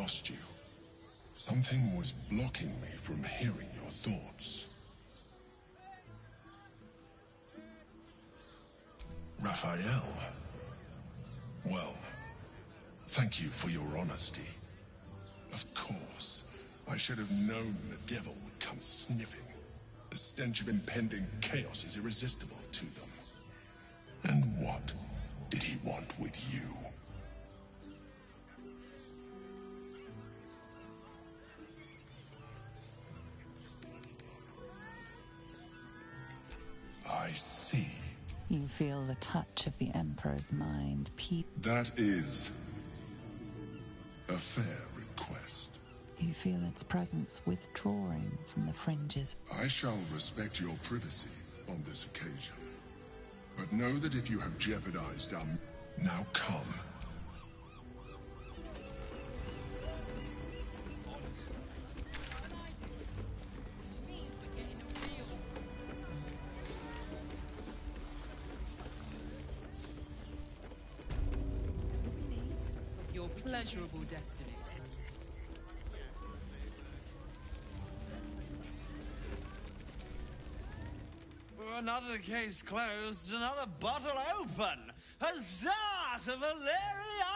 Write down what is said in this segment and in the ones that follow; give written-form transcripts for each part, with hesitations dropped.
lost you. Something was blocking me from hearing your thoughts. Raphael. Well, thank you for your honesty. Of course, I should have known the devil would come sniffing. The stench of impending chaos is irresistible to them. And what did he want with you? I see. You feel the touch of the Emperor's mind, Pete. That is a fair request. You feel its presence withdrawing from the fringes. I shall respect your privacy on this occasion. But know that if you have jeopardized our... Now come. Your pleasurable destiny. Another case closed, another bottle open! Huzzah to Valeria!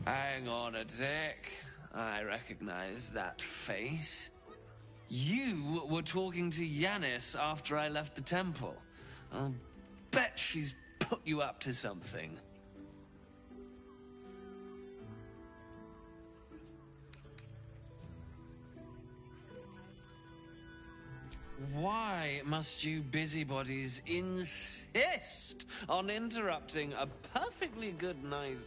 Hang on a tick. I recognize that face. You were talking to Yanis after I left the temple. I'll bet she's put you up to something. Why must you busybodies insist on interrupting a perfectly good night?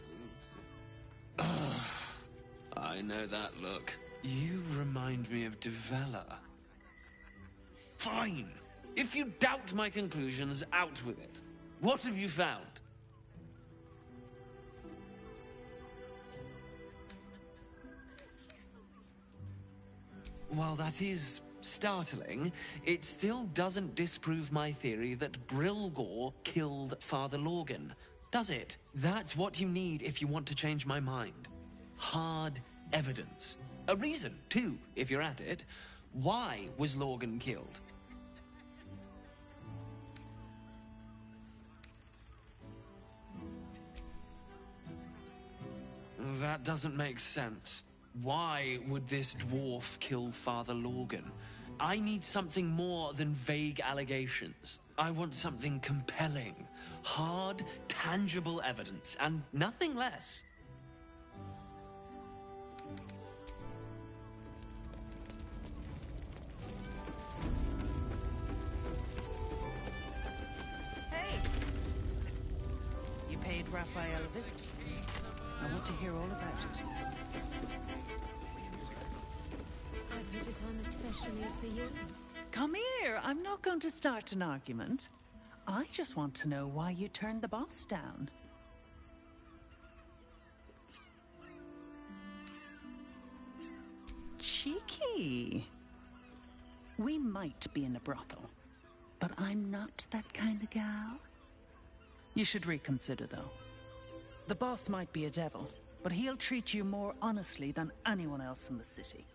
I know that look. You remind me of Devella. Fine. If you doubt my conclusions, out with it. What have you found? While that is startling, it still doesn't disprove my theory that Brilgor killed Father Lorgan, does it? That's what you need if you want to change my mind. Hard evidence. A reason, too, if you're at it. Why was Lorgan killed? That doesn't make sense. Why would this dwarf kill Father Lorgan? I need something more than vague allegations. I want something compelling. Hard, tangible evidence, and nothing less. Hey! You paid Raphael a visit. I want to hear all about it. I put it on especially for you. Come here. I'm not going to start an argument. I just want to know why you turned the boss down. Cheeky. We might be in a brothel, but I'm not that kind of gal. You should reconsider, though. The boss might be a devil, but he'll treat you more honestly than anyone else in the city.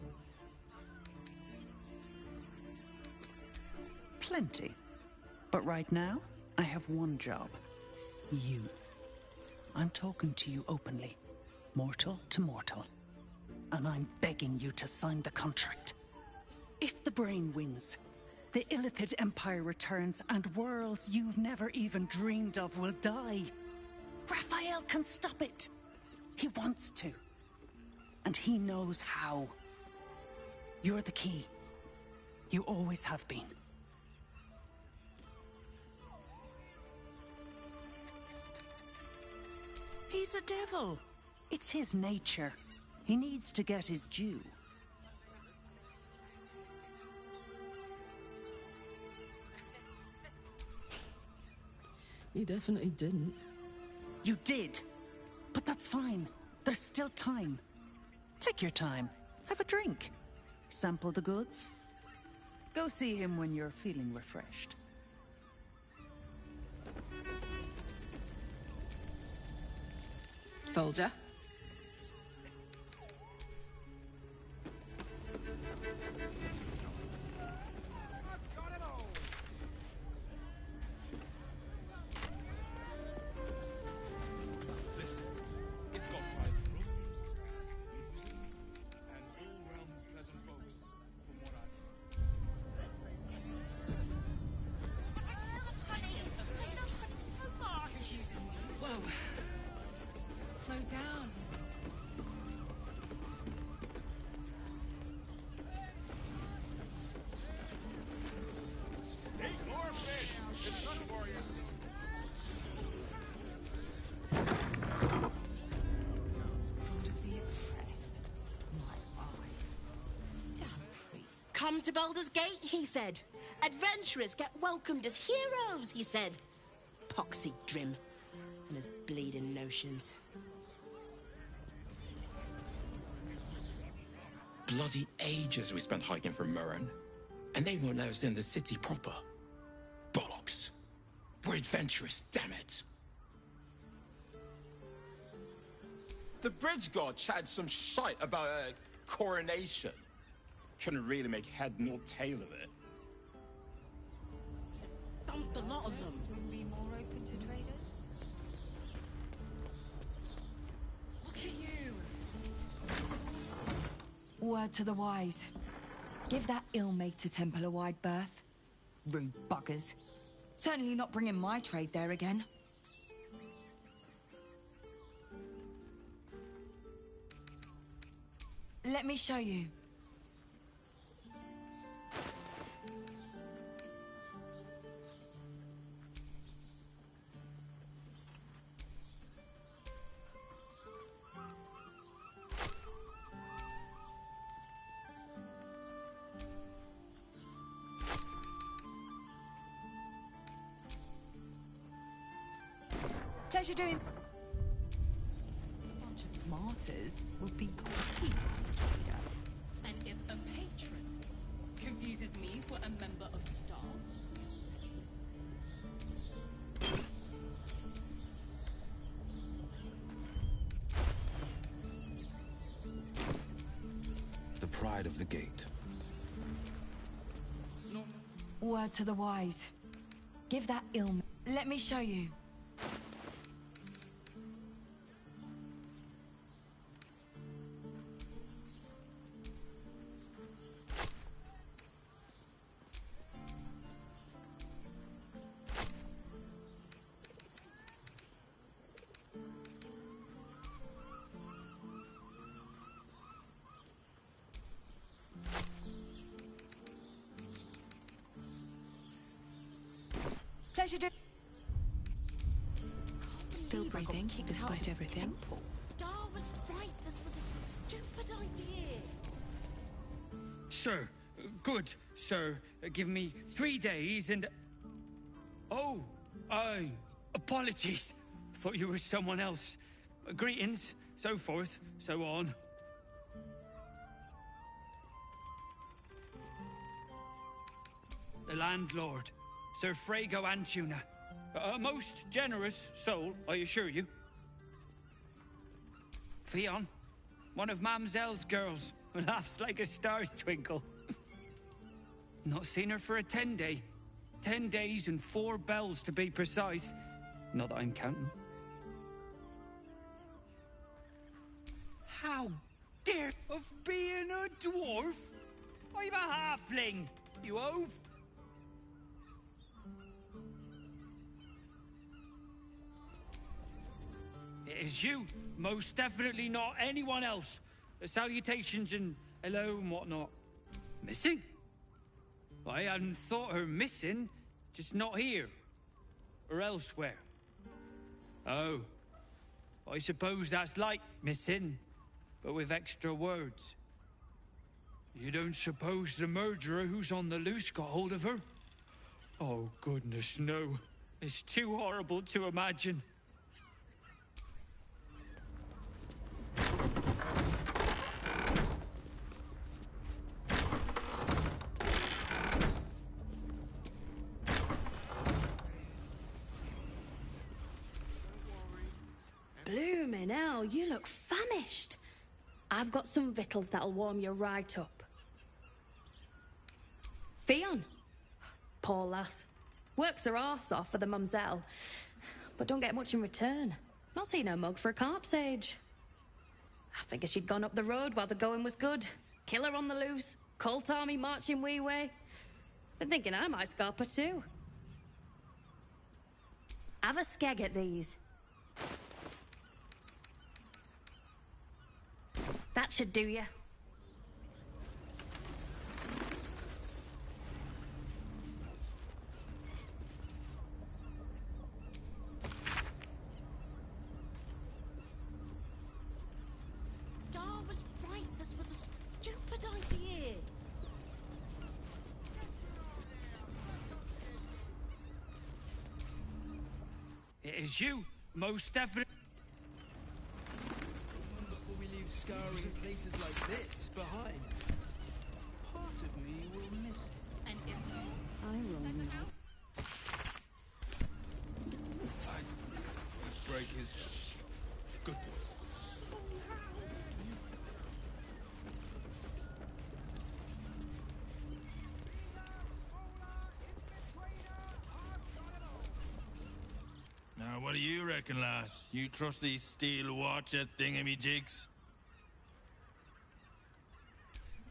Plenty. But right now, I have one job. You. I'm talking to you openly. Mortal to mortal. And I'm begging you to sign the contract. If the brain wins, the Illithid Empire returns and worlds you've never even dreamed of will die. Raphael can stop it. He wants to. And he knows how. You're the key. You always have been. He's a devil. It's his nature. He needs to get his due. You definitely didn't. You did. But that's fine. There's still time. Take your time. Have a drink. Sample the goods. Go see him when you're feeling refreshed. Soldier. Come to Baldur's Gate, he said. Adventurers get welcomed as heroes, he said. Poxy Drim and his bleeding notions. Bloody ages we spent hiking from Murren, and they won't let us in the city proper. Bollocks. We're adventurous, damn it. The bridge god chatted some shite about a coronation. Couldn't really make head nor tail of it. Dumped a lot of them. Would be more open to traders? Look at you! Word to the wise. Give that ill-mater temple a wide berth. Rude buggers. Certainly not bringing my trade there again. Let me show you. Pleasure doing. A bunch of martyrs would be key to see trader. And if a patron confuses me for a member of staff, The pride of the gate. Word to the wise. Give that ill. Let me show you. Pleasure do. Still breathing, despite everything. Dar was right. This was a stupid idea. Sir, good, sir. Give me 3 days and... Oh, apologies. Thought you were someone else. Greetings, so forth, so on. The landlord, Sir Frago Antuna. A most generous soul, I assure you. Fionn, one of Mamselle's girls, laughs like a star's twinkle. Not seen her for a 10-day. 10 days and 4 bells to be precise. Not that I'm counting. How dare of being a dwarf? I'm a halfling, you oaf. It is you, most definitely not anyone else. Salutations and hello and whatnot. Missing? I hadn't thought her missing, just not here. Or elsewhere. Oh. I suppose that's like missing, but with extra words. You don't suppose the murderer who's on the loose got hold of her? Oh, goodness, no. It's too horrible to imagine. Bloomin' hell, you look famished. I've got some victuals that'll warm you right up. Fionn. Poor lass. Works her arse off for the mumselle, but don't get much in return. Not seen her mug for a carp's age. I figured she'd gone up the road while the going was good. Killer on the loose, cult army marching wee way. Been thinking I might scarp her too. Have a skeg at these. That should do ya. Dar was right. This was a stupid idea. It is you, most definitely. Before we leave scouring places like this behind, part of me will miss it. And if I will not. Break his good words. Now, what do you reckon, lass? You trust these steel watcher thingamajigs?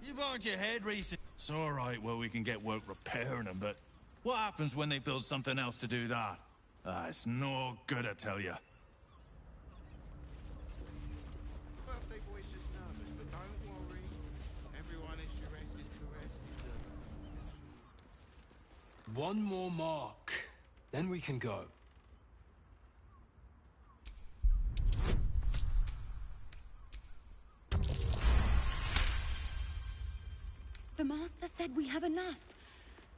You banged your head recently. It's all right, well, we can get work repairing them, but what happens when they build something else to do that? Ah, it's no good, I tell you. Birthday boy's just nervous, but don't worry. Everyone is caressed. One more mark, then we can go. The Master said we have enough.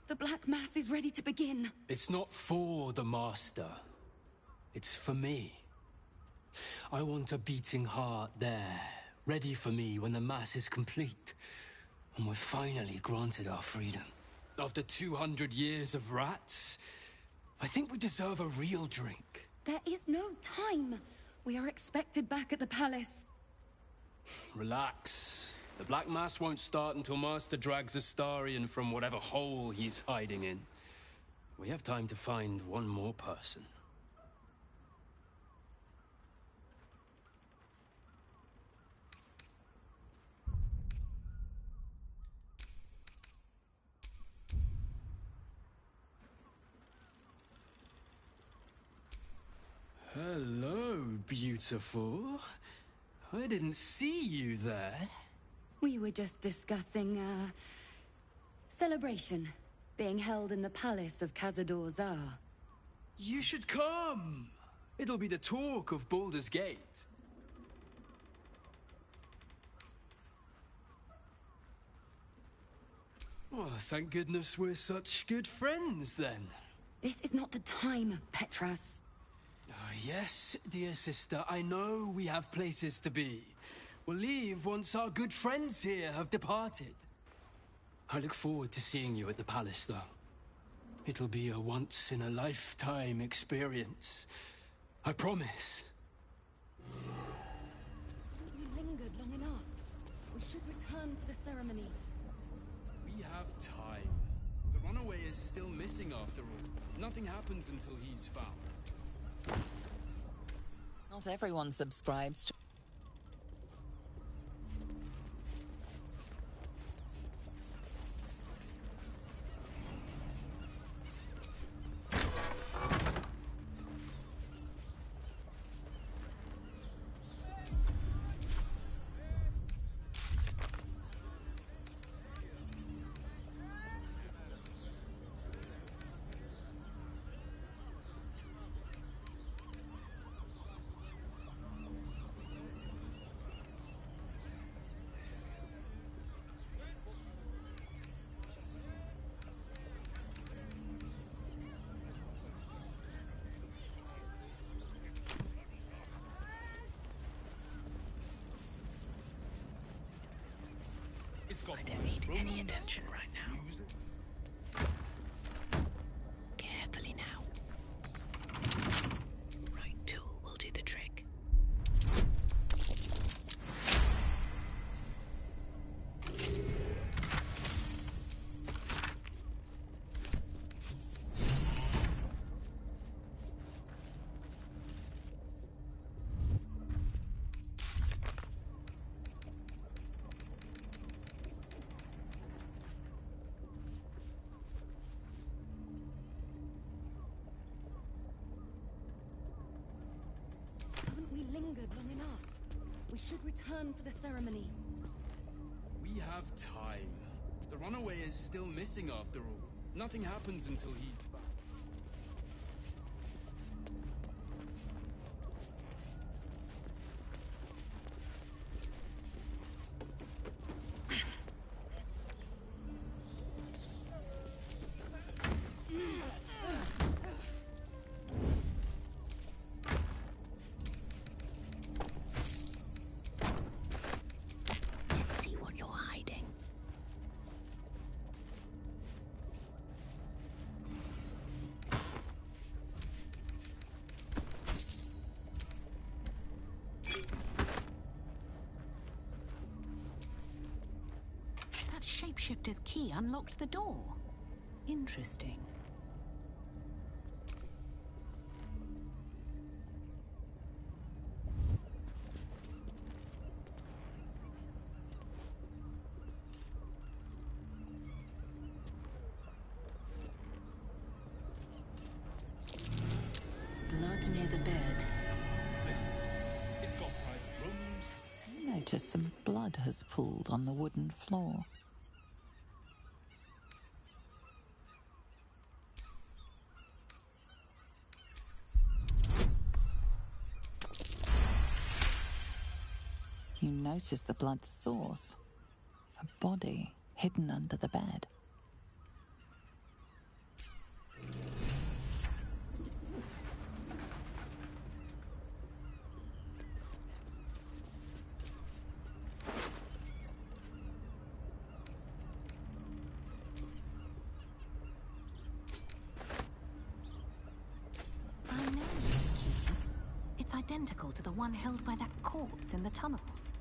The Black Mass is ready to begin. It's not for the Master. It's for me. I want a beating heart there, ready for me when the Mass is complete. And we're finally granted our freedom. After 200 years of rats, I think we deserve a real drink. There is no time. We are expected back at the palace. Relax. The Black Mass won't start until Master drags Astarion from whatever hole he's hiding in. We have time to find one more person. Hello, beautiful. I didn't see you there. We were just discussing, celebration being held in the palace of Cazador Zar. You should come. It'll be the talk of Baldur's Gate. Oh, thank goodness we're such good friends, then. This is not the time, Petras. Yes, dear sister, I know we have places to be. We'll leave once our good friends here have departed. I look forward to seeing you at the palace, though. It'll be a once-in-a-lifetime experience. I promise. We lingered long enough. We should return for the ceremony. We have time. The runaway is still missing after all. Nothing happens until he's found. Not everyone subscribes to... I don't need any attention right now. Carefully now. Right tool will do the trick. Haven't we lingered long enough? We should return for the ceremony. We have time. The runaway is still missing after all. Nothing happens until he's back. shapeshifter's key unlocked the door. Interesting. Blood near the bed. Listen, it's got private rooms. I notice some blood has pooled on the wooden floor. You notice the blood's source. A body hidden under the bed. I know this key. It's identical to the one held by that corpse in the tunnels.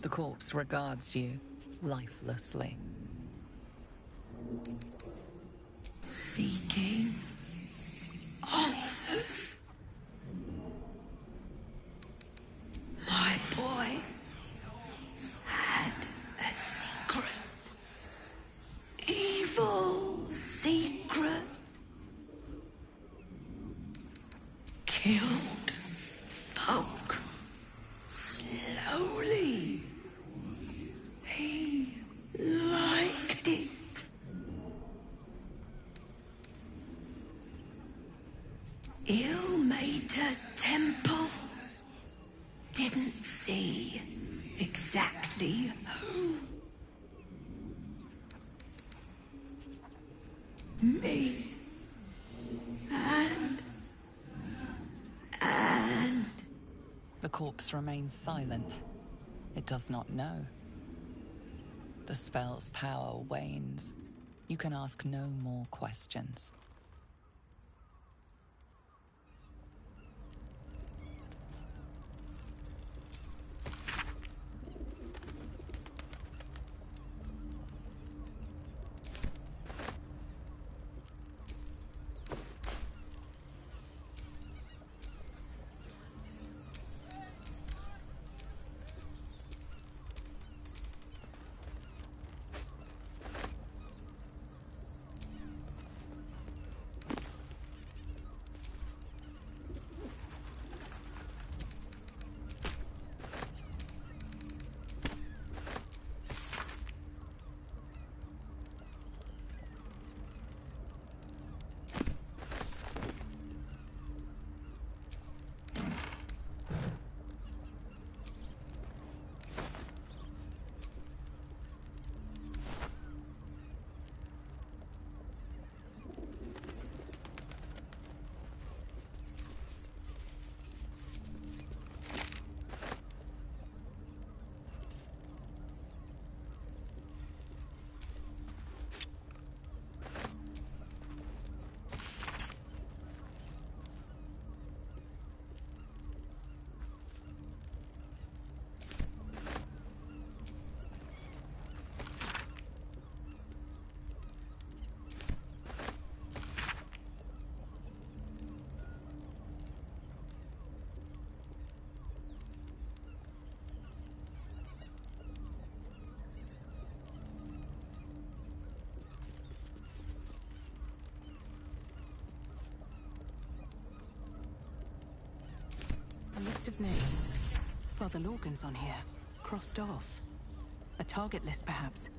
The corpse regards you lifelessly. Seeking answers. My The temple didn't say exactly who. Me. And... The corpse remains silent. It does not know. The spell's power wanes. You can ask no more questions. A list of names. Father Lorgan's on here. Crossed off. A target list, perhaps.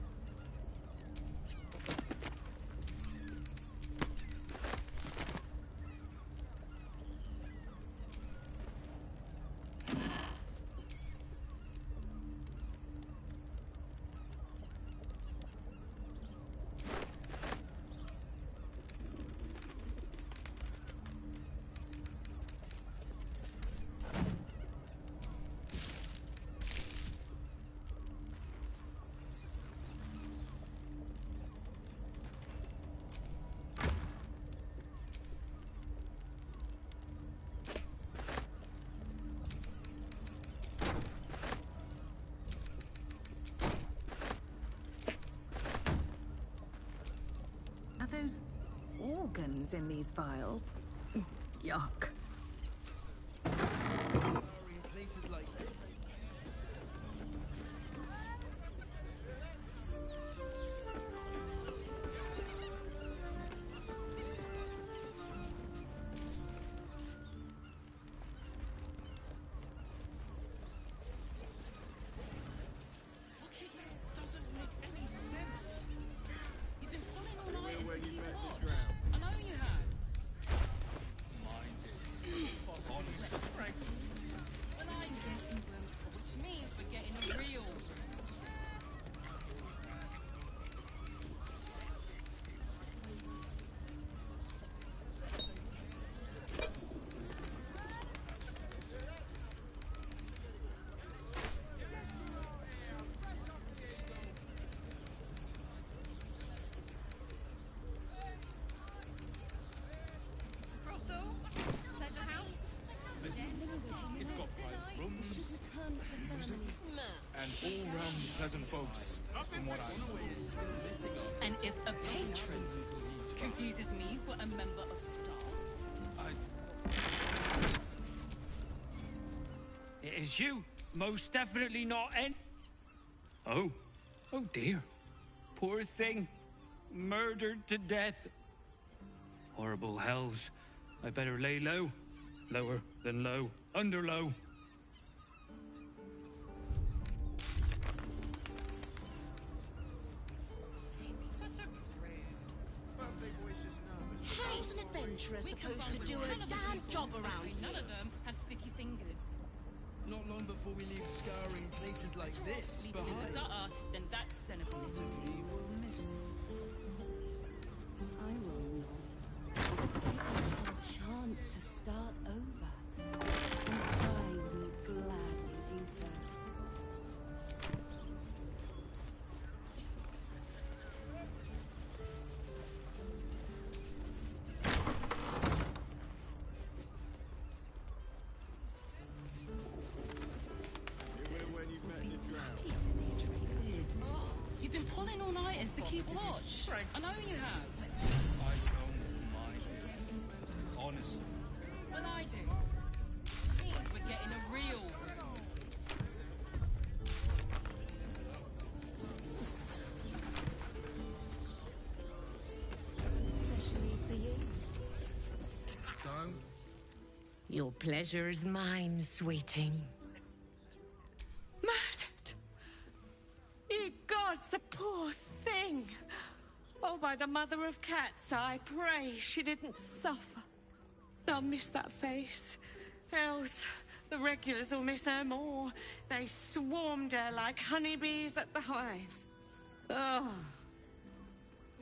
Are those organs in these vials? Yuck. And all-round pleasant folks, from what I... And if a patron confuses me for a member of staff... It is you. Most definitely not Oh. Oh dear. Poor thing. Murdered to death. Horrible hells. I better lay low. Lower than low. Under low. Birthday boy's just nervous. How's an adventure? adventurers We supposed combine to with do 10 a of the damn people, job and around none here? of them have sticky fingers. Not long before we leave scouring places like Better off this sleeping in the behind. gutter than that den of iniquity. We will miss it. I will not. It is our chance to start over. And I will gladly do so. When you've met the drow. Happy to see a trade good. You've been pulling all-nighters to keep watch. I know you have. I don't mind it. Honestly. Well, I do. Means we're getting a real. Especially for you. Don't. Your pleasure is mine, sweeting. Murdered! Ye gods, the poor thing! Oh, by the mother of cats, I pray she didn't suffer. I'll miss that face. Else, the regulars will miss her more. They swarmed her like honeybees at the hive. Oh.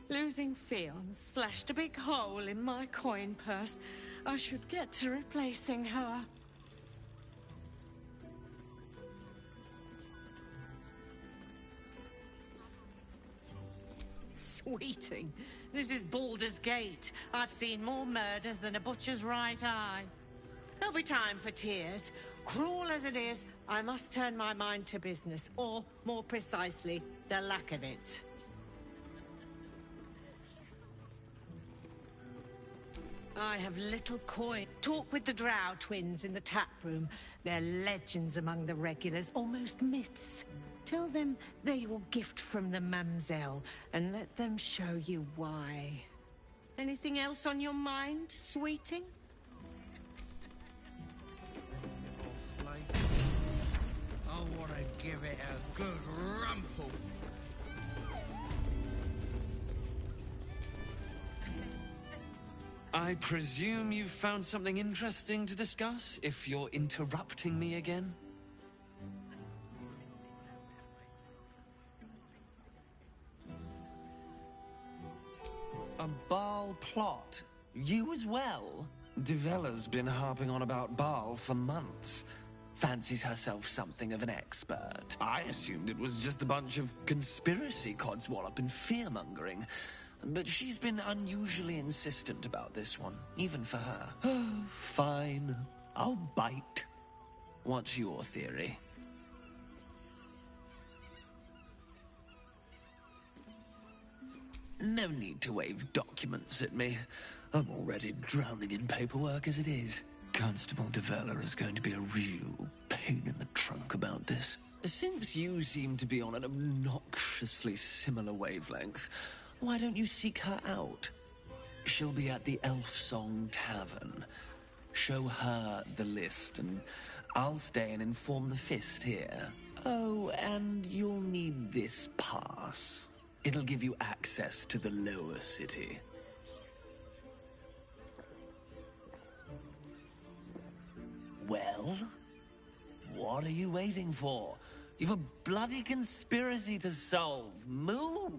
Losing Fionn slashed a big hole in my coin purse. I should get to replacing her. Sweeting, this is Baldur's Gate. I've seen more murders than a butcher's right eye. There'll be time for tears. Cruel as it is, I must turn my mind to business, or, more precisely, the lack of it. I have little coin. Talk with the Drow twins in the tap room. They're legends among the regulars, almost myths. Tell them they're your gift from the Mamselle, and let them show you why. Anything else on your mind, sweeting? I want to give it a good rumple. I presume you've found something interesting to discuss, if you're interrupting me again? A Baal plot? You as well? Devella's been harping on about Baal for months. Fancies herself something of an expert. I assumed it was just a bunch of conspiracy codswallop and fear-mongering. But she's been unusually insistent about this one, even for her. Fine. I'll bite. What's your theory? No need to wave documents at me. I'm already drowning in paperwork as it is. Constable Devella is going to be a real pain in the trunk about this. Since you seem to be on an obnoxiously similar wavelength, why don't you seek her out? She'll be at the Elf Song Tavern. Show her the list, and I'll stay and inform the Fist here. Oh, and you'll need this pass. It'll give you access to the lower city. Well? What are you waiting for? You've a bloody conspiracy to solve. Move!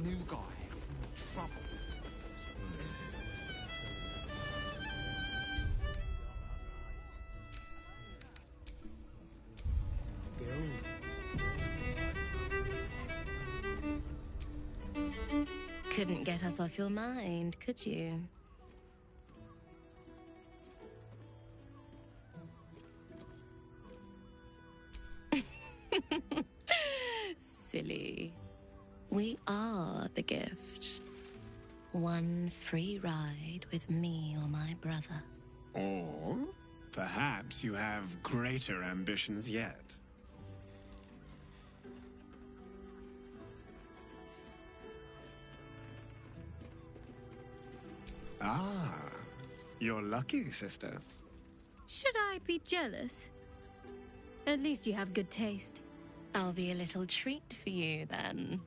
New guy. Trouble. Couldn't get us off your mind, could you? Silly. We are the gift. one free ride with me or my brother. Or perhaps you have greater ambitions yet. Ah, you're lucky, sister. Should I be jealous? At least you have good taste. I'll be a little treat for you, then.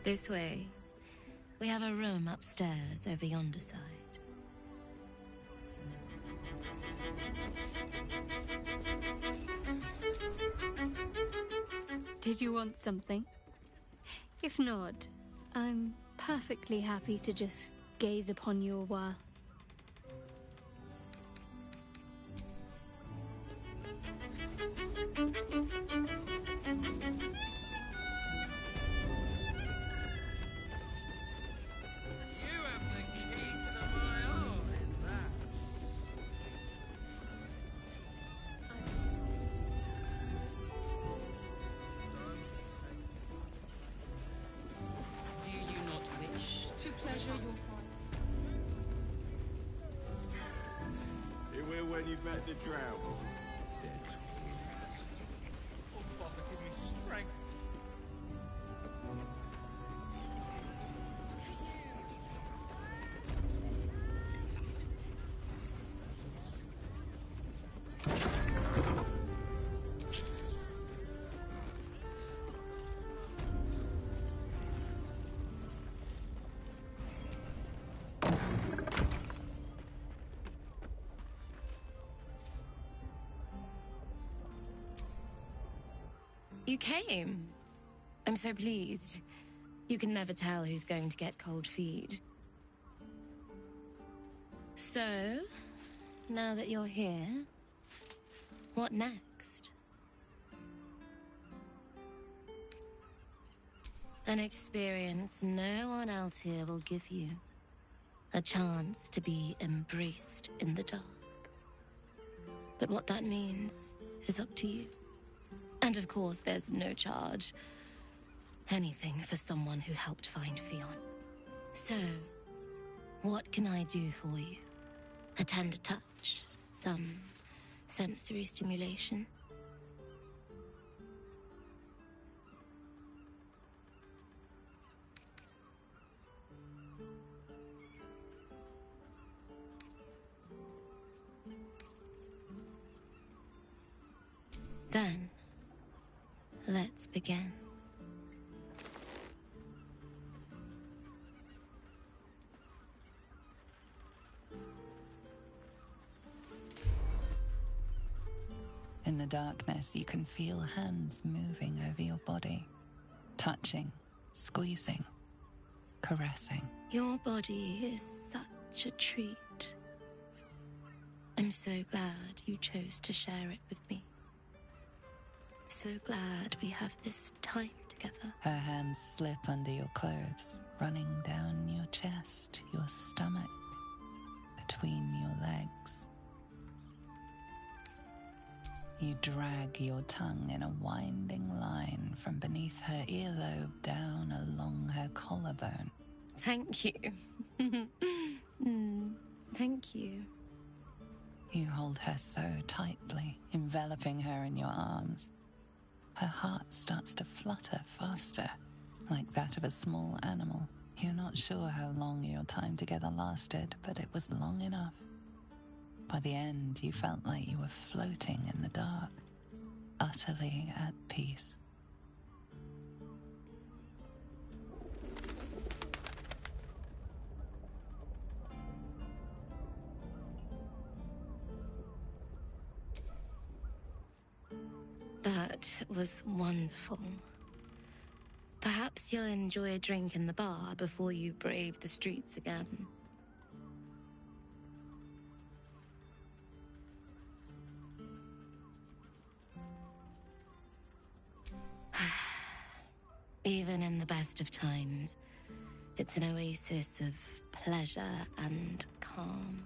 This way. We have a room upstairs over yonder side. Did you want something? If not, I'm perfectly happy to just gaze upon you a while. Do you not wish to pleasure your heart? It will when you've had the drought. Oh, Father, give me strength. You came. I'm so pleased. You can never tell who's going to get cold feet. So, now that you're here, what next? An experience no one else here will give you. A chance to be embraced in the dark. But what that means is up to you. And of course, there's no charge. Anything for someone who helped find Fionn. So, what can I do for you? A tender touch? Some sensory stimulation? Then, let's begin. In the darkness, you can feel hands moving over your body, touching, squeezing, caressing. Your body is such a treat. I'm so glad you chose to share it with me. So glad we have this time together. Her hands slip under your clothes, running down your chest, your stomach, between your legs. You drag your tongue in a winding line from beneath her earlobe down along her collarbone. Thank you. Thank you. You hold her so tightly, enveloping her in your arms. Her heart starts to flutter faster, like that of a small animal. You're not sure how long your time together lasted, but it was long enough. By the end, you felt like you were floating in the dark, utterly at peace. That was wonderful. Perhaps you'll enjoy a drink in the bar before you brave the streets again. Even in the best of times, it's an oasis of pleasure and calm.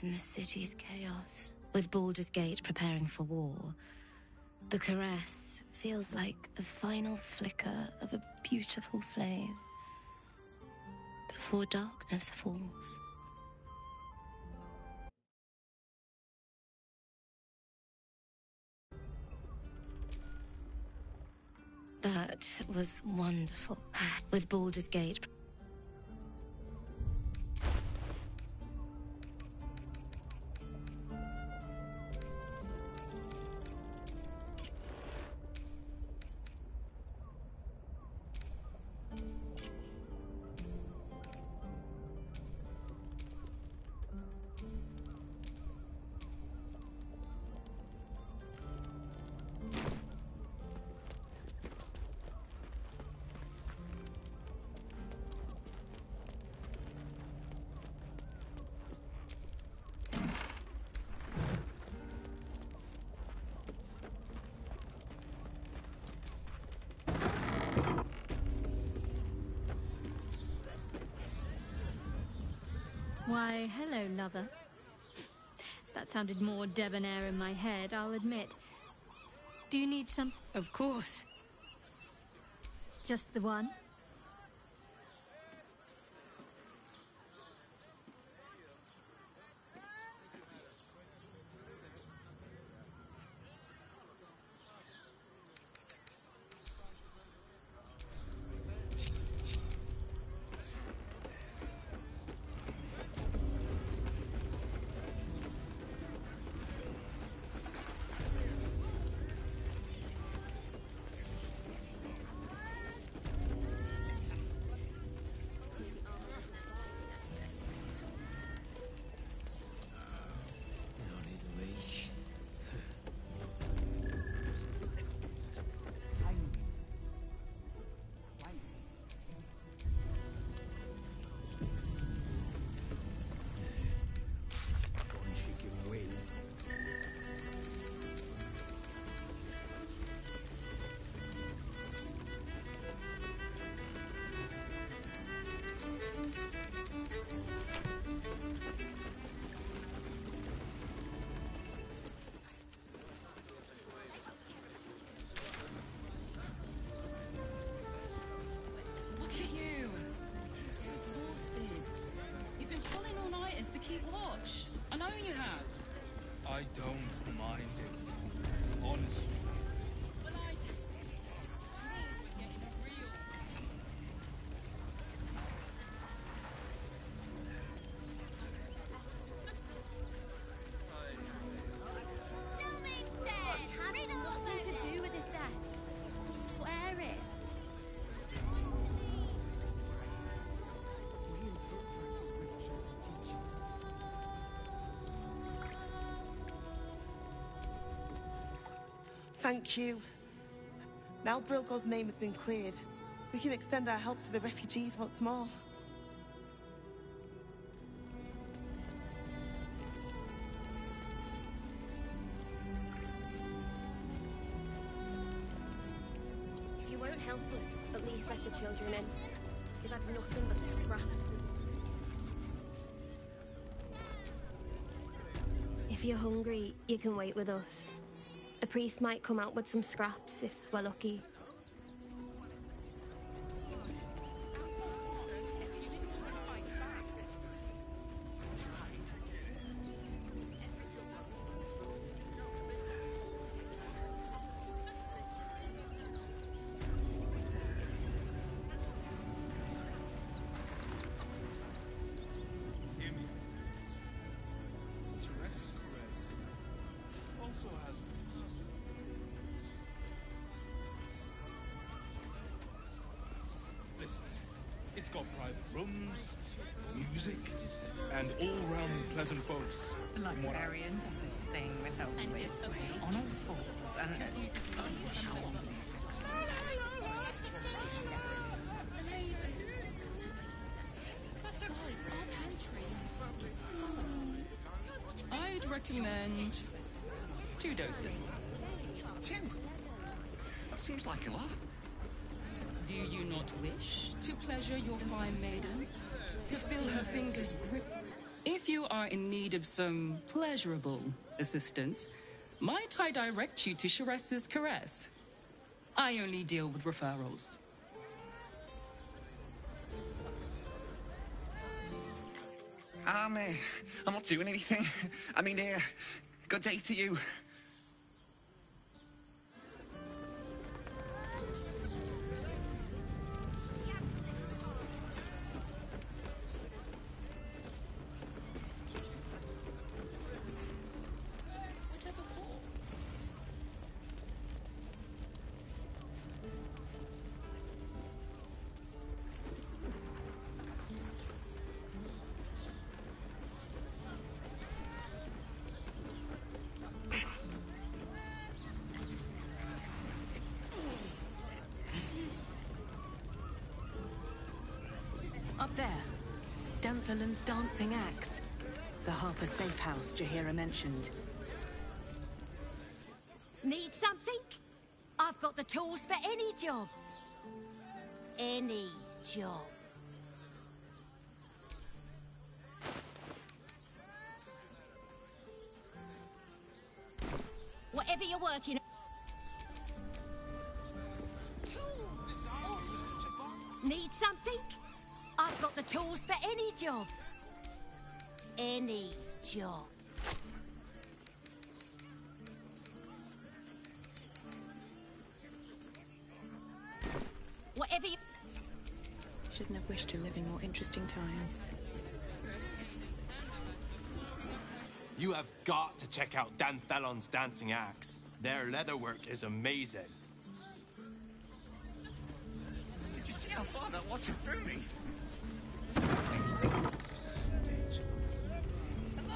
In the city's chaos, with Baldur's Gate preparing for war, the caress feels like the final flicker of a beautiful flame before darkness falls. That was wonderful. With Baldur's Gate. Why, hello, lover. That sounded more debonair in my head, I'll admit. Do you need some? Of course. Just the one? I don't mind it. Honestly. But I do. To me, we're getting a real... Stillmate's dead! Has nothing to do with his death. I swear it. Thank you. Now Brilgor's name has been cleared, we can extend our help to the refugees once more. If you won't help us, at least let the children in. They've had nothing but scrap. If you're hungry, you can wait with us. A priest might come out with some scraps if we're lucky. Hear me. Teresa's caress also has roots. Listen, it's got private rooms, music, and all-round pleasant folks. The From what I- librarian does this thing with her wig on all fours and Besides, our pantry is full. I'd recommend 2 doses. 2? That seems like a lot. Do you not wish to pleasure your fine maiden? To feel her fingers grip? If you are in need of some pleasurable assistance, might I direct you to Sheres's caress? I only deal with referrals. I'm not doing anything. I mean, good day to you. Up there, Danthalan's dancing axe. The Harper safe house Jaheira mentioned. Need something? I've got the tools for any job. Any job. Whatever you're working on. Need something? I've got the tools for any job. Any job. Whatever you... Shouldn't have wished to live in more interesting times. You have got to check out Danthalan's dancing axe. Their leatherwork is amazing. Did you see how far that watcher threw me? Hello?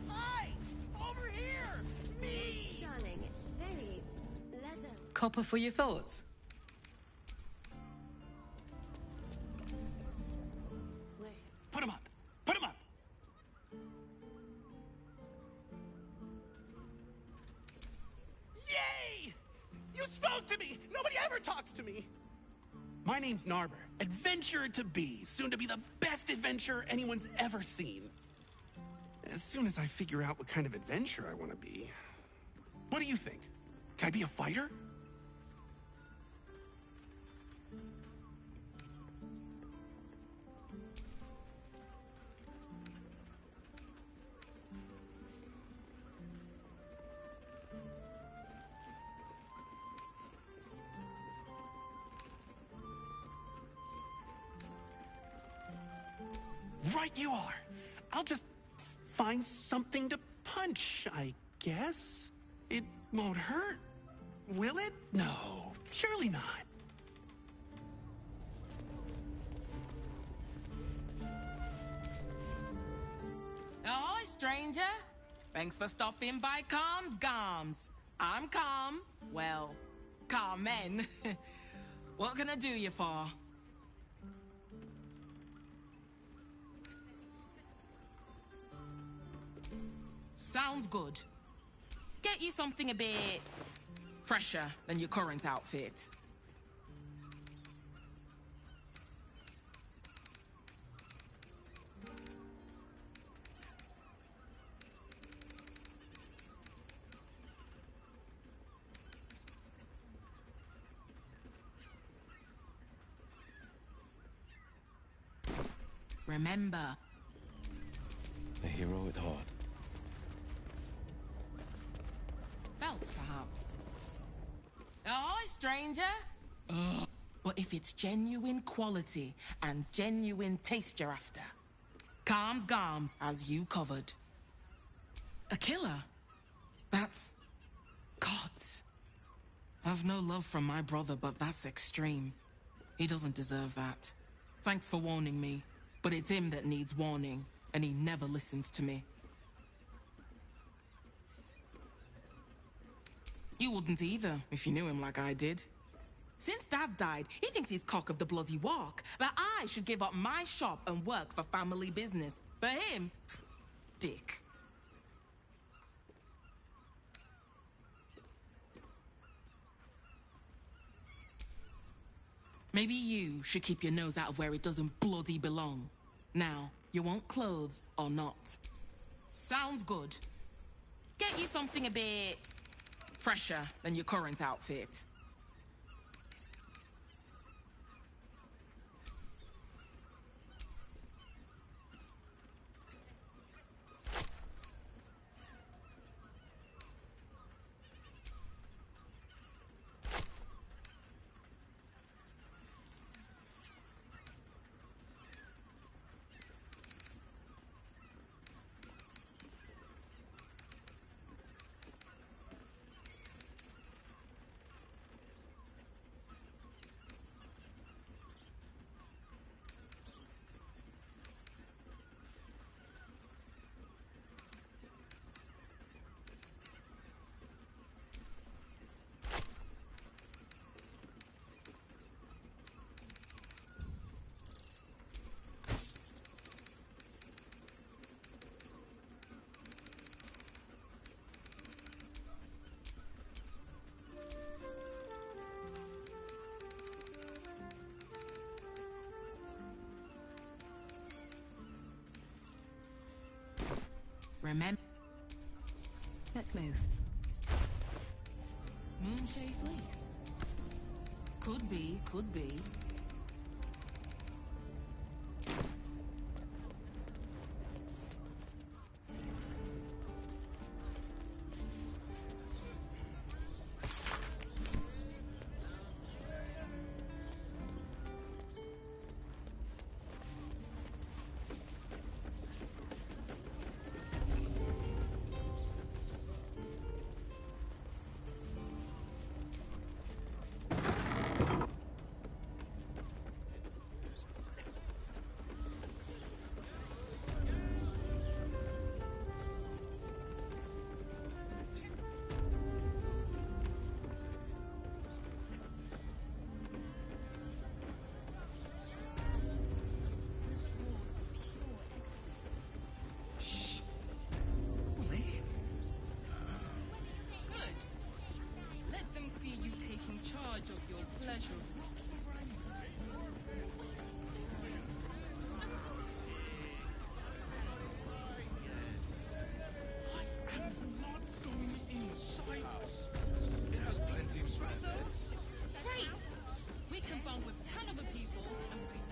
Hi! Over here! Me! Darling, it's very leather. Copper for your thoughts? Put him up! Put him up! Yay! You spoke to me! Nobody ever talks to me! My name's Narber, adventurer to be, soon to be the best adventurer anyone's ever seen. As soon as I figure out what kind of adventurer I want to be. What do you think? Can I be a fighter? Right you are. I'll just find something to punch, I guess. It won't hurt, will it? No, surely not. Ahoy, stranger. Thanks for stopping by Calm's Garms. I'm Calm. Well, Carmen. What can I do you for? Sounds good. Get you something a bit fresher than your current outfit. Remember, A hero at heart. felt perhaps. Ahoy, stranger. But if it's genuine quality and genuine taste you're after, Calm's Garms has you covered. A killer? That's... gods. I've no love from my brother, but that's extreme. He doesn't deserve that. Thanks for warning me, but it's him that needs warning, and he never listens to me. You wouldn't either, if you knew him like I did. Since Dad died, he thinks he's cock of the bloody walk, that I should give up my shop and work for family business. For him, dick. Maybe you should keep your nose out of where it doesn't bloody belong. Now, you want clothes or not? Sounds good. Get you something a bit fresher than your current outfit. Remember? Let's move. Moonshade Fleece. Could be, could be. Charge of your pleasure. I'm not going inside us. It has plenty of spare beds. Great! We can bunk with 10 other people and bring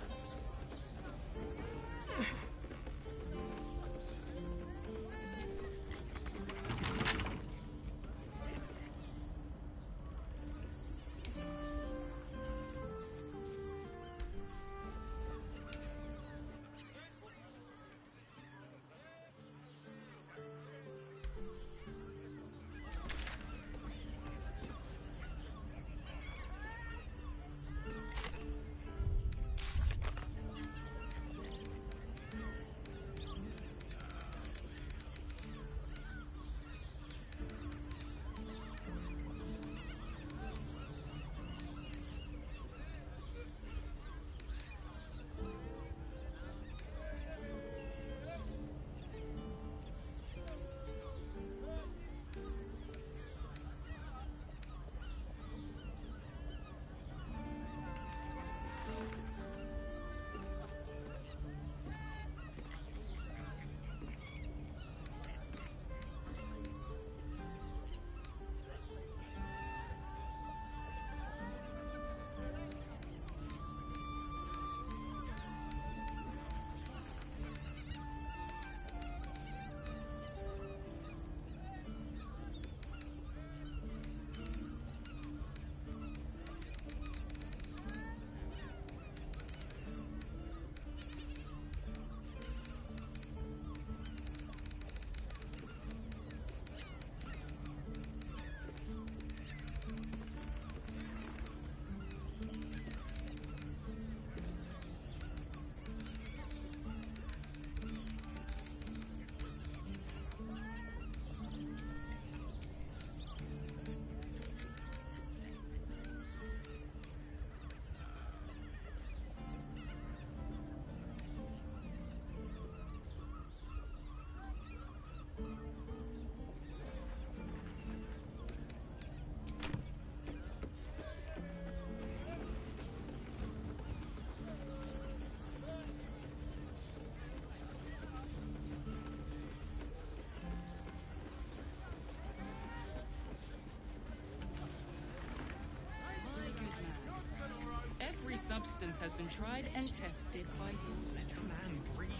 substance has been tried and tested by him. Let the man breathe.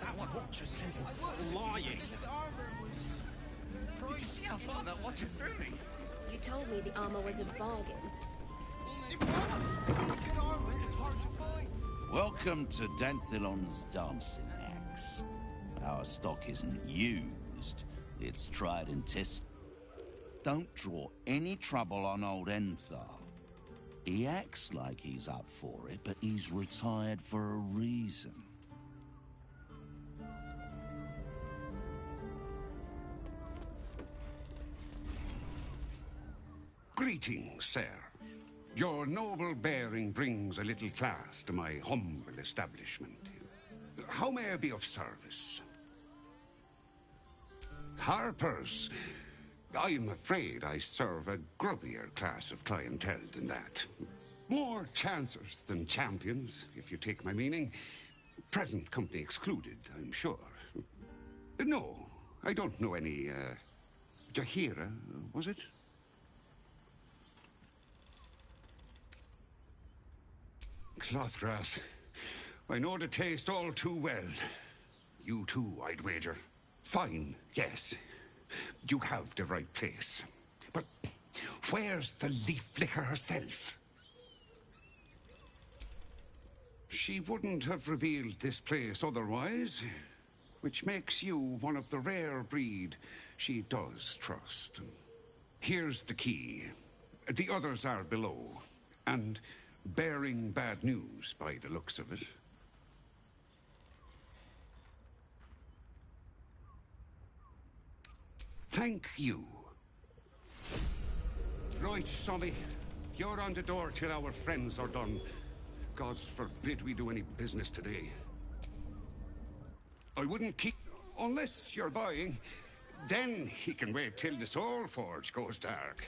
That watcher sent him flying. Did you see how far that watcher threw me? You told me the armor was a bargain. It was! Good armor is hard to find. Welcome to Danthilon's dancing axe. Our stock isn't used. It's tried and tested. Don't draw any trouble on old Enthar. He acts like he's up for it, but he's retired for a reason. Greetings, sir. Your noble bearing brings a little class to my humble establishment. How may I be of service? Harpers. I'm afraid I serve a grubbier class of clientele than that. More chancers than champions, if you take my meaning. Present company excluded, I'm sure. No, I don't know any, Jahira, was it? Clothgrass. I know the taste all too well. You too, I'd wager. Fine, yes. You have the right place. But where's the leaf flicker herself? She wouldn't have revealed this place otherwise, which makes you one of the rare breed she does trust. Here's the key. The others are below, and bearing bad news by the looks of it. Thank you. Right, Sonny. You're on the door till our friends are done. Gods forbid we do any business today. I wouldn't keep... unless you're buying. Then he can wait till the Soul Forge goes dark.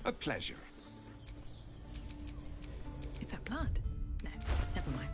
A pleasure. Is that blood? No, never mind.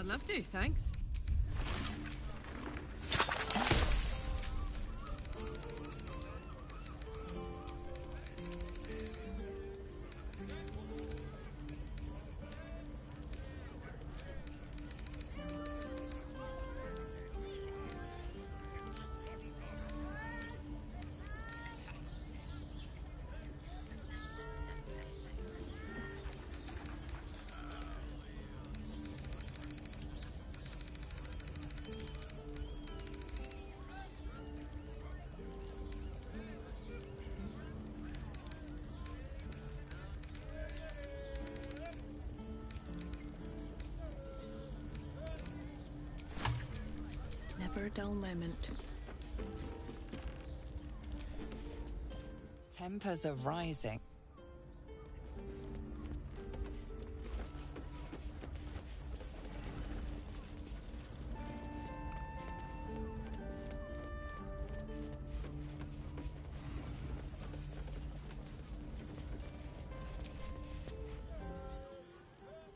I'd love to, thanks. Never a dull moment. Tempers are rising.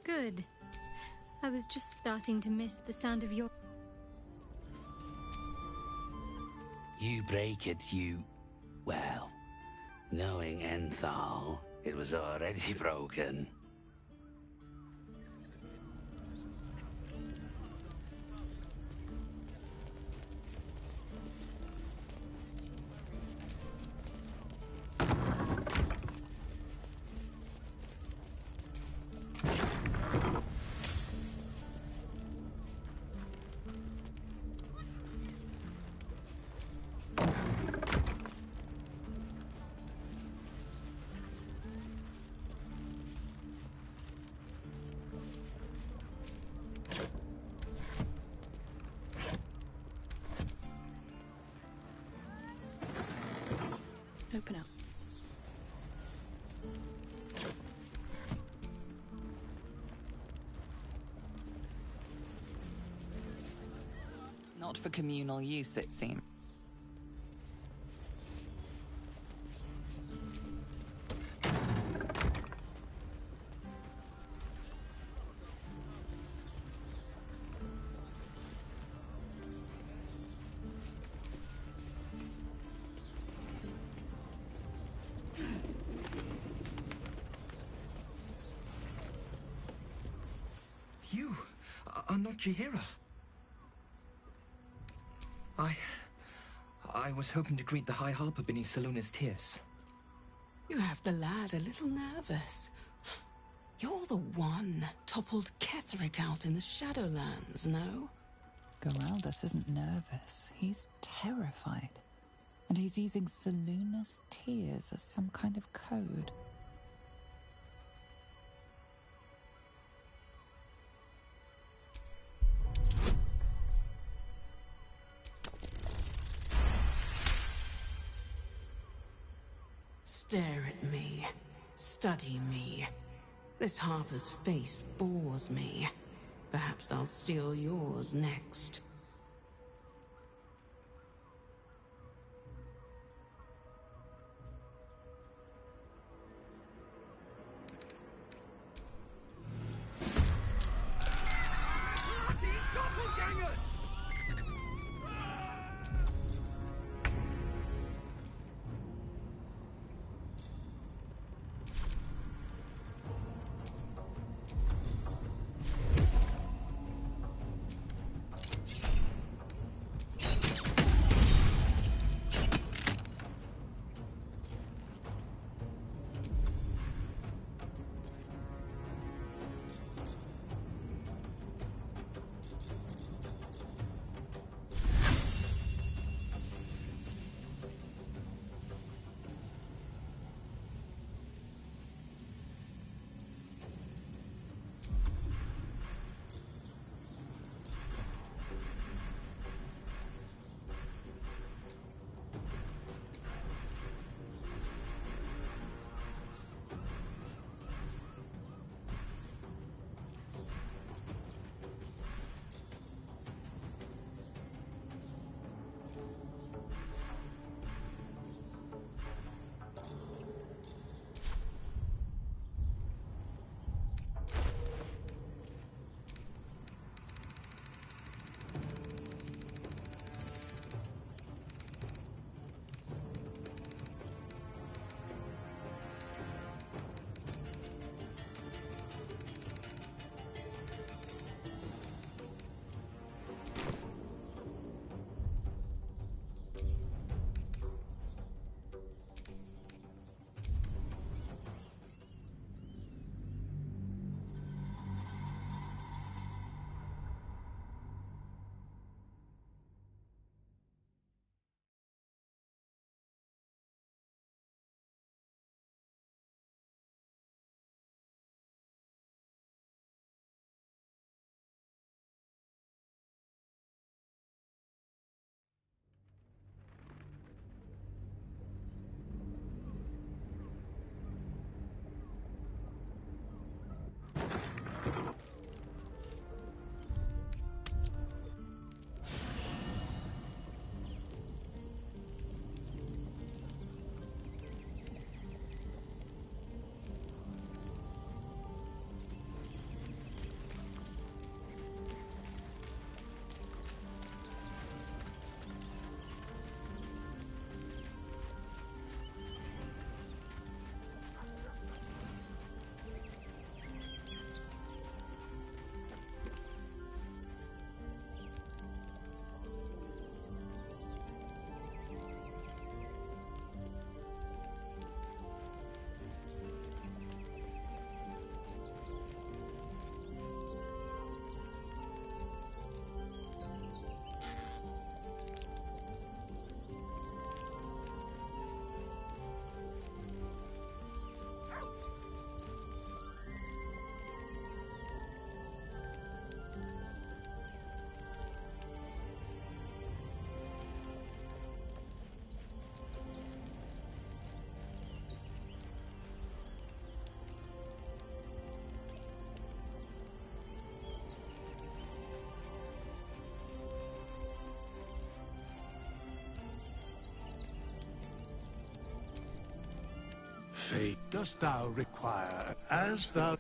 Good. I was just starting to miss the sound of your... You break it, you... Well, knowing Enthal, it was already broken. Open up. Not for communal use, it seems. You are not Jahira. I was hoping to greet the High Harper beneath Salona's tears. You have the lad a little nervous. You're the one toppled Ketherick out in the Shadowlands, no? Geraldus isn't nervous. He's terrified. And he's using Salona's tears as some kind of code. Stare at me. Study me. This Harper's face bores me. Perhaps I'll steal yours next. fate dost thou require, as thou...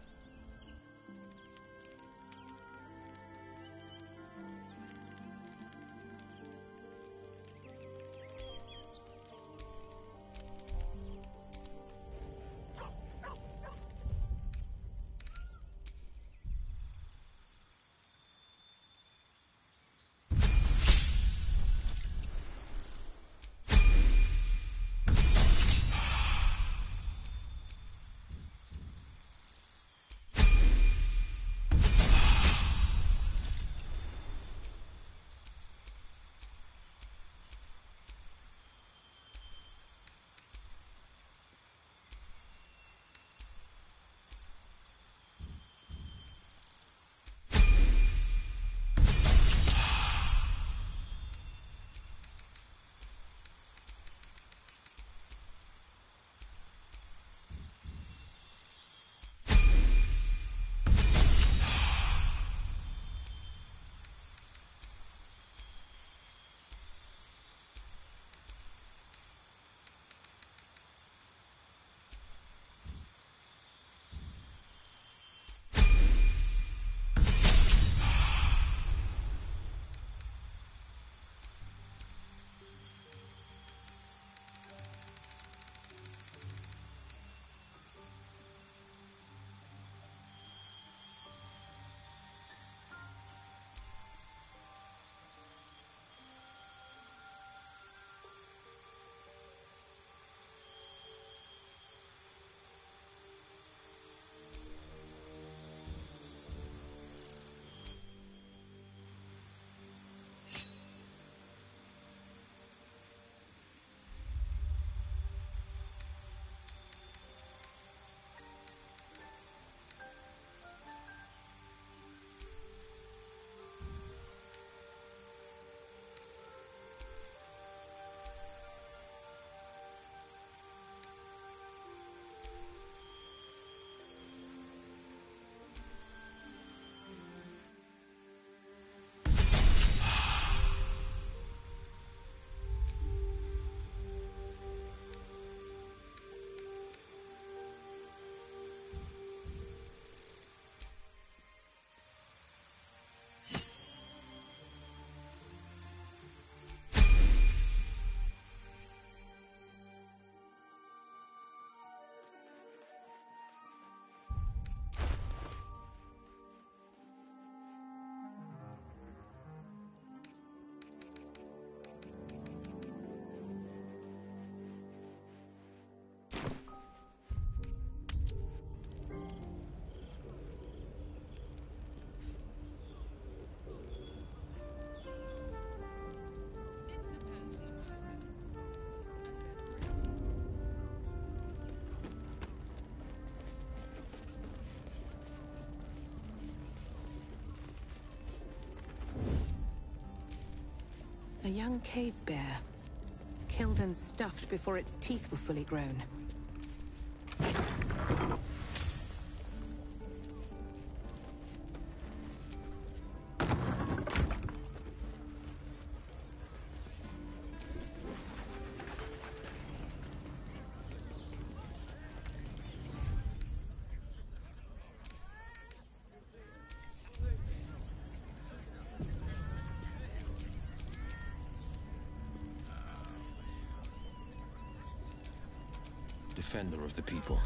A young cave bear, killed and stuffed before its teeth were fully grown. Defender of the people.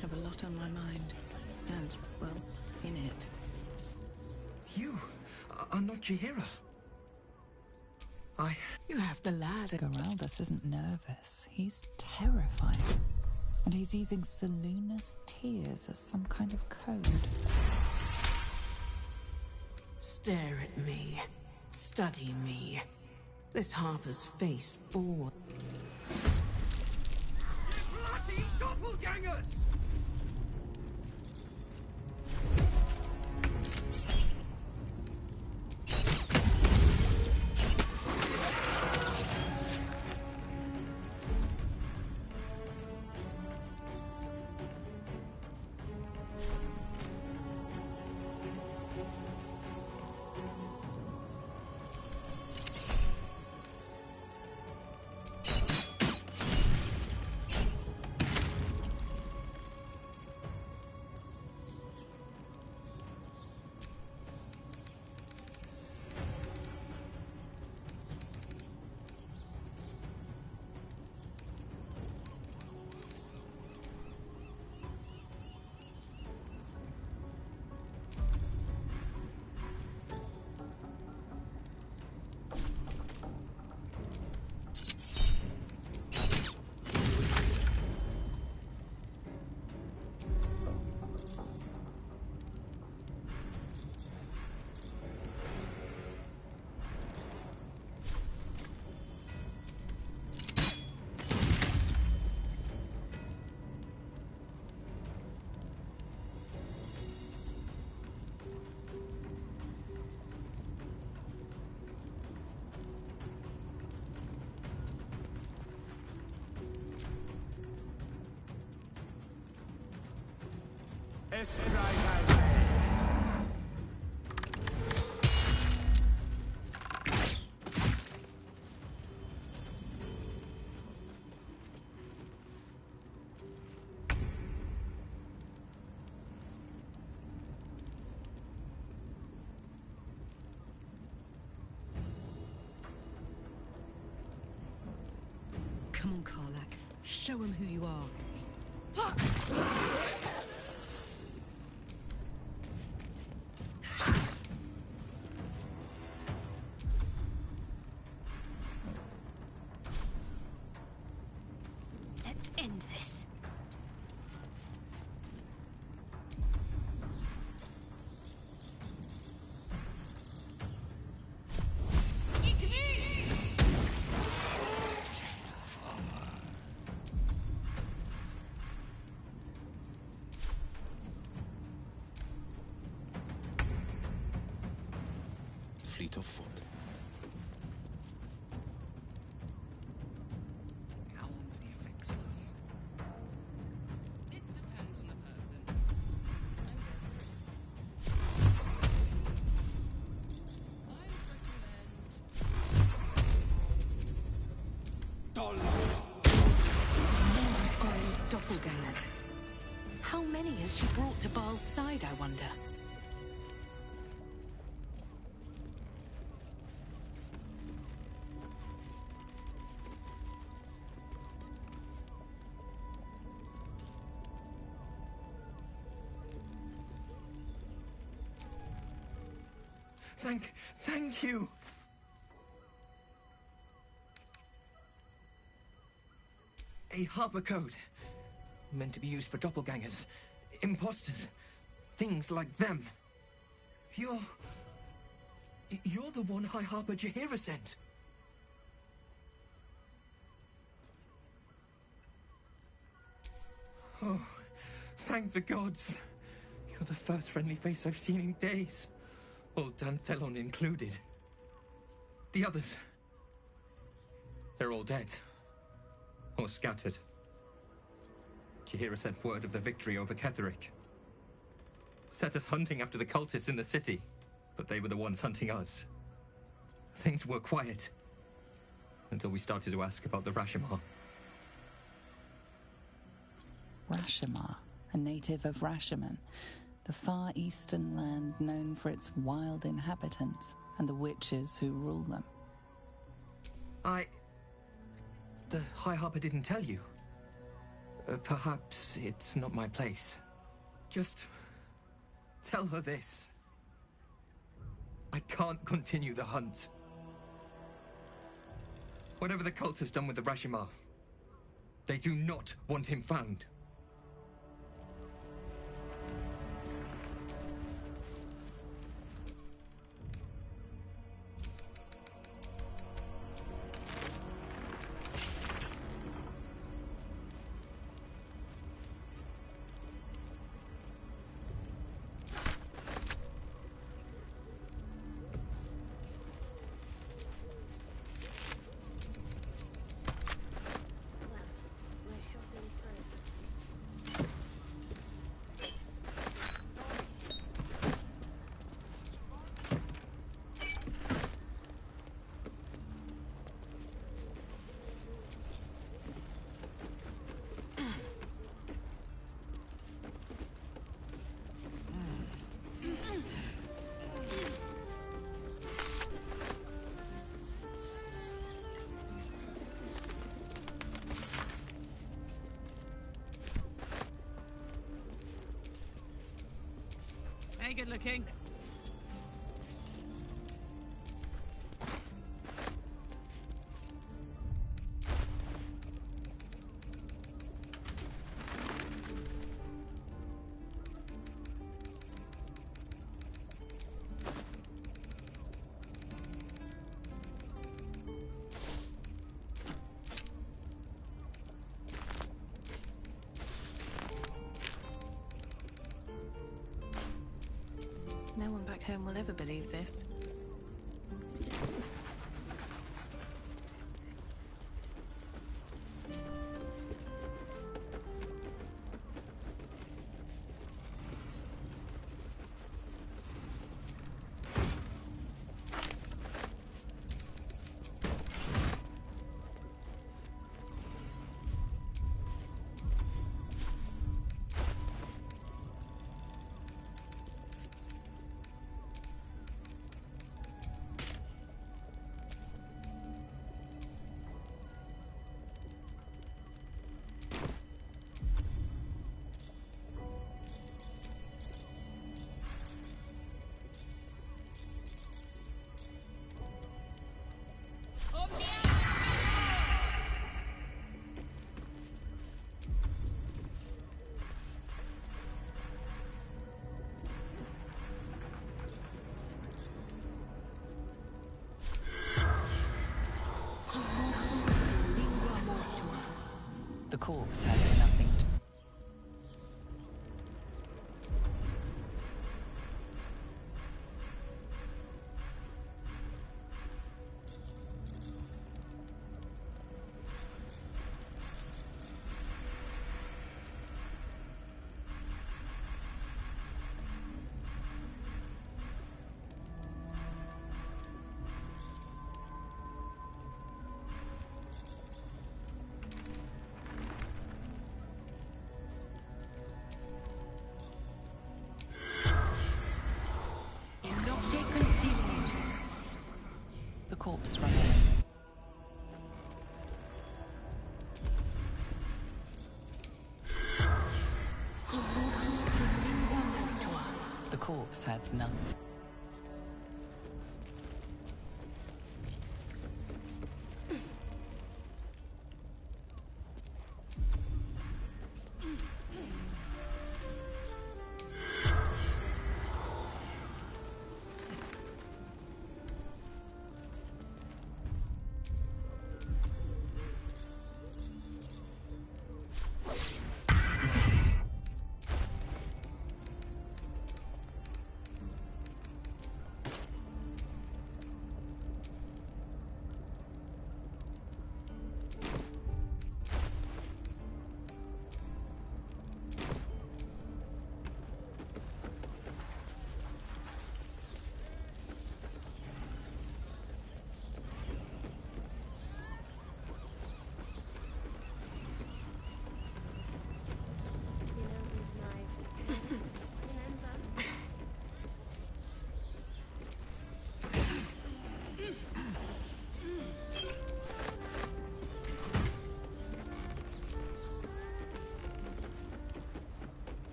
Have a lot on my mind. And, well, in it. You are not Jahira. You have the lad. Geraldus isn't nervous. He's terrified. And he's using Saluna's tears as some kind of code. Stare at me. Study me. This Harper's face bored. Bloody doppelgangers! Come on, Karlak. Show him who you are. Let's end this. Fleet of foot. How long do the effects last? It depends on the person. Oren's doppelgangers. How many has she brought to Baal's side, I wonder? Thank you! A harbor code. Meant to be used for doppelgangers, imposters, things like them. You're the one High Harper Jaheira sent. Oh, thank the gods. You're the first friendly face I've seen in days. Old Danthelon included. The others. They're all dead. Or scattered. Jaheira sent word of the victory over Ketheric. Set us hunting after the cultists in the city, but they were the ones hunting us. Things were quiet. Until we started to ask about the Rashomar. Rashomar, a native of Rashomon, the far eastern land known for its wild inhabitants and the witches who rule them. The High Harper didn't tell you. Perhaps it's not my place. Just tell her this. I can't continue the hunt. Whatever the cult has done with the Rashomar, they do not want him found. Hey, good looking. No one back home will ever believe this. corpse has nothing to... The corpse remains. The corpse has none.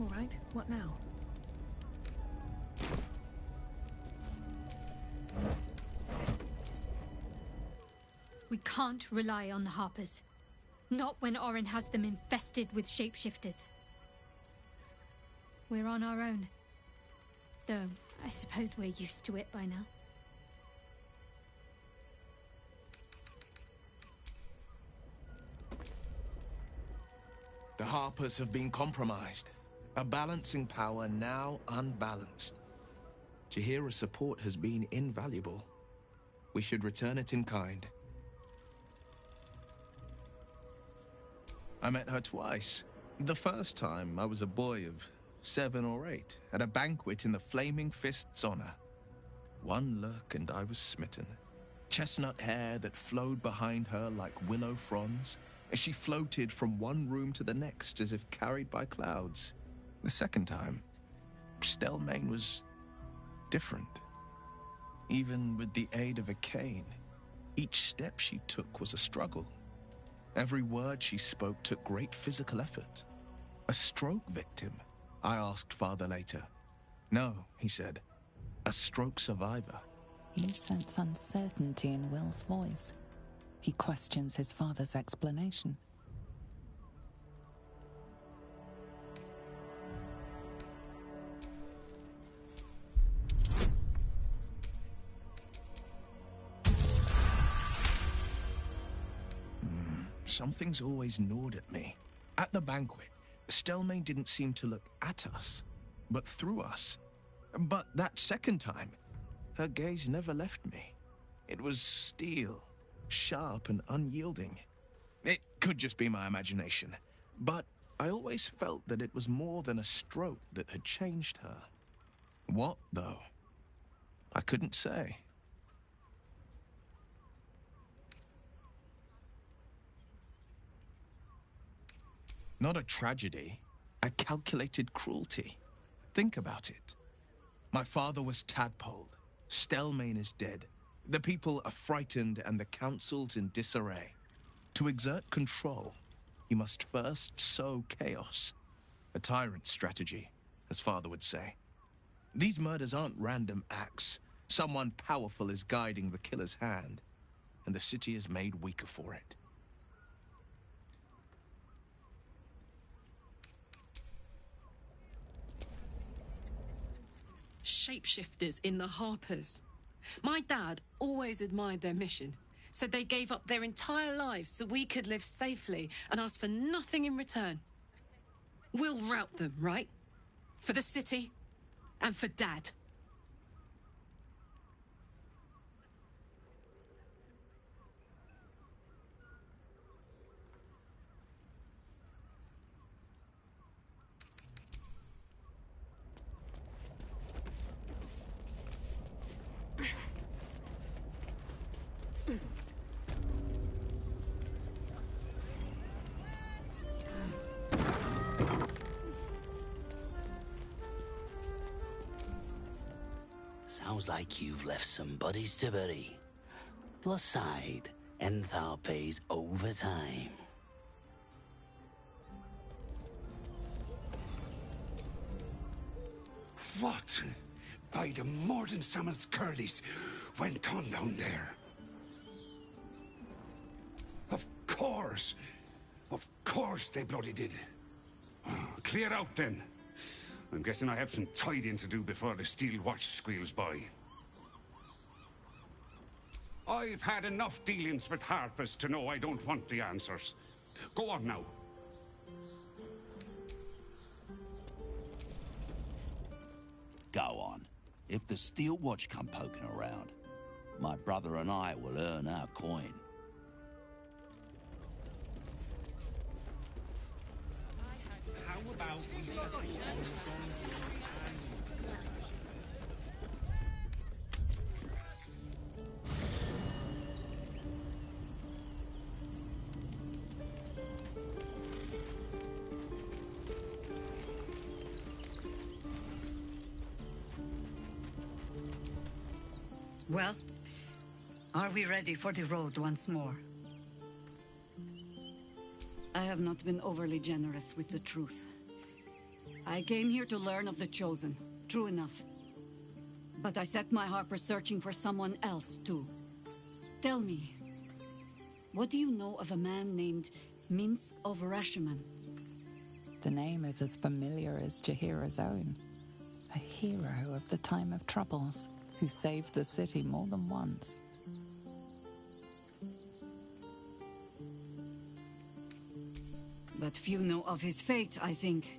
All right, what now? We can't rely on the Harpers. Not when Orin has them infested with shapeshifters. We're on our own. Though, I suppose we're used to it by now. The Harpers have been compromised. A balancing power now unbalanced. Jahira's support has been invaluable. We should return it in kind. I met her twice. The first time, I was a boy of 7 or 8, at a banquet in the Flaming Fist's honor. One look and I was smitten. Chestnut hair that flowed behind her like willow fronds, as she floated from one room to the next as if carried by clouds. The second time, Stelmane was different. Even with the aid of a cane, each step she took was a struggle. Every word she spoke took great physical effort. A stroke victim? I asked Father later. No, he said. A stroke survivor. You sense uncertainty in Will's voice. He questions his father's explanation. Something's always gnawed at me. At the banquet, Stelmane didn't seem to look at us, but through us. But that second time, her gaze never left me. It was steel, sharp and unyielding. It could just be my imagination, but I always felt that it was more than a stroke that had changed her. What, though? I couldn't say. Not a tragedy, a calculated cruelty. Think about it. My father was tadpoled. Stelmane is dead. The people are frightened and the council's in disarray. To exert control, you must first sow chaos. A tyrant's strategy, as father would say. These murders aren't random acts. Someone powerful is guiding the killer's hand. and the city is made weaker for it. Shapeshifters in the Harpers. My dad always admired their mission. Said they gave up their entire lives so we could live safely and asked for nothing in return. We'll rout them, right? For the city and for Dad. Sounds like you've left some buddies to bury. Plus side, Enthal pays overtime. What? By the Morden Summons Curlies went on down there. Of course. Of course they bloody did. Oh, clear out then. I'm guessing I have some tidying to do before the steel watch squeals by. I've had enough dealings with Harpers to know I don't want the answers. Go on now. Go on. If the steel watch come poking around, my brother and I will earn our coin. How about we settle on Well, are we ready for the road once more? I have not been overly generous with the truth. I came here to learn of the Chosen, true enough. But I set my Harper searching for someone else, too. Tell me, what do you know of a man named Minsk of Rashomon? The name is as familiar as Jahira's own. A hero of the time of troubles, who saved the city more than once. But few know of his fate, I think.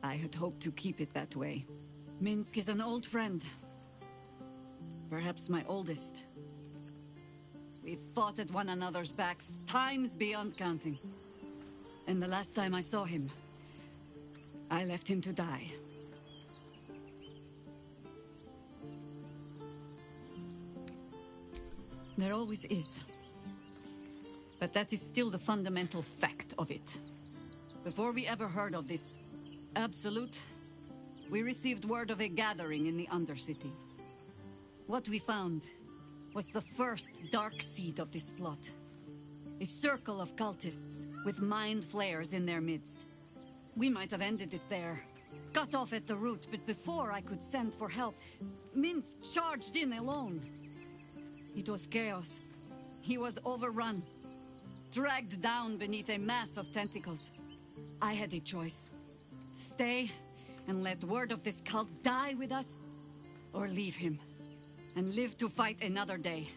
I had hoped to keep it that way. Minsk is an old friend. Perhaps my oldest. We fought at one another's backs, times beyond counting. And the last time I saw him, I left him to die. There always is. But that is still the fundamental fact of it. Before we ever heard of this Absolute, we received word of a gathering in the Undercity. What we found was the first dark seed of this plot. A circle of cultists with mind flayers in their midst. We might have ended it there, cut off at the root, but before I could send for help, Minsk charged in alone. It was chaos. He was overrun, dragged down beneath a mass of tentacles. I had a choice. Stay and let word of this cult die with us, or leave him and live to fight another day.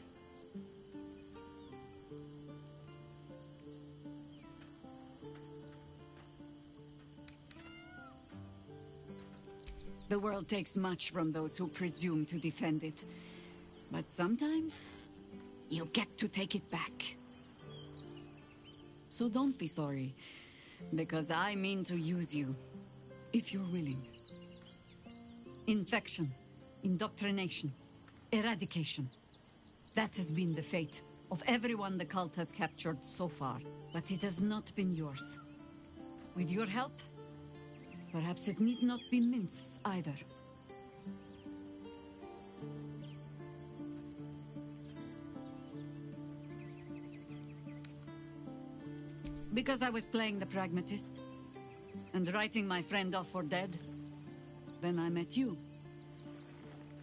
The world takes much from those who presume to defend it. But sometimes, you get to take it back. So don't be sorry, because I mean to use you, if you're willing. Infection, indoctrination, eradication. That has been the fate of everyone the cult has captured so far. But it has not been yours. With your help, perhaps it need not be Minsk's either. Because I was playing the pragmatist and writing my friend off for dead, then I met you.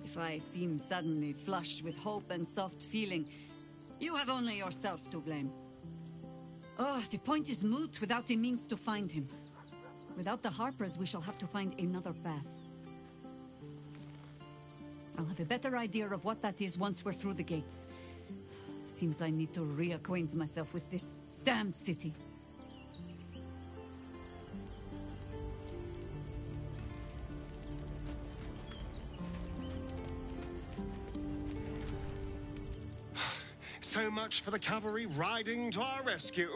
If I seem suddenly flushed with hope and soft feeling, You have only yourself to blame. Oh, the point is moot without the means to find him. Without the Harpers, we shall have to find another path. I'll have a better idea of what that is once we're through the gates. Seems I need to reacquaint myself with this damned city. So much for the cavalry riding to our rescue.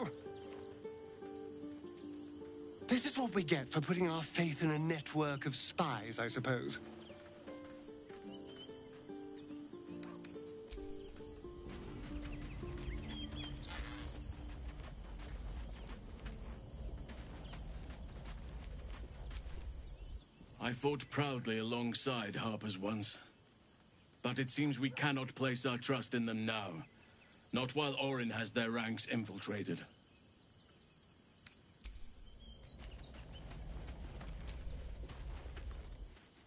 This is what we get for putting our faith in a network of spies, I suppose. I fought proudly alongside Harpers once. But it seems we cannot place our trust in them now. Not while Orin has their ranks infiltrated.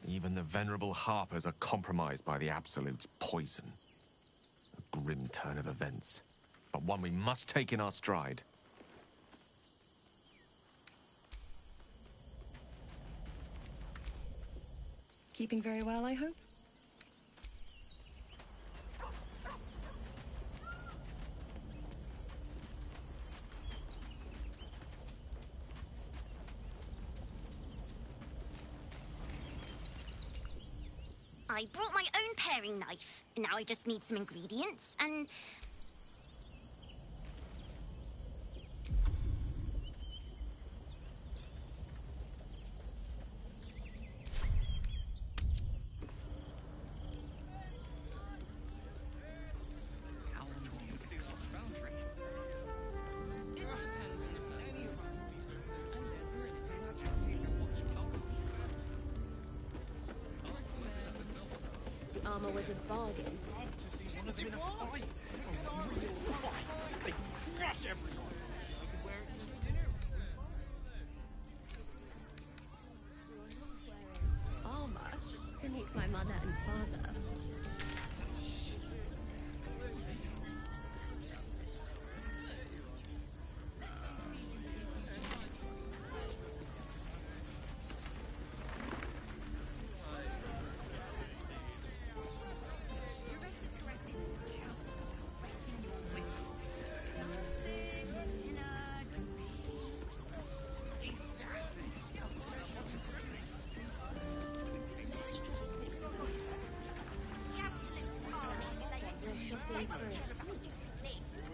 Even the venerable Harpers are compromised by the Absolute's poison. A grim turn of events, but one we must take in our stride. Keeping very well, I hope? I brought my own paring knife. Now I just need some ingredients and... Armor was a bargain. To see one of them in a fight. A real fight. They crush everyone. I could wear it to dinner. Armor to meet my mother and father.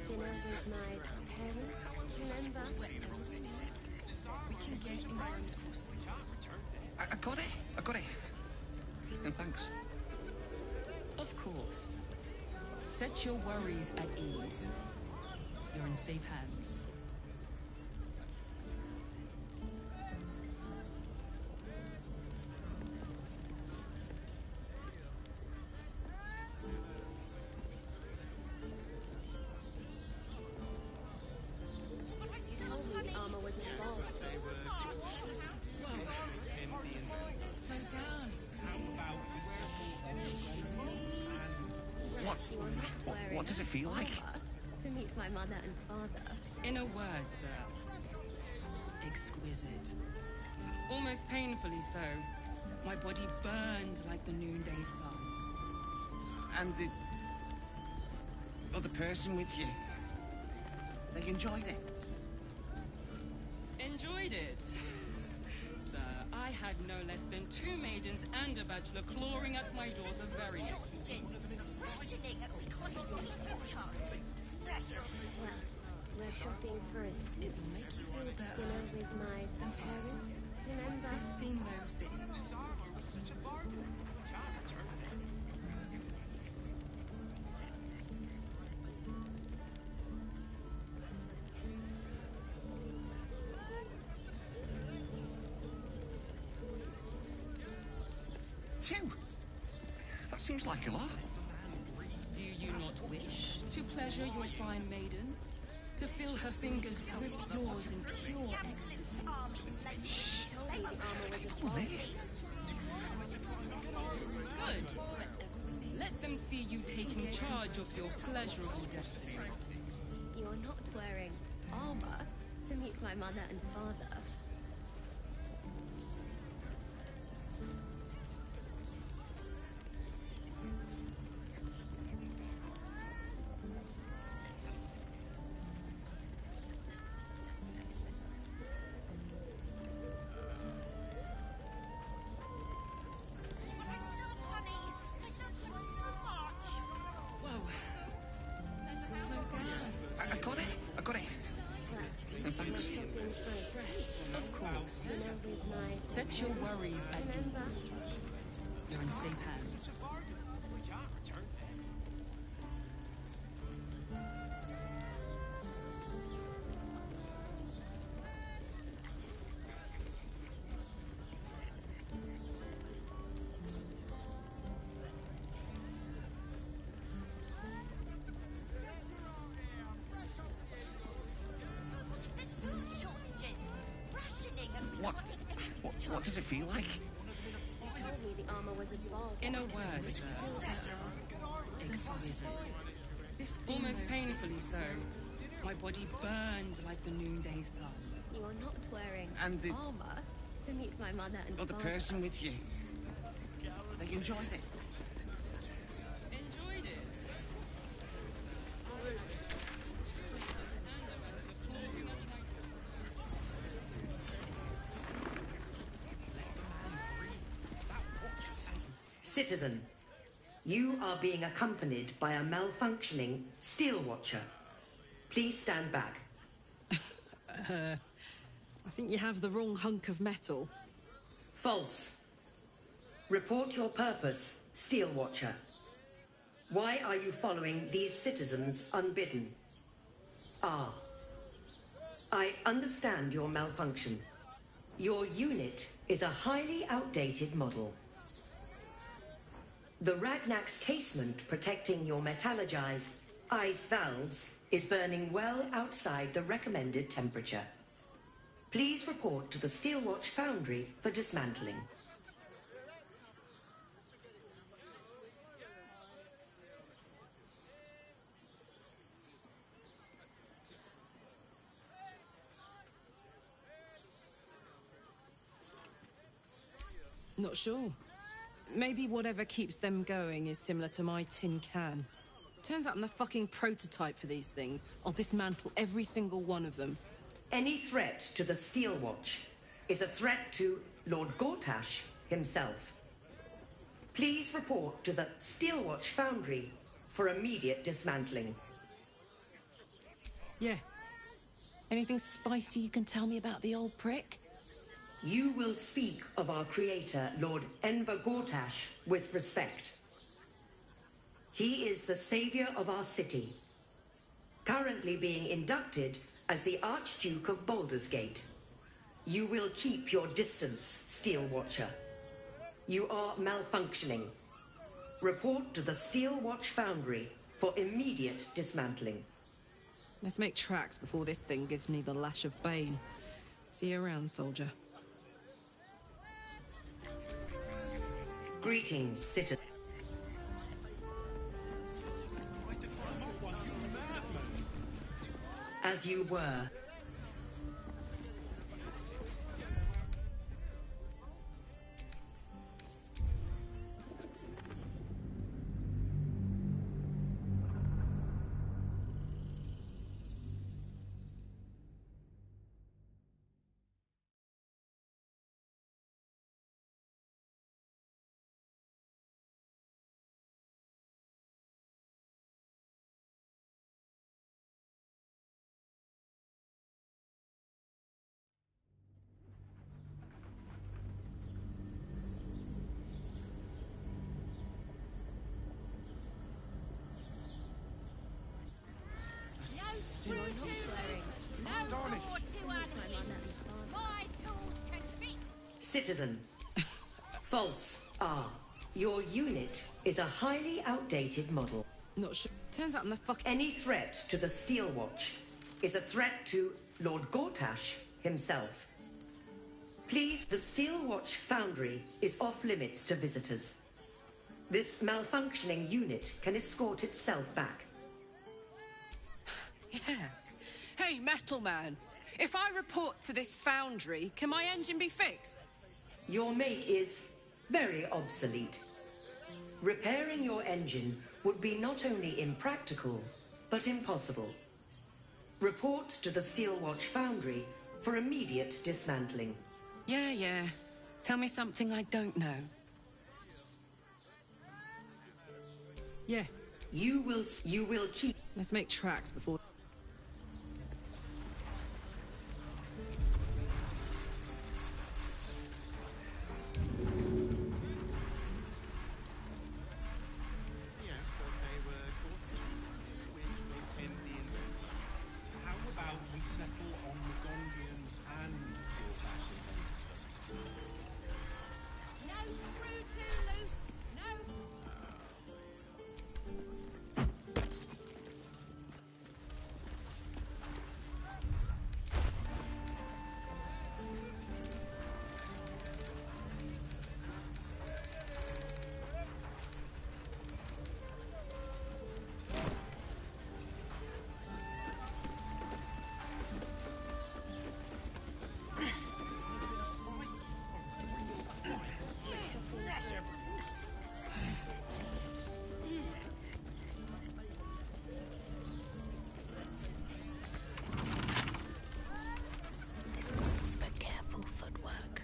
Dinner with my parents, remember? We can get in Orin's crossing. I got it. I got it. And thanks. Of course. Set your worries at ease. You're in safe hands. You told me the armor was involved. Slow down. What does it feel like? To meet my mother and father. In a word, sir. Exquisite. Almost painfully so. My body burned like the noonday sun. And the other person with you, they enjoyed it. Enjoyed it? Sir, I had no less than 2 maidens and a bachelor clawing at my door the very next morning. Well, we're shopping first. It will make you feel better. Dinner with my parents, remember? 15 Rome cities. Two? That seems like a lot. Do you not wish to pleasure your fine maiden? To feel her fingers grip yours in pure ecstasy? Shh! Told me the armor was involved. Good. Whatever we need. Let them see you taking charge of your pleasurable destiny. You are not wearing armor to meet my mother and father. I got it. Thanks. Of course. Set your worries at ease. You're in safe hands. What does it feel like? They told me the armor was a bargain. In a word, sir. Exquisite. Almost painfully so. My body burned like the noonday sun. You are not wearing And the armor to meet my mother and other father. person with you. They enjoyed it. Enjoyed it? Citizen, you are being accompanied by a malfunctioning steel watcher. Please stand back. I think you have the wrong hunk of metal. False. Report your purpose, steel watcher. Why are you following these citizens unbidden? Ah. I understand your malfunction. Your unit is a highly outdated model. The Ragnak's casement protecting your metallurgized ice valves is burning well outside the recommended temperature. Please report to the Steelwatch Foundry for dismantling. Not sure. Maybe whatever keeps them going is similar to my tin can. Turns out I'm the fucking prototype for these things. I'll dismantle every single one of them. Any threat to the Steelwatch is a threat to Lord Gortash himself. Please report to the Steelwatch Foundry for immediate dismantling. Yeah. Anything spicy you can tell me about the old prick? You will speak of our creator, Lord Enver Gortash, with respect. He is the savior of our city, currently being inducted as the Archduke of Baldur's Gate. You will keep your distance, Steel Watcher. You are malfunctioning. Report to the Steel Watch Foundry for immediate dismantling. Let's make tracks before this thing gives me the lash of Bane. See you around, soldier. Greetings, citizen. As you were. Citizen. False. Ah. Your unit is a highly outdated model. Not sure. Turns out I'm the fuck. Any threat to the Steelwatch is a threat to Lord Gortash himself. Please, the Steelwatch Foundry is off limits to visitors. This malfunctioning unit can escort itself back. Yeah. Hey, Metal Man. If I report to this foundry, can my engine be fixed? Your make is very obsolete. Repairing your engine would be not only impractical, but impossible. Report to the Steelwatch Foundry for immediate dismantling. Yeah. Tell me something I don't know. Yeah. You will keep... Let's make tracks before... How about we settle on the Gondians and Gortash? No screw too loose. No. This calls for careful footwork.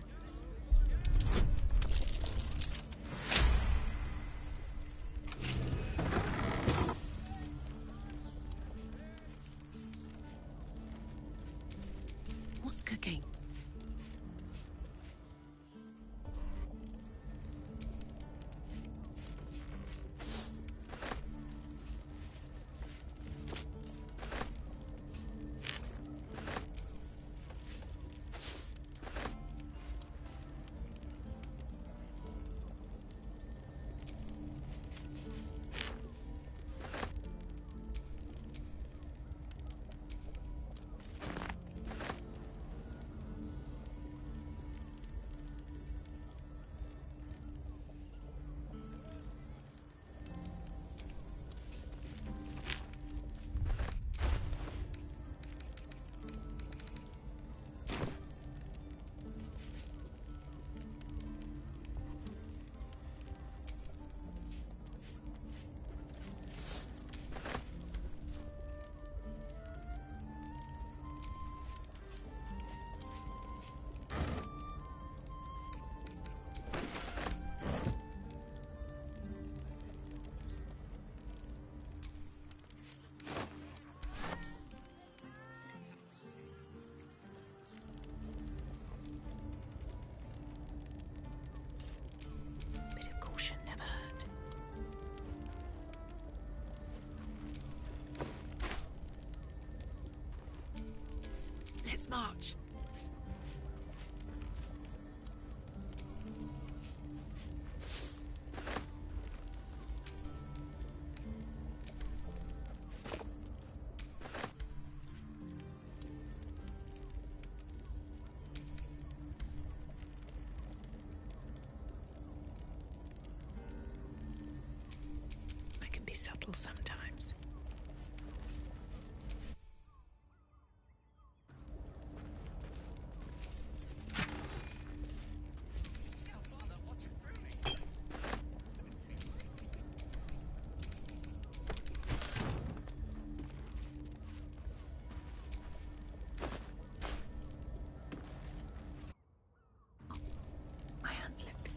What's cooking? Bit of caution never hurt. Let's march. I can be subtle sometimes. My hand slipped.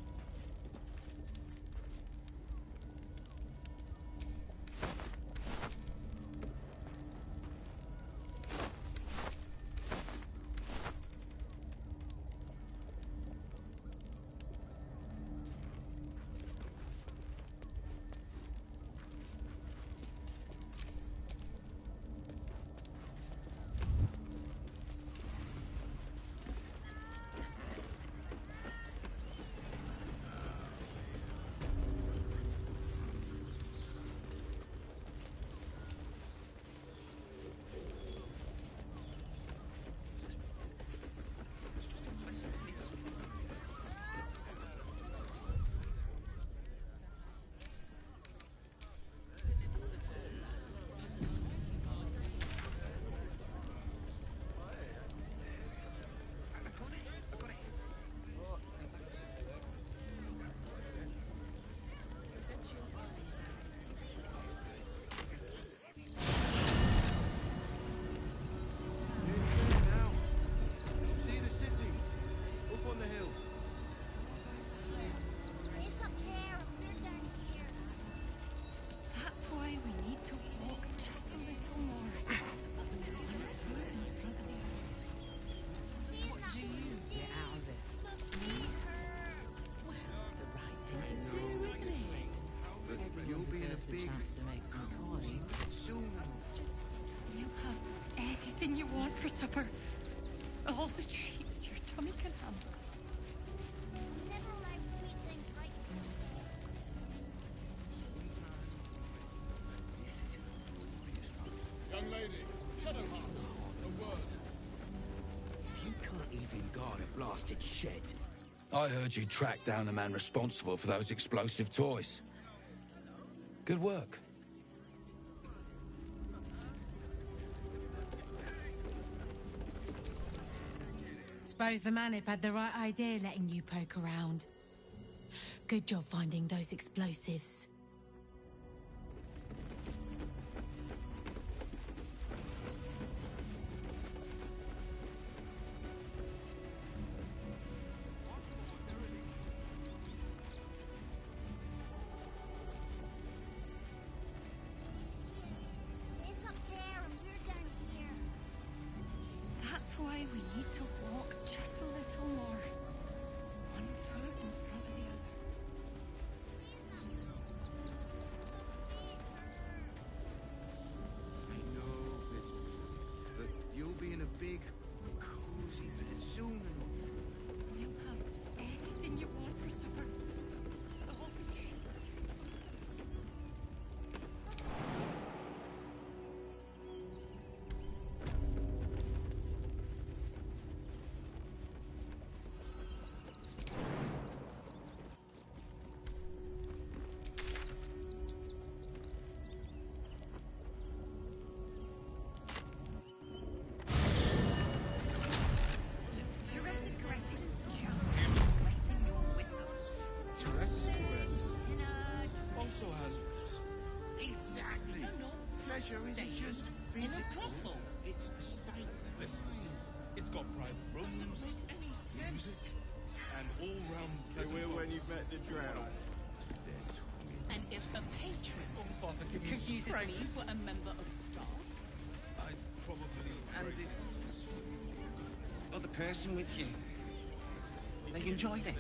anything you want for supper. All the treats your tummy can handle. Never allowed sweet things right. Young lady, Shadowheart, a word. You can't even guard a blasted shed. I heard you tracked down the man responsible for those explosive toys. Good work. Suppose the Manip had the right idea letting you poke around. Good job finding those explosives. It's up there and we're down here. That's why we need to walk just a little more. One foot in front of the other. I know, but you'll be in a big, cozy bed soon enough. You have anything you want for supper. All the treats. Jerez's caress isn't just wetting your whistle. Jerez's caress In a also has... Exactly. Pleasure isn't just physical. It's a state. Listen, it's got private rooms. Doesn't make any sense. And all-round pleasant when you folks. met the drow. And if a patron Oh, Father, can you confuses strength? me for a member of staff, I'd probably... And break- the other person with you. They enjoyed it.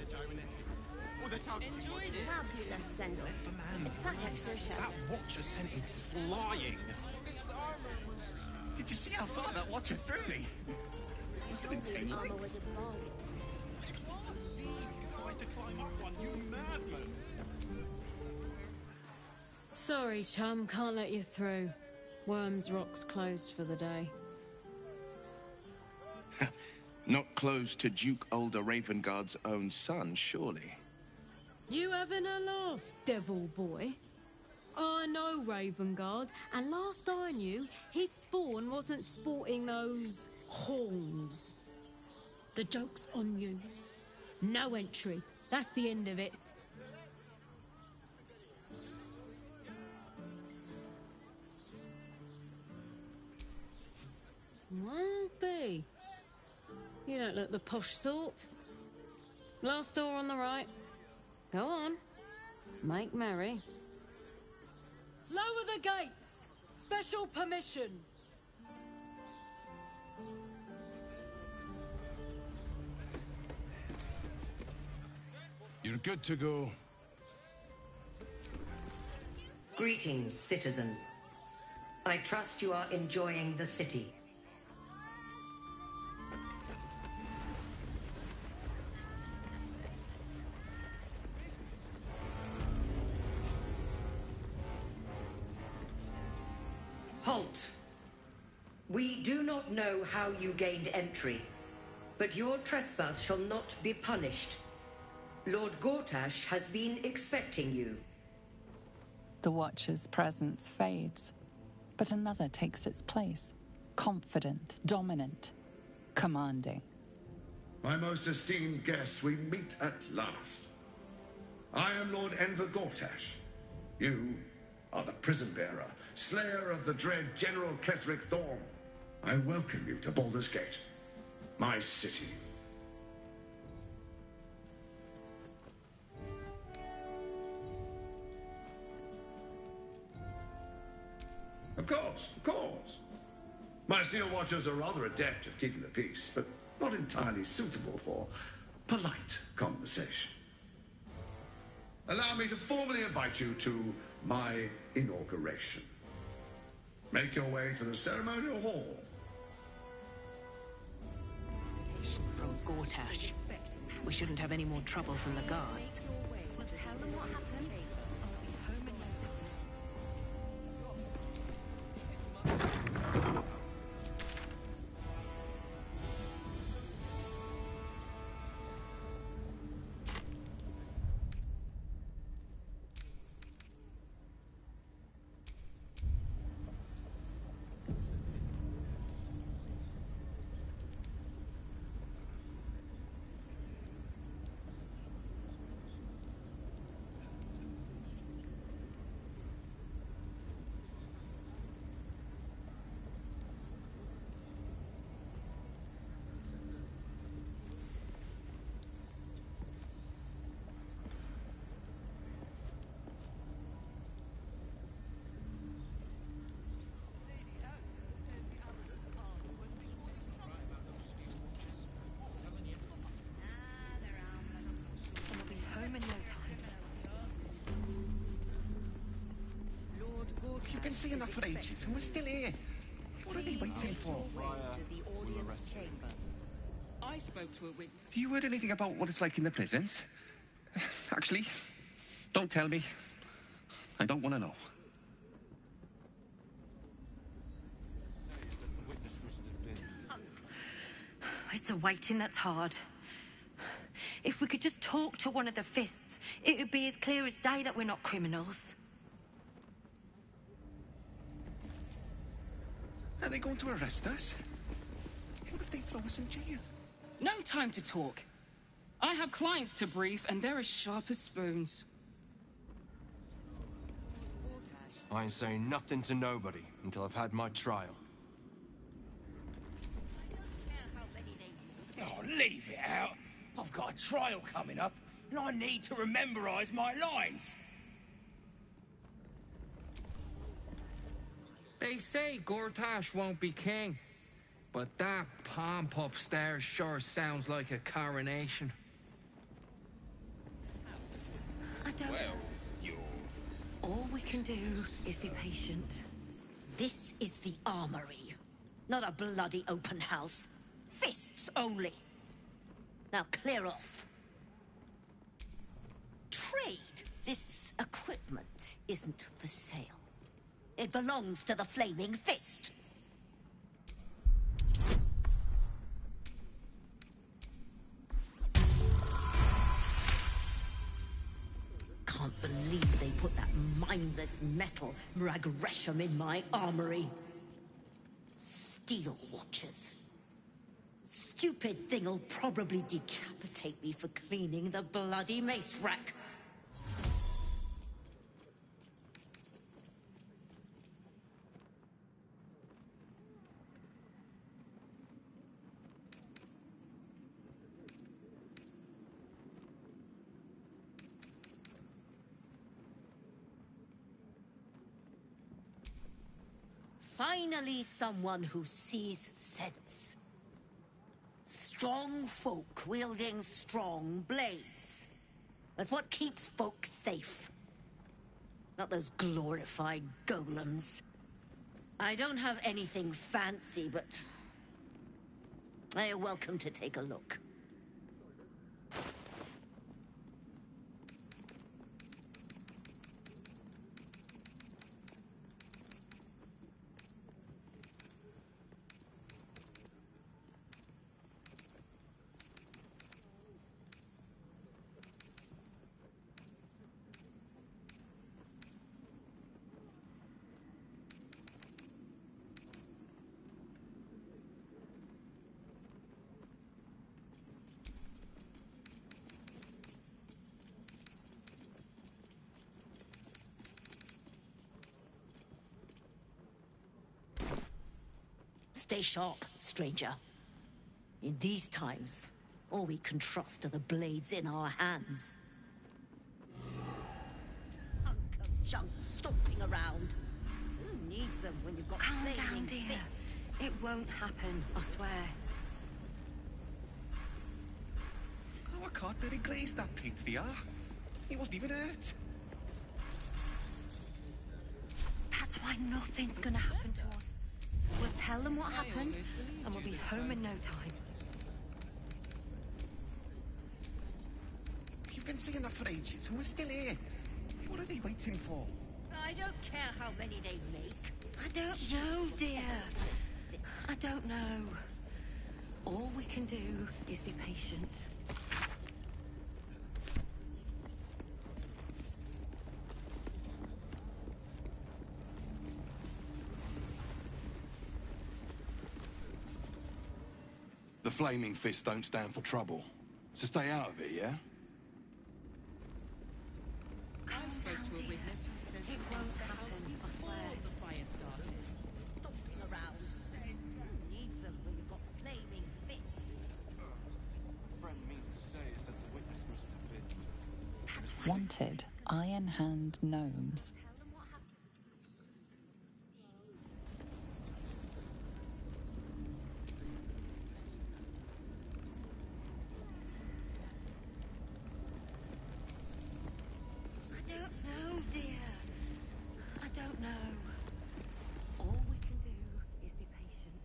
Oh, they talked enjoyed it. Fabulous send-off. It's perfect for a show. That watcher sent him flying. Did you see how far that watcher threw me? You told me the armor was a bargain. Tried to climb up one, you madman. Sorry, chum, can't let you through. Worms Rock's closed for the day. Not close to Duke Older Ravengard's own son, surely. You having a laugh, devil boy? I know Ravengard, and last I knew, his spawn wasn't sporting those horns. The joke's on you. No entry. That's the end of it. Won't be. You don't look the posh sort. Last door on the right. Go on. Make merry. Lower the gates! Special permission! You're good to go. Greetings, citizen. I trust you are enjoying the city. Halt! We do not know how you gained entry, but your trespass shall not be punished. Lord Gortash has been expecting you. The Watcher's presence fades, but another takes its place. Confident, dominant, commanding. My most esteemed guest, we meet at last. I am Lord Enver Gortash. You are the prison bearer, slayer of the dread General Ketheric Thorm. I welcome you to Baldur's Gate, my city. Of course, of course. My Steel Watchers are rather adept at keeping the peace, but not entirely suitable for polite conversation. Allow me to formally invite you to my inauguration. Make your way to the ceremonial hall Gortash. We shouldn't have any more trouble from the guards. We'll tell them what happened. I'll be home in no time. Home in no time. You've been saying that for ages, and we're still here. What are they waiting for? I spoke to a witness. Have you heard anything about what it's like in the prisons? Actually, don't tell me. I don't want to know. It's a waiting that's hard. If we could just talk to one of the fists, it would be as clear as day that we're not criminals. Are they going to arrest us? What if they throw us in jail? No time to talk. I have clients to brief, and they're as sharp as spoons. I ain't saying nothing to nobody until I've had my trial. Oh, leave it out. I've got a trial coming up, and I need to rememberize my lines. They say Gortash won't be king, but that pomp upstairs sure sounds like a coronation. I don't... All we can do is be patient. This is the armory, not a bloody open house. Fists only. Now clear off. Trade. This equipment isn't for sale. It belongs to the Flaming Fist. Can't believe they put that mindless metal Mragresham in my armory. Steel watchers. Stupid thing'll probably decapitate me for cleaning the bloody mace rack. Finally, someone who sees sense. Strong folk wielding strong blades. That's what keeps folk safe. Not those glorified golems. I don't have anything fancy, but you're welcome to take a look. Stay sharp, stranger. In these times, all we can trust are the blades in our hands. Hunk of junk stomping around. Who needs them when you've got Calm down, flaming dear. fist? It won't happen, I swear. Oh, I can't really glaze that pizza. He wasn't even hurt. That's why nothing's gonna happen to us. We'll tell them what happened, and we'll be home in no time. We've been saying that for ages, and we're still here. What are they waiting for? I don't care how many they make. I don't know, dear. I don't know. All we can do is be patient. The Flaming Fists don't stand for trouble. So stay out of it, yeah? I spoke to a witness who says It won't happen, I swear. the fire started. Stomping around. Who needs them when you've got flaming fists? Friend means to say is that the witness must have been... Wanted Iron Hand gnomes. I don't know, dear. I don't know. All we can do is be patient.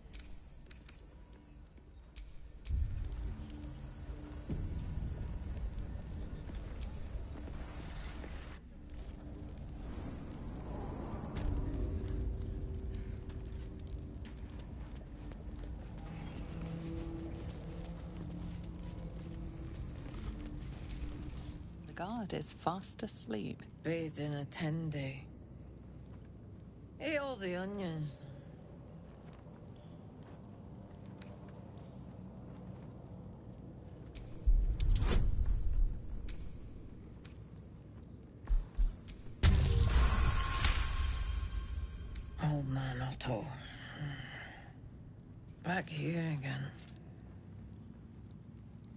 The guard is fast asleep. Bathed in a tendy. Eat all the onions. Old man Otto. Back here again.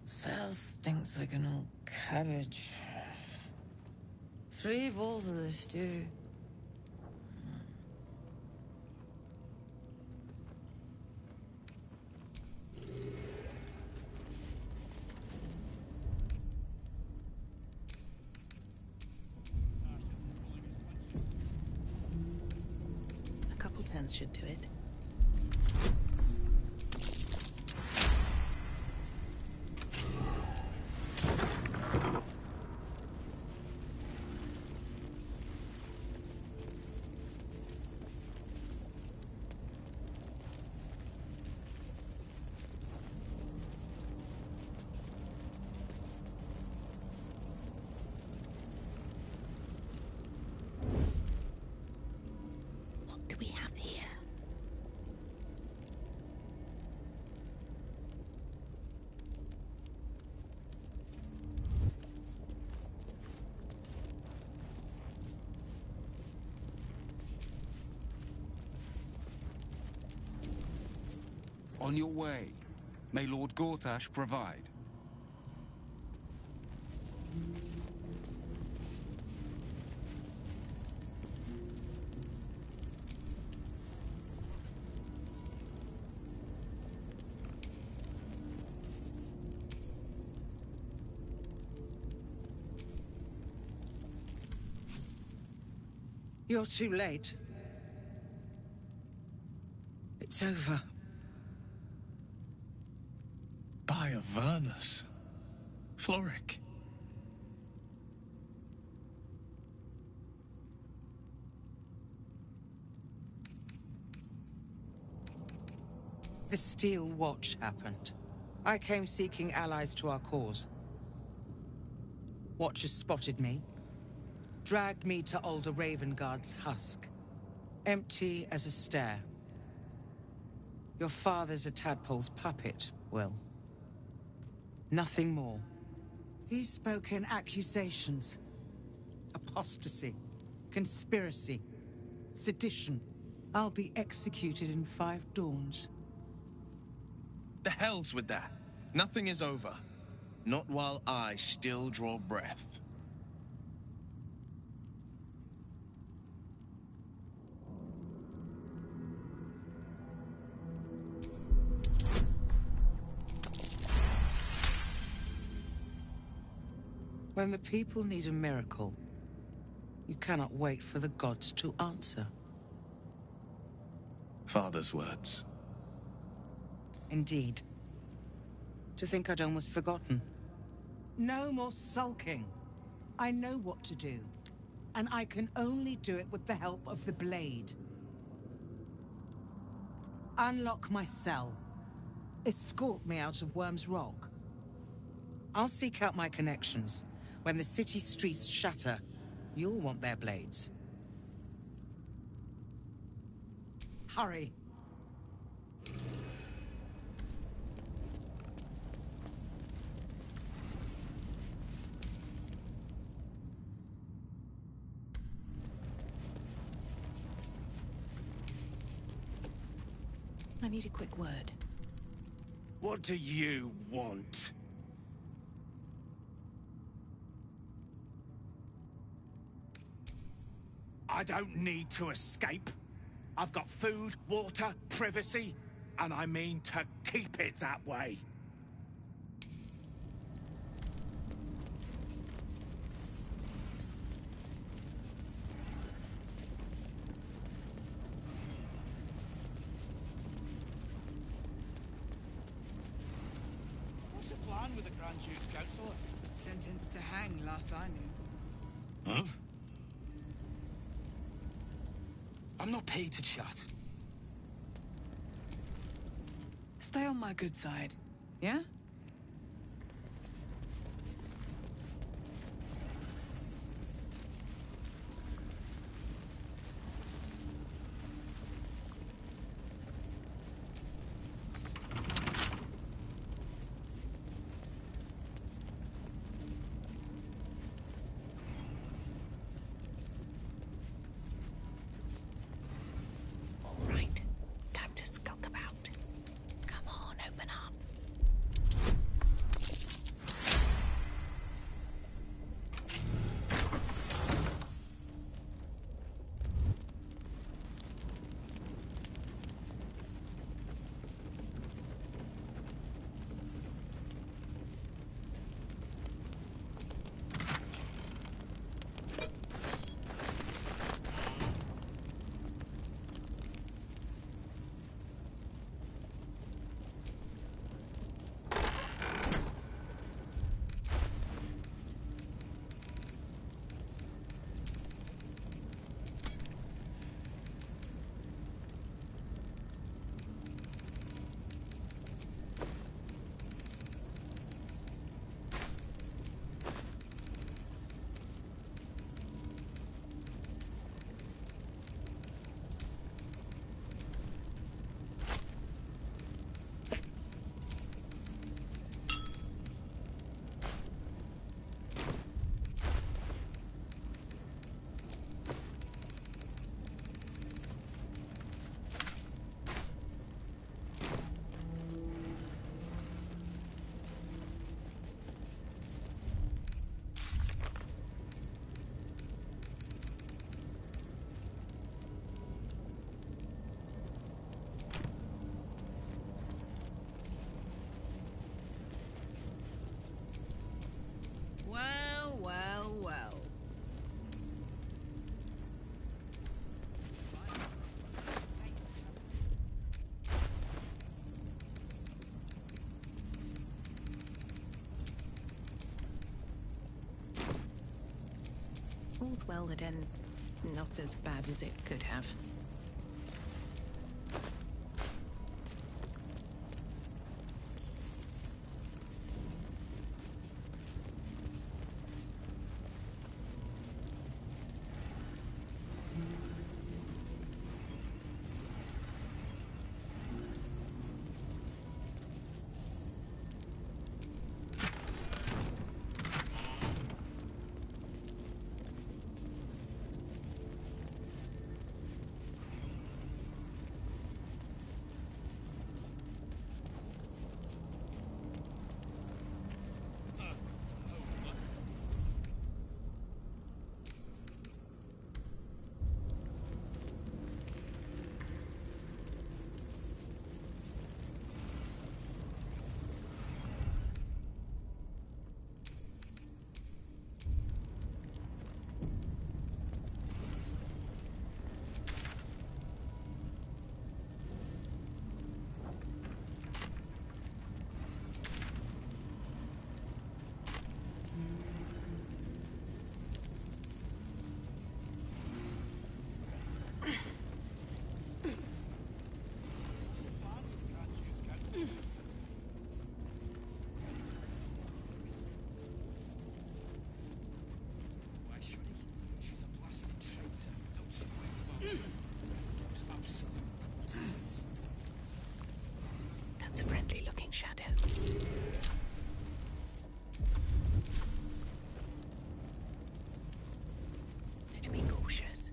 Cell stinks like an old cabbage. 3 bowls of the stew. A couple turns should do it. What do we have here? On your way. May Lord Gortash provide. You're too late. It's over. By Avernus. Floric. The Steel Watch happened. I came seeking allies to our cause. Watchers spotted me, dragged me to Alder Ravengard's husk, empty as a stare. Your father's a tadpole's puppet, Will. Nothing more. He's spoken accusations. Apostasy, conspiracy, sedition. I'll be executed in 5 dawns. The hell's with that. Nothing is over. Not while I still draw breath. When the people need a miracle, you cannot wait for the gods to answer. Father's words. Indeed. To think I'd almost forgotten. No more sulking. I know what to do, and I can only do it with the help of the blade. Unlock my cell. Escort me out of Worm's Rock. I'll seek out my connections. When the city streets shatter, you'll want their blades. Hurry. I need a quick word. What do you want? I don't need to escape. I've got food, water, privacy, and I mean to keep it that way. What's the plan with the Grand Duke's Councillor? Sentenced to hang, last I knew. Huh? I'm not paid to chat. Stay on my good side, yeah? Right. Time to skulk about. Come on, open up. Well, well, well. All's well that ends not as bad as it could have. friendly-looking shadow. Better be cautious.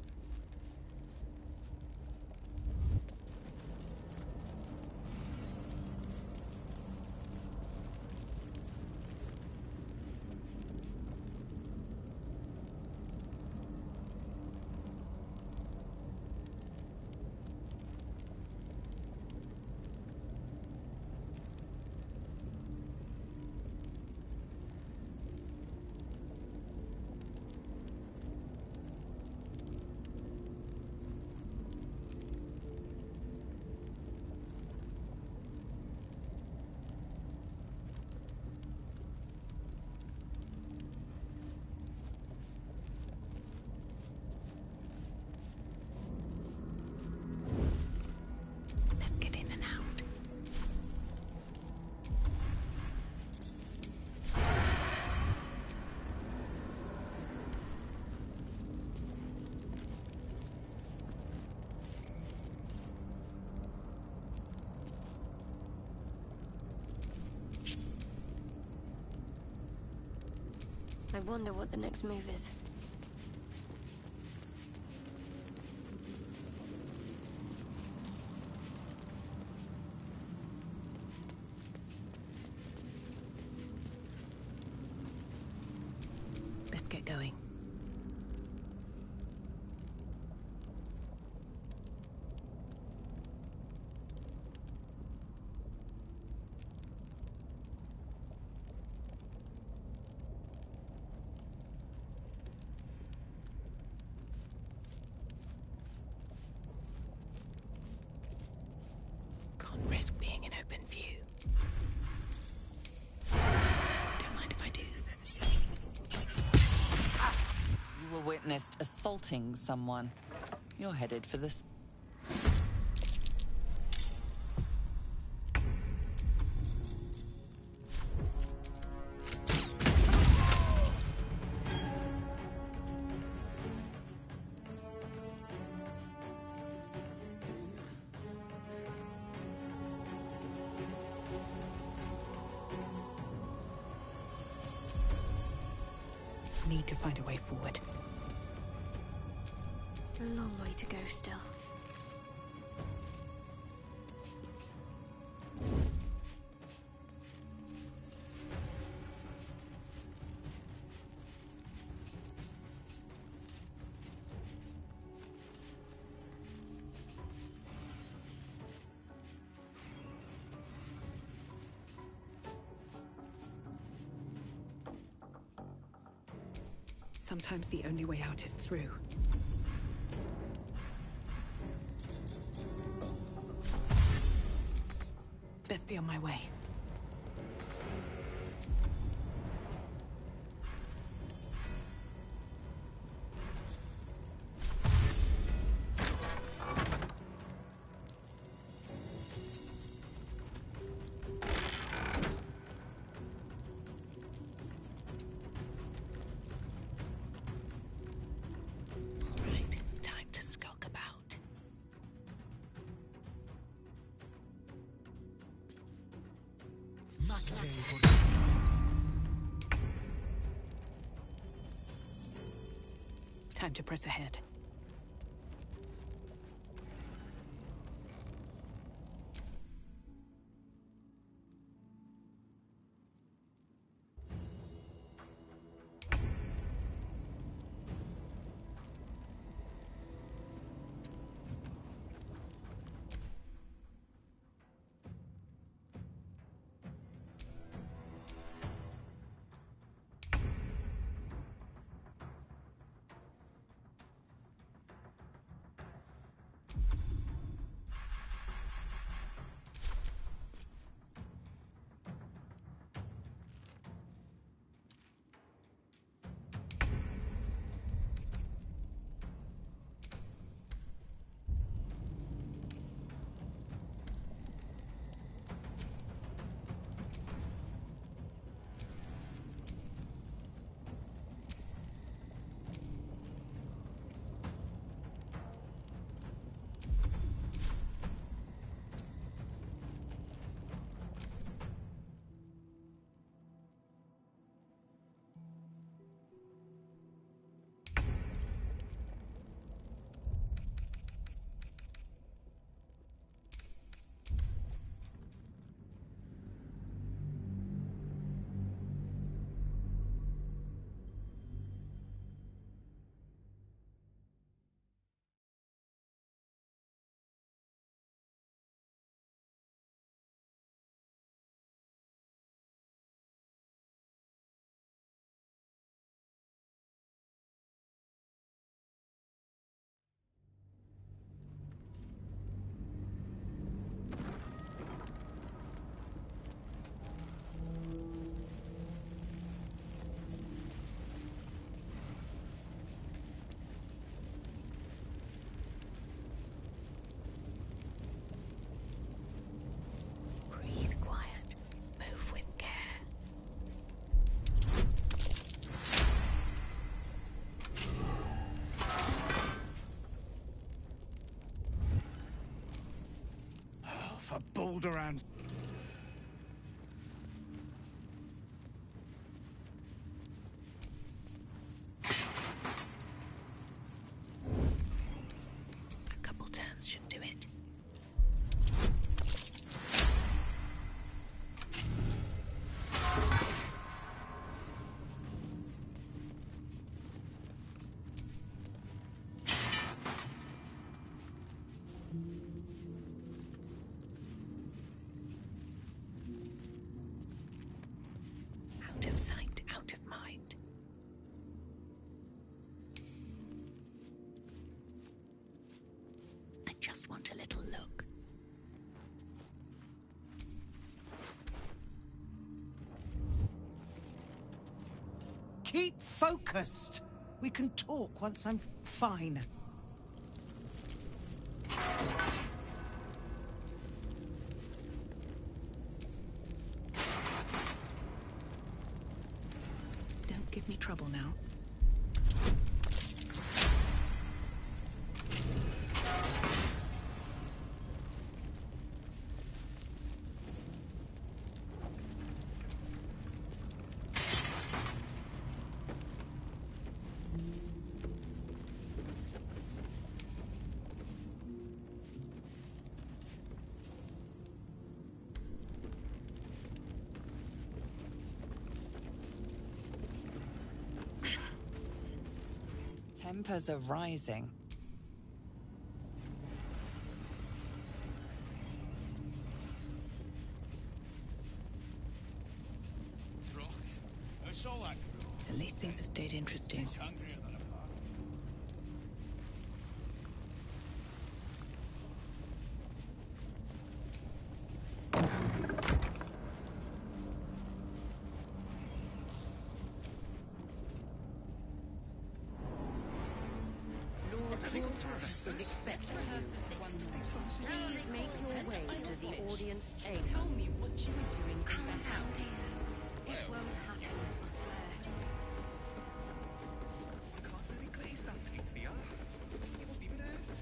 Let's get in and out. I wonder what the next move is. Let's get going. Can't risk being in open view. Don't mind if I do. You were witnessed assaulting someone. You're headed for this. Need to find a way forward. A long way to go still. Sometimes the only way out is through. Best be on my way. Time to press ahead. for Baldur and... A couple turns should do it. Out of sight, out of mind. I just want a little look. Keep focused. We can talk once I'm fine. Don't give me trouble now. Tempers are rising. At least things have stayed interesting. Is expecting you. Please make your way to the audience chamber. Tell me what you were doing in that house. It won't happen, I swear. I can't really place that pizza. He wasn't even hurt.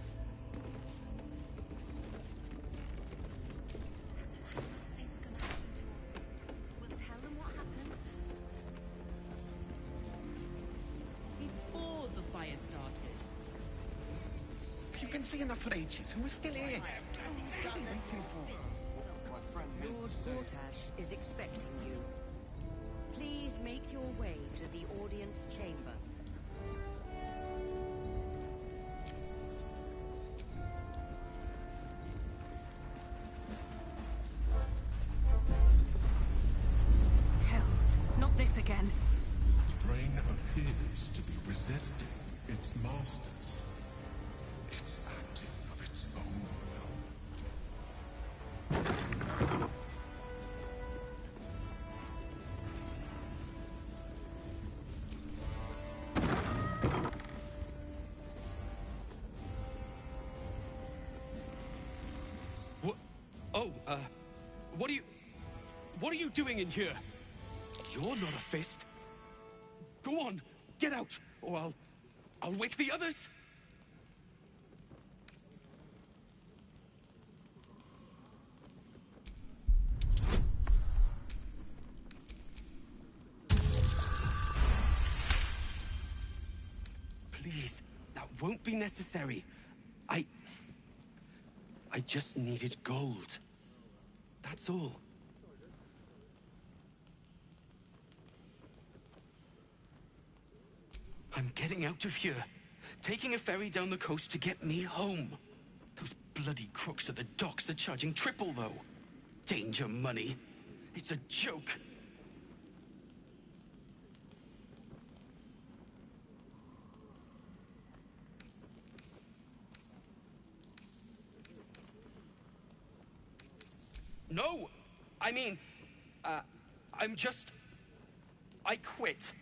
It's gonna happen to us. We'll tell them what happened. Before the fire started. You've been saying that for ages, and we're still here. What are you waiting for? Lord Gortash is expecting you. Please make your way to the audience chamber. Hells, not this again. The brain appears to be resisting its masters. It's acting of its own will. What? Oh, what are you doing in here? You're not a fist. Go on, get out, or I'll wake the others. Please, that won't be necessary. I just needed gold. That's all. I'm getting out of here. Taking a ferry down the coast to get me home. Those bloody crooks at the docks are charging triple, though. Danger money. It's a joke. No! I mean, I quit.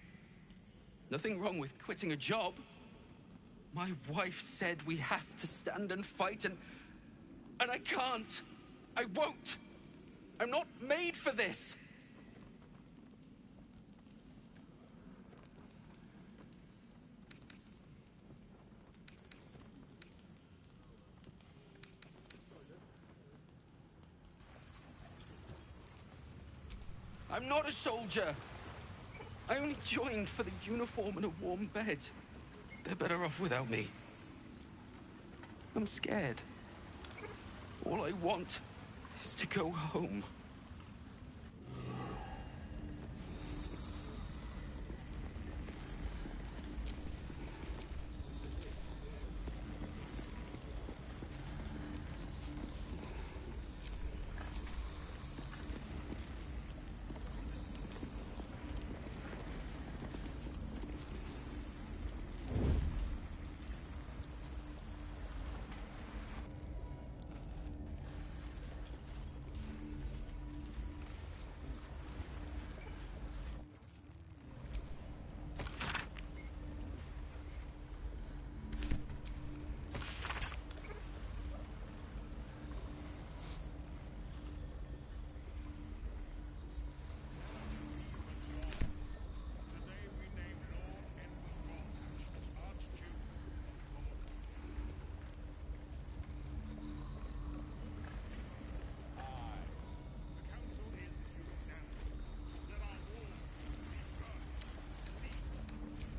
Nothing wrong with quitting a job. My wife said we have to stand and fight, and I can't. I won't. I'm not made for this. I'm not a soldier. I only joined for the uniform and a warm bed. They're better off without me. I'm scared. All I want is to go home.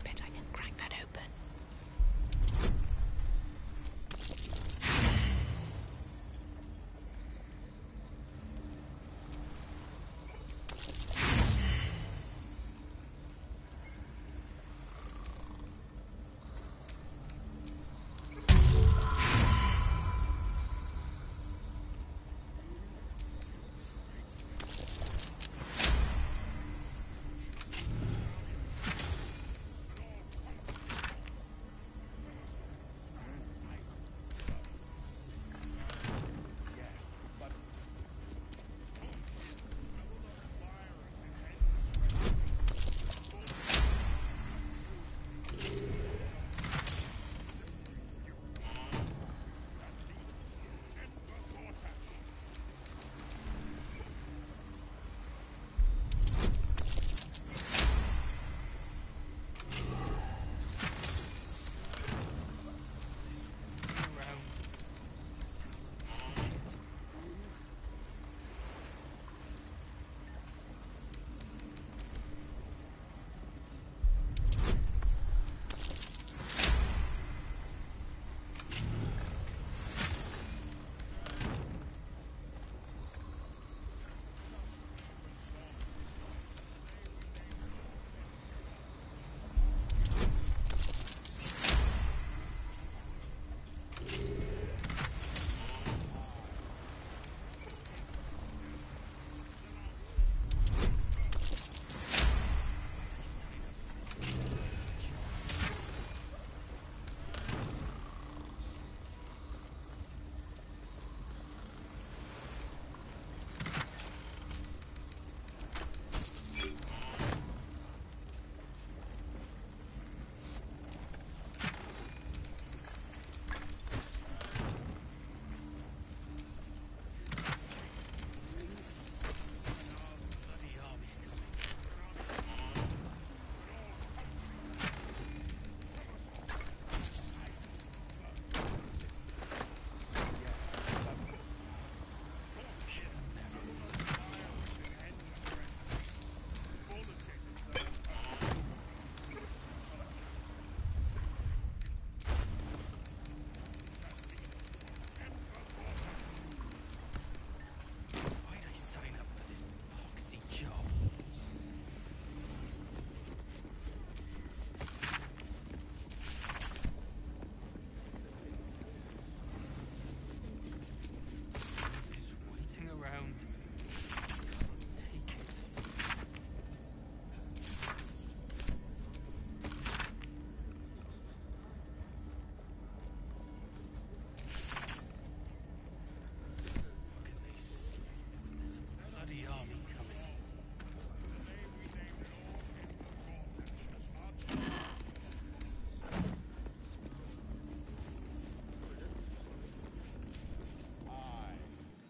Bet I can crack that open.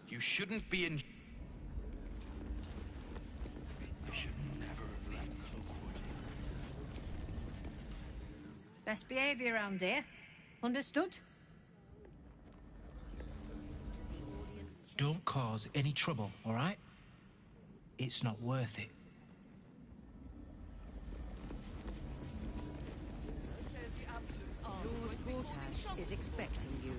You shouldn't be in... I should never have left Cloakwood. Best behavior around here. Understood? Don't cause any trouble, all right? it's not worth it. Lord Gortash is expecting you.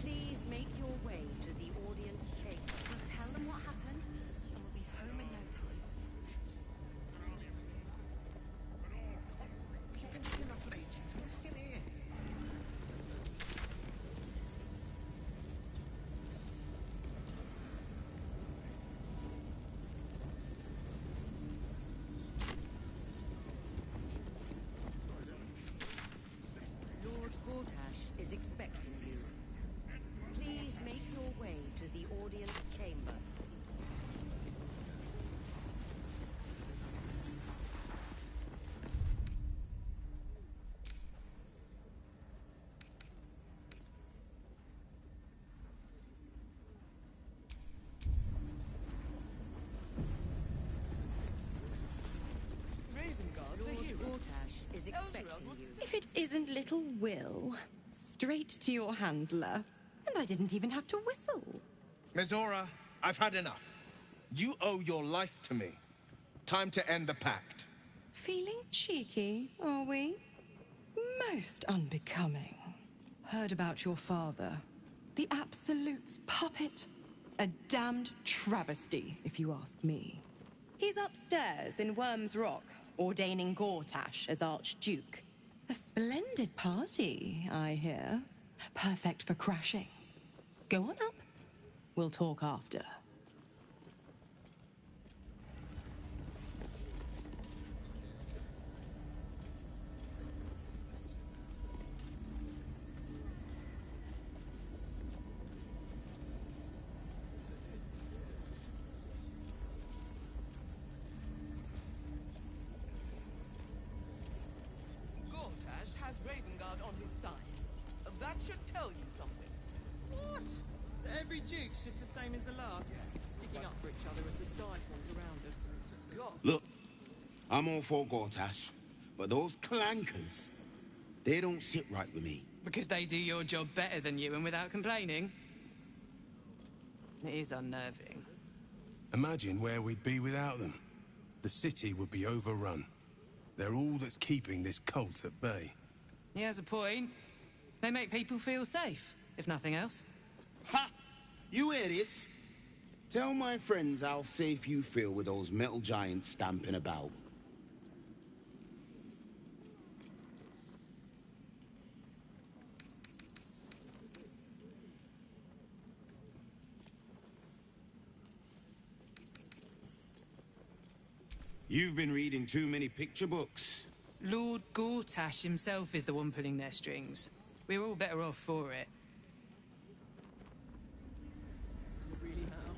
Please make your way to the audience chamber. We'll tell them what happened, and we'll be home in no time. You've been sitting up for ages. We're still here. Lord Gortash is expecting you. Please make your way to the audience chamber. Lord Gortash is expecting you. If it isn't little Will, straight to your handler. And I didn't even have to whistle. Mizora, I've had enough. You owe your life to me. Time to end the pact. Feeling cheeky, are we? Most unbecoming. Heard about your father. The Absolute's puppet. A damned travesty, if you ask me. He's upstairs in Worm's Rock, ordaining Gortash as Archduke. A splendid party, I hear. Perfect for crashing. Go on up. We'll talk after. Gortash has Ravengard on his side. That should tell you something. What? Every duke's just the same as the last, sticking up for each other as the sky falls around us. God. Look, I'm all for Gortash, but those clankers, they don't sit right with me. Because they do your job better than you and without complaining? It is unnerving. Imagine where we'd be without them. The city would be overrun. They're all that's keeping this cult at bay. He has a point. They make people feel safe, if nothing else. Ha! You hear this? Tell my friends how safe you feel with those metal giants stamping about. You've been reading too many picture books. Lord Gortash himself is the one pulling their strings. We're all better off for it. Does it really matter?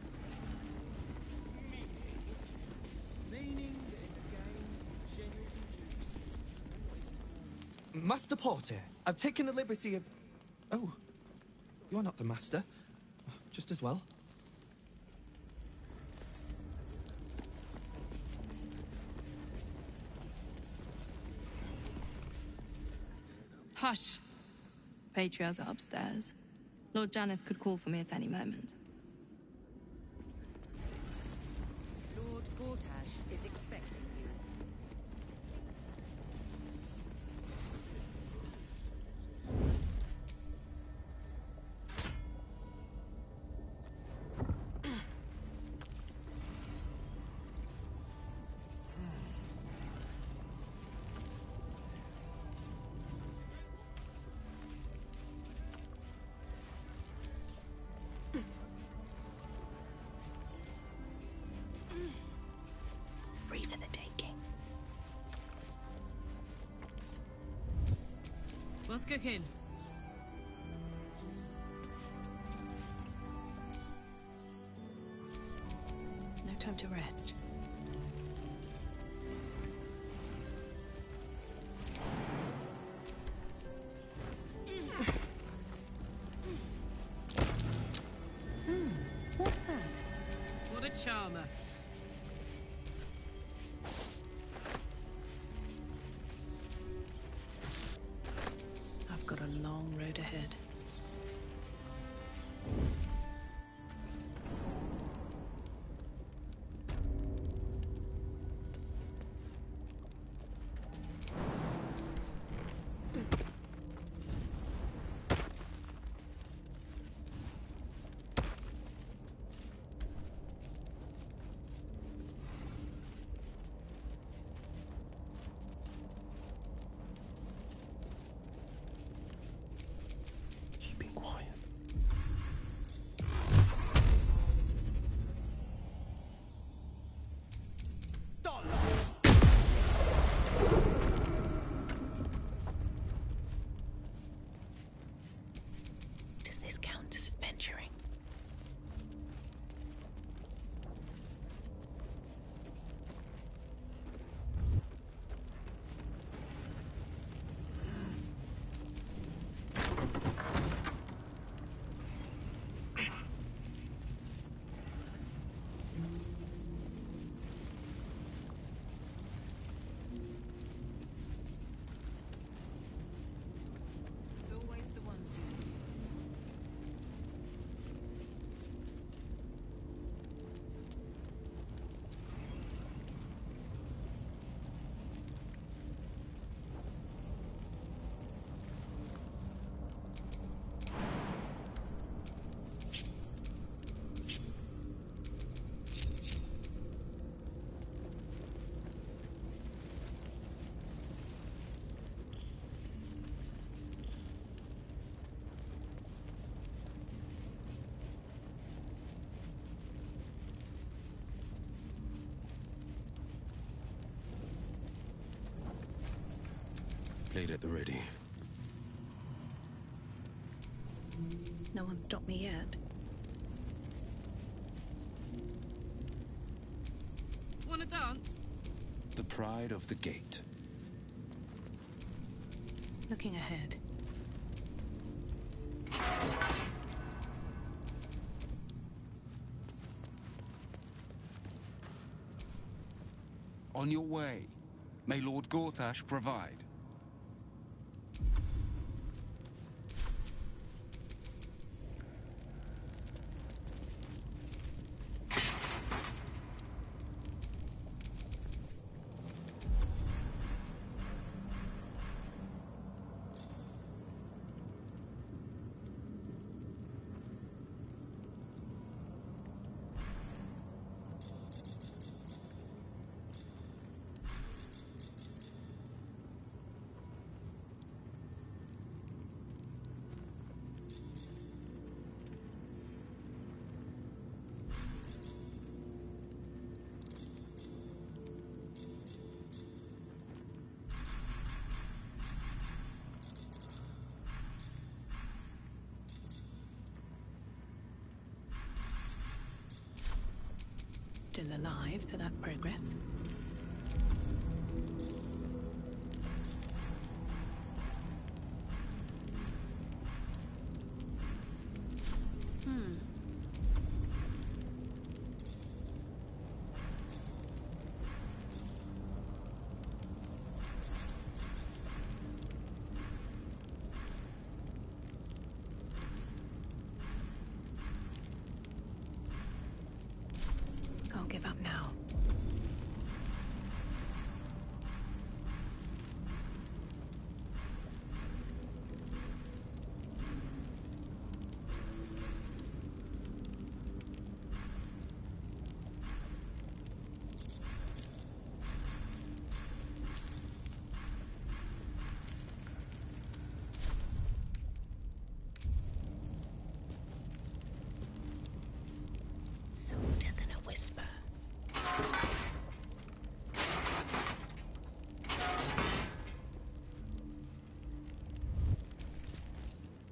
Meaning that in the game, generals and dukes. Master Porter, I've taken the liberty of... Oh, you're not the master. Just as well. Hush. Patriarchs are upstairs. Lord Janeth could call for me at any moment. Lord Gortash is expecting you. Free for the taking. What's cooking? No time to rest. What's that? What a charmer. I've got a long road ahead. Blade at the ready. No one stopped me yet. Wanna dance? The pride of the gate. Looking ahead. On your way. May Lord Gortash provide. Still alive, so that's progress. Can't give up now. Softer than a whisper.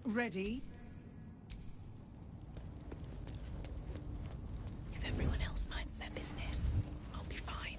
Ready? If everyone else minds their business, I'll be fine.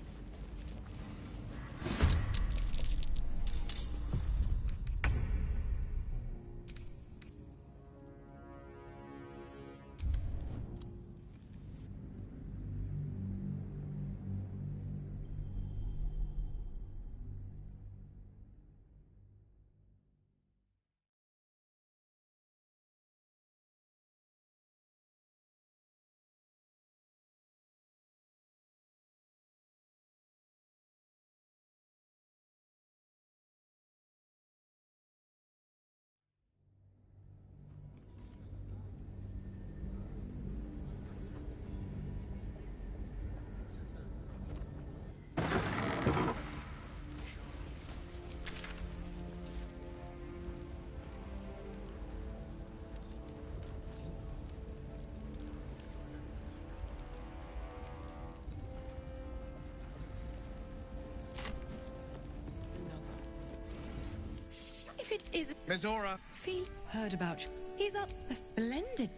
If it is... Mizora! Feel... Heard about you. He's up a splendid...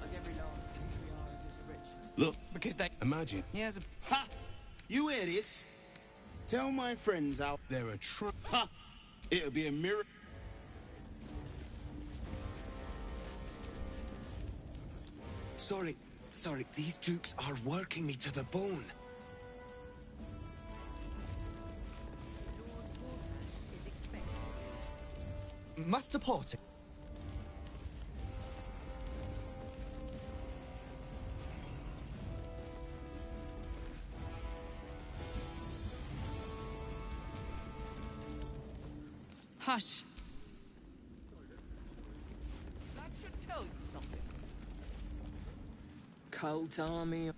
Like every last patriarch of his riches. Look, Because they... imagine. He has a... Ha! You hear this? Tell my friends out there a Ha! It'll be a miracle. Sorry, these dukes are working me to the bone. Master Porter. Hush. That should tell you something. Cult army.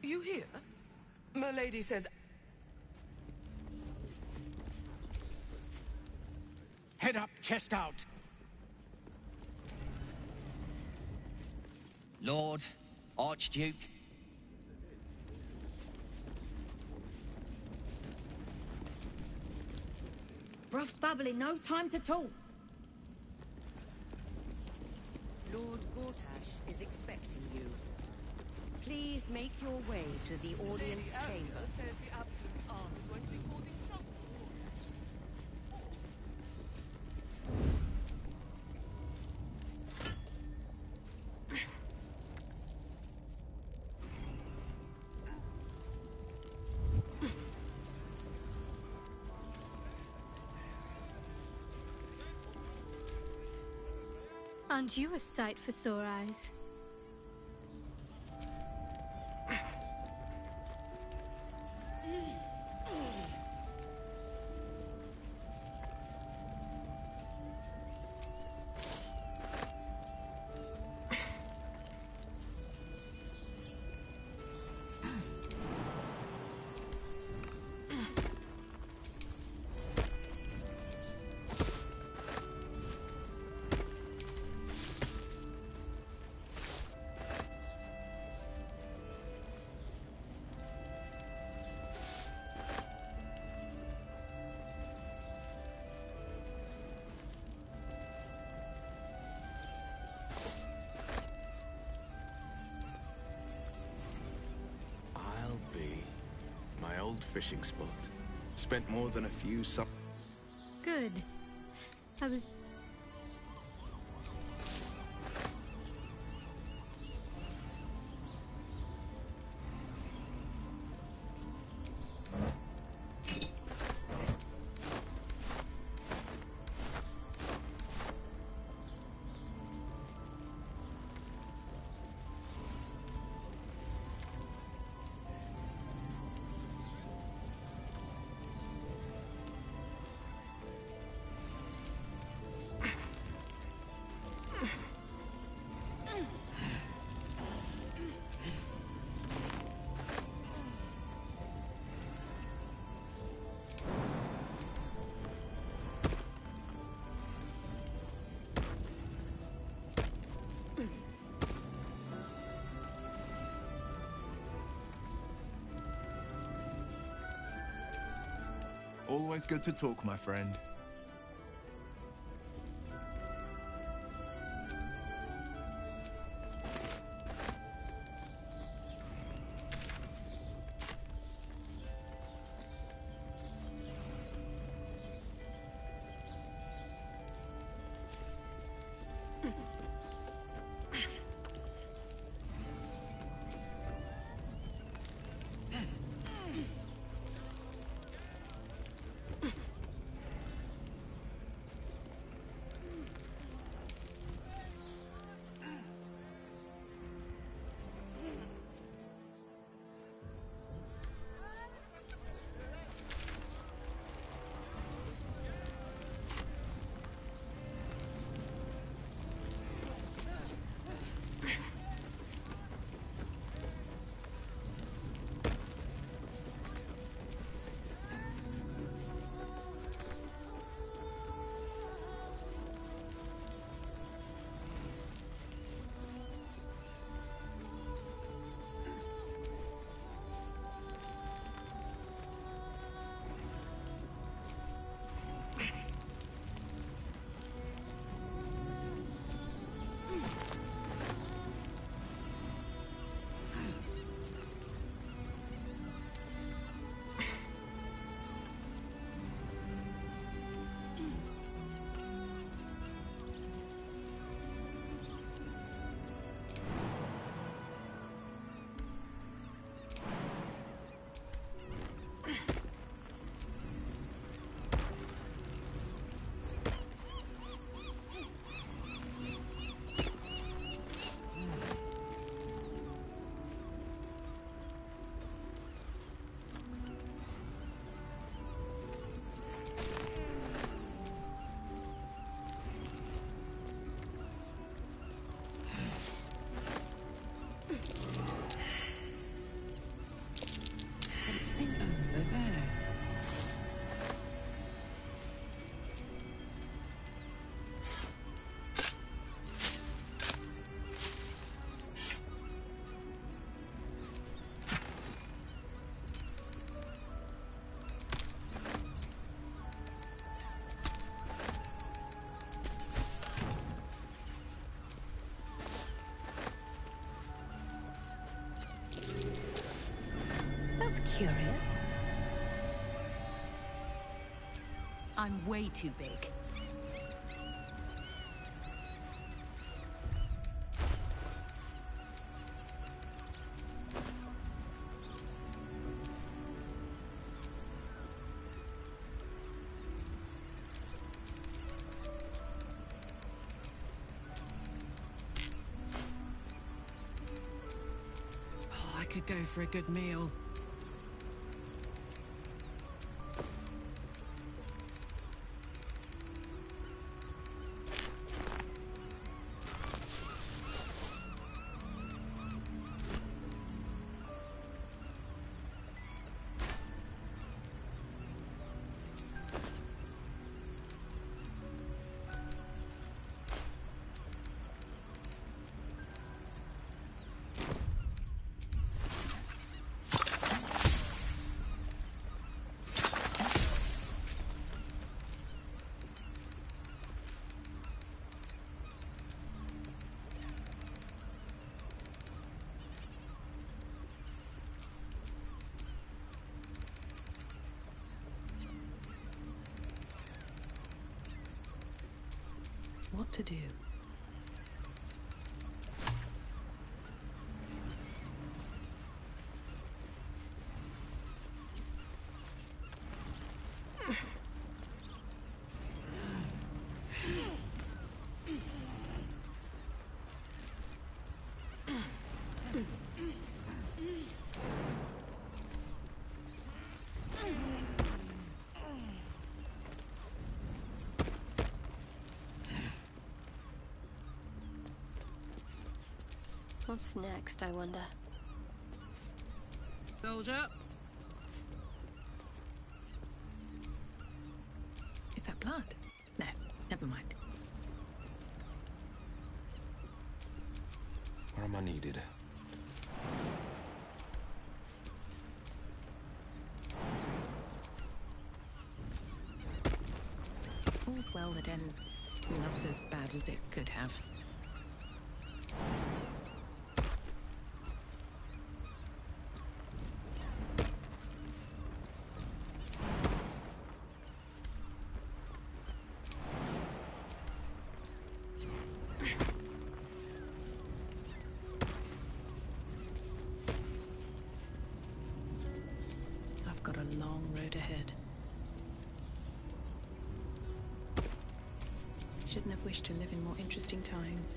You hear? My lady says... Head up, chest out. Lord, Archduke. Gruff's babbling, no time to talk. Lord Gortash is expecting you. Please make your way to the audience chamber. Says the Absolute's arm is going to be causing trouble. Aren't you a sight for sore eyes? My old fishing spot. Spent more than a few Good. I was... Always good to talk, my friend. Curious? I'm way too big. Oh, I could go for a good meal. What to do? What's next, I wonder? Soldier. Is that blood? No, never mind. Where am I needed? All's well that ends not as bad as it could have. I've got a long road ahead. Shouldn't have wished to live in more interesting times.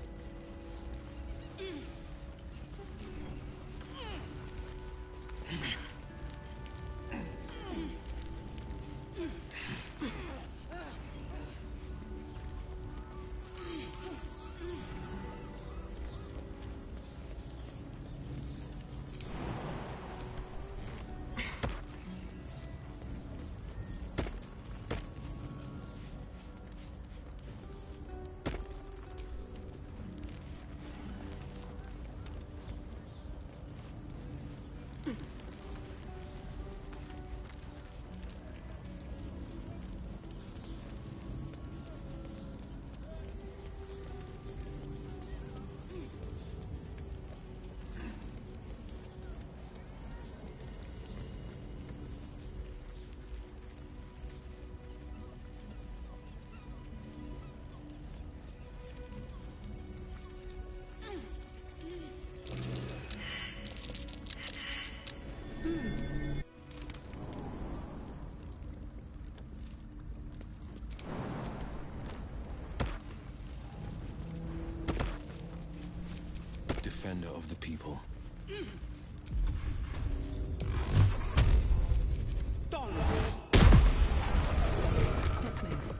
Defender of the people. Let's move.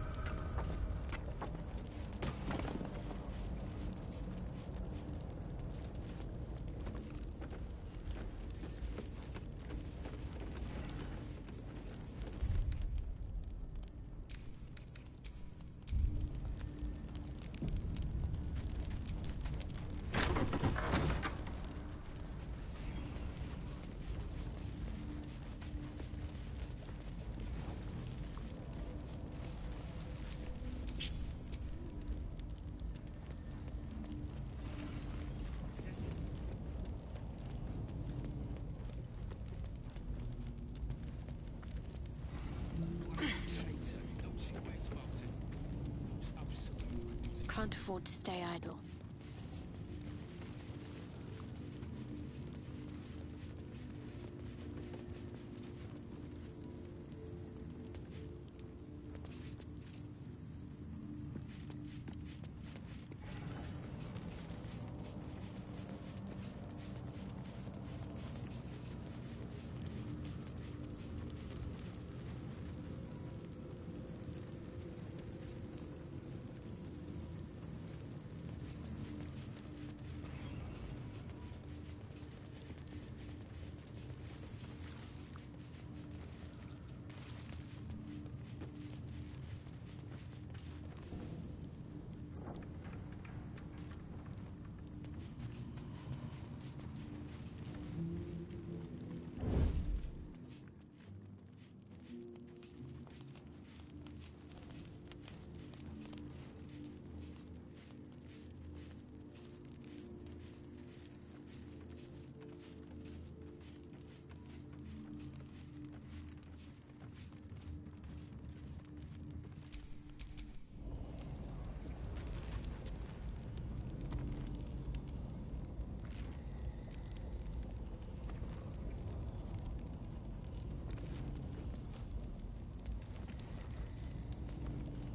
afford to stay idle.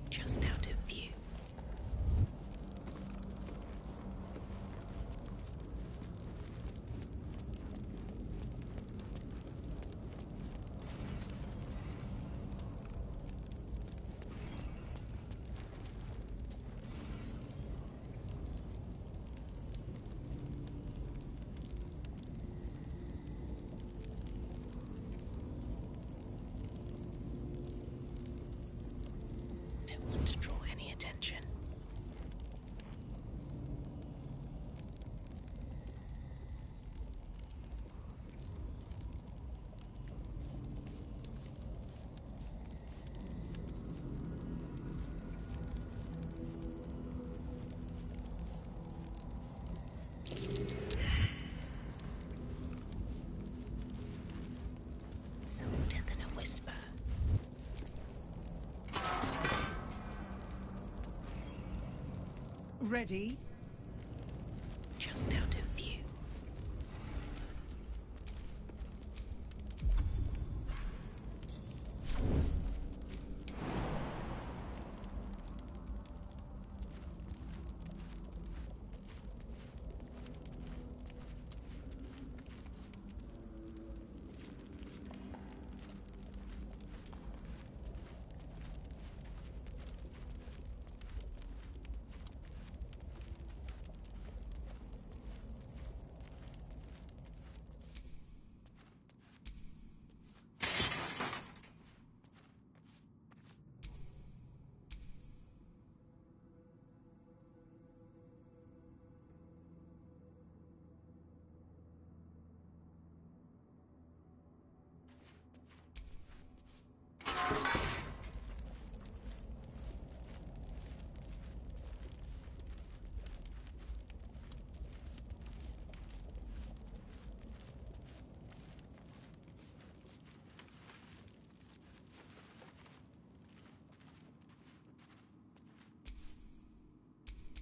Just out of view. Don't want to draw any attention. Softer than a whisper. Ready? Just out of view.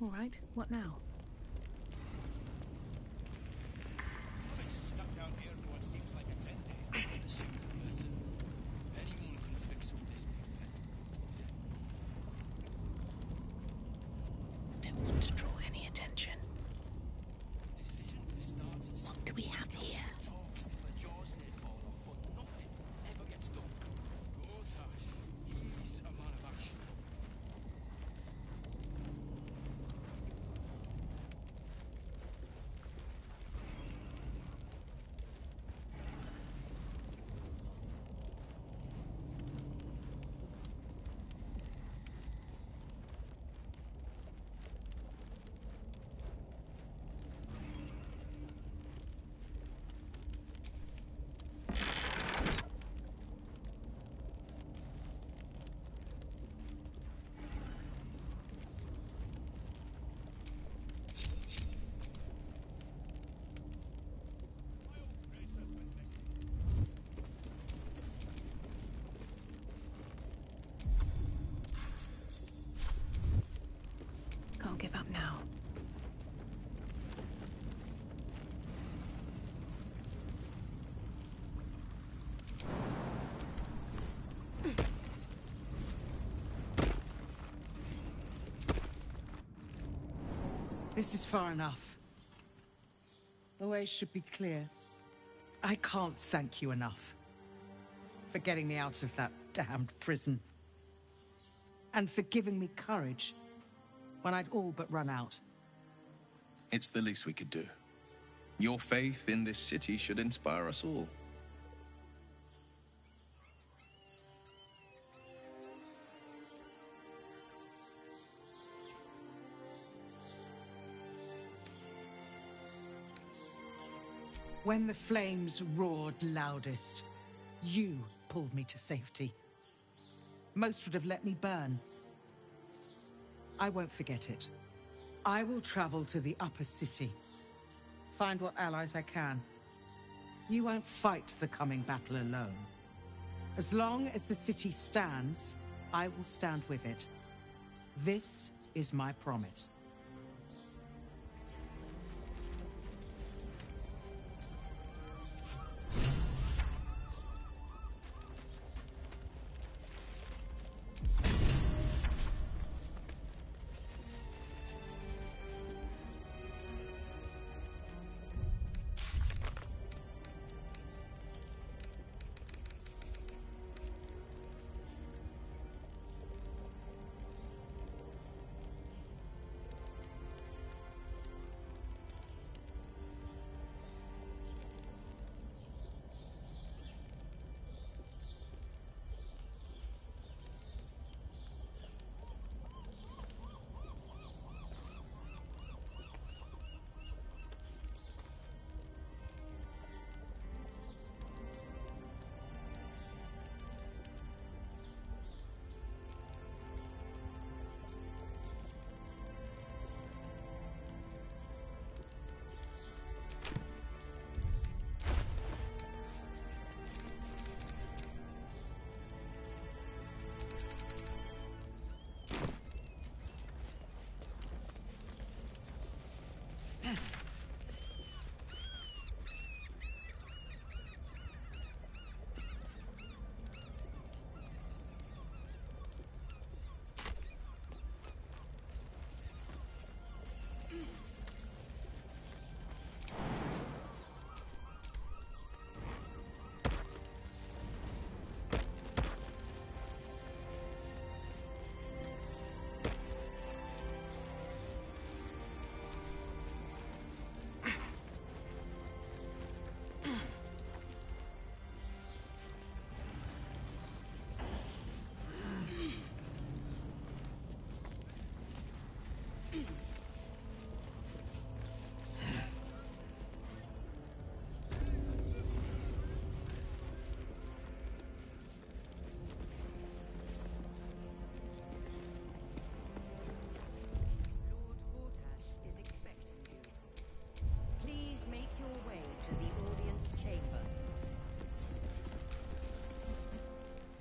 All right, what now? I've been stuck down here for what seems like a decade. Anyone can fix all this Don't want to draw any attention. What do we have here? The jaws may fall off, but nothing ever gets done. Gortash, he's a man of action. This is far enough. The way should be clear. I can't thank you enough for getting me out of that damned prison. And for giving me courage when I'd all but run out. It's the least we could do. Your faith in this city should inspire us all. When the flames roared loudest, you pulled me to safety. Most would have let me burn. I won't forget it. I will travel to the upper city. Find what allies I can. You won't fight the coming battle alone. As long as the city stands, I will stand with it. This is my promise.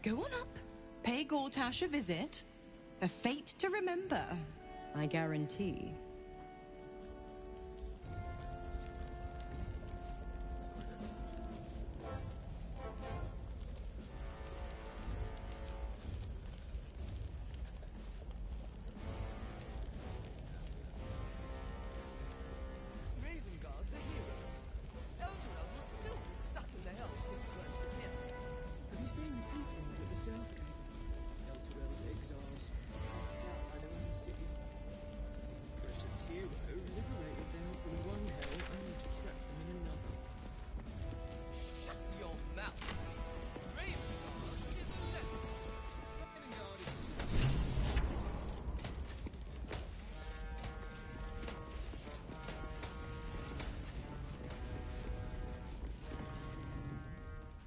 Go on up. Pay Gortash a visit. A fate to remember, I guarantee. Ravenguard's a hero. Elturel will still be stuck in the hell if it weren't for him. Have you seen the tieflings at the South Gate? Elturel's exiles, cast out by their own city. The precious hero liberated them from one hell only to trap them in another. Shut your mouth! Ravengard is a legend. Ravengard is...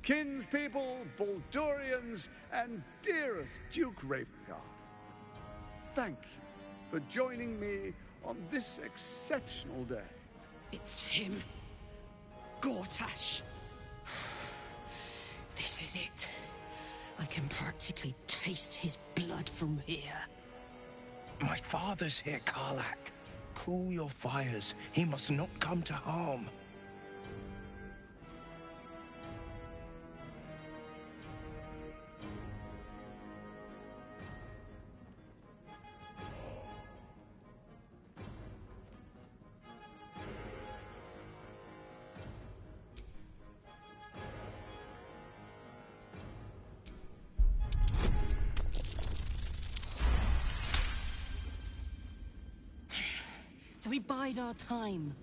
Kinspeople, Baldurians, and dearest Duke Ravengard, thank you for joining me on this exceptional day. It's him. Gortash. This is it. I can practically taste his blood from here. My father's here, Karlak. Cool your fires. He must not come to harm. So we bide our time.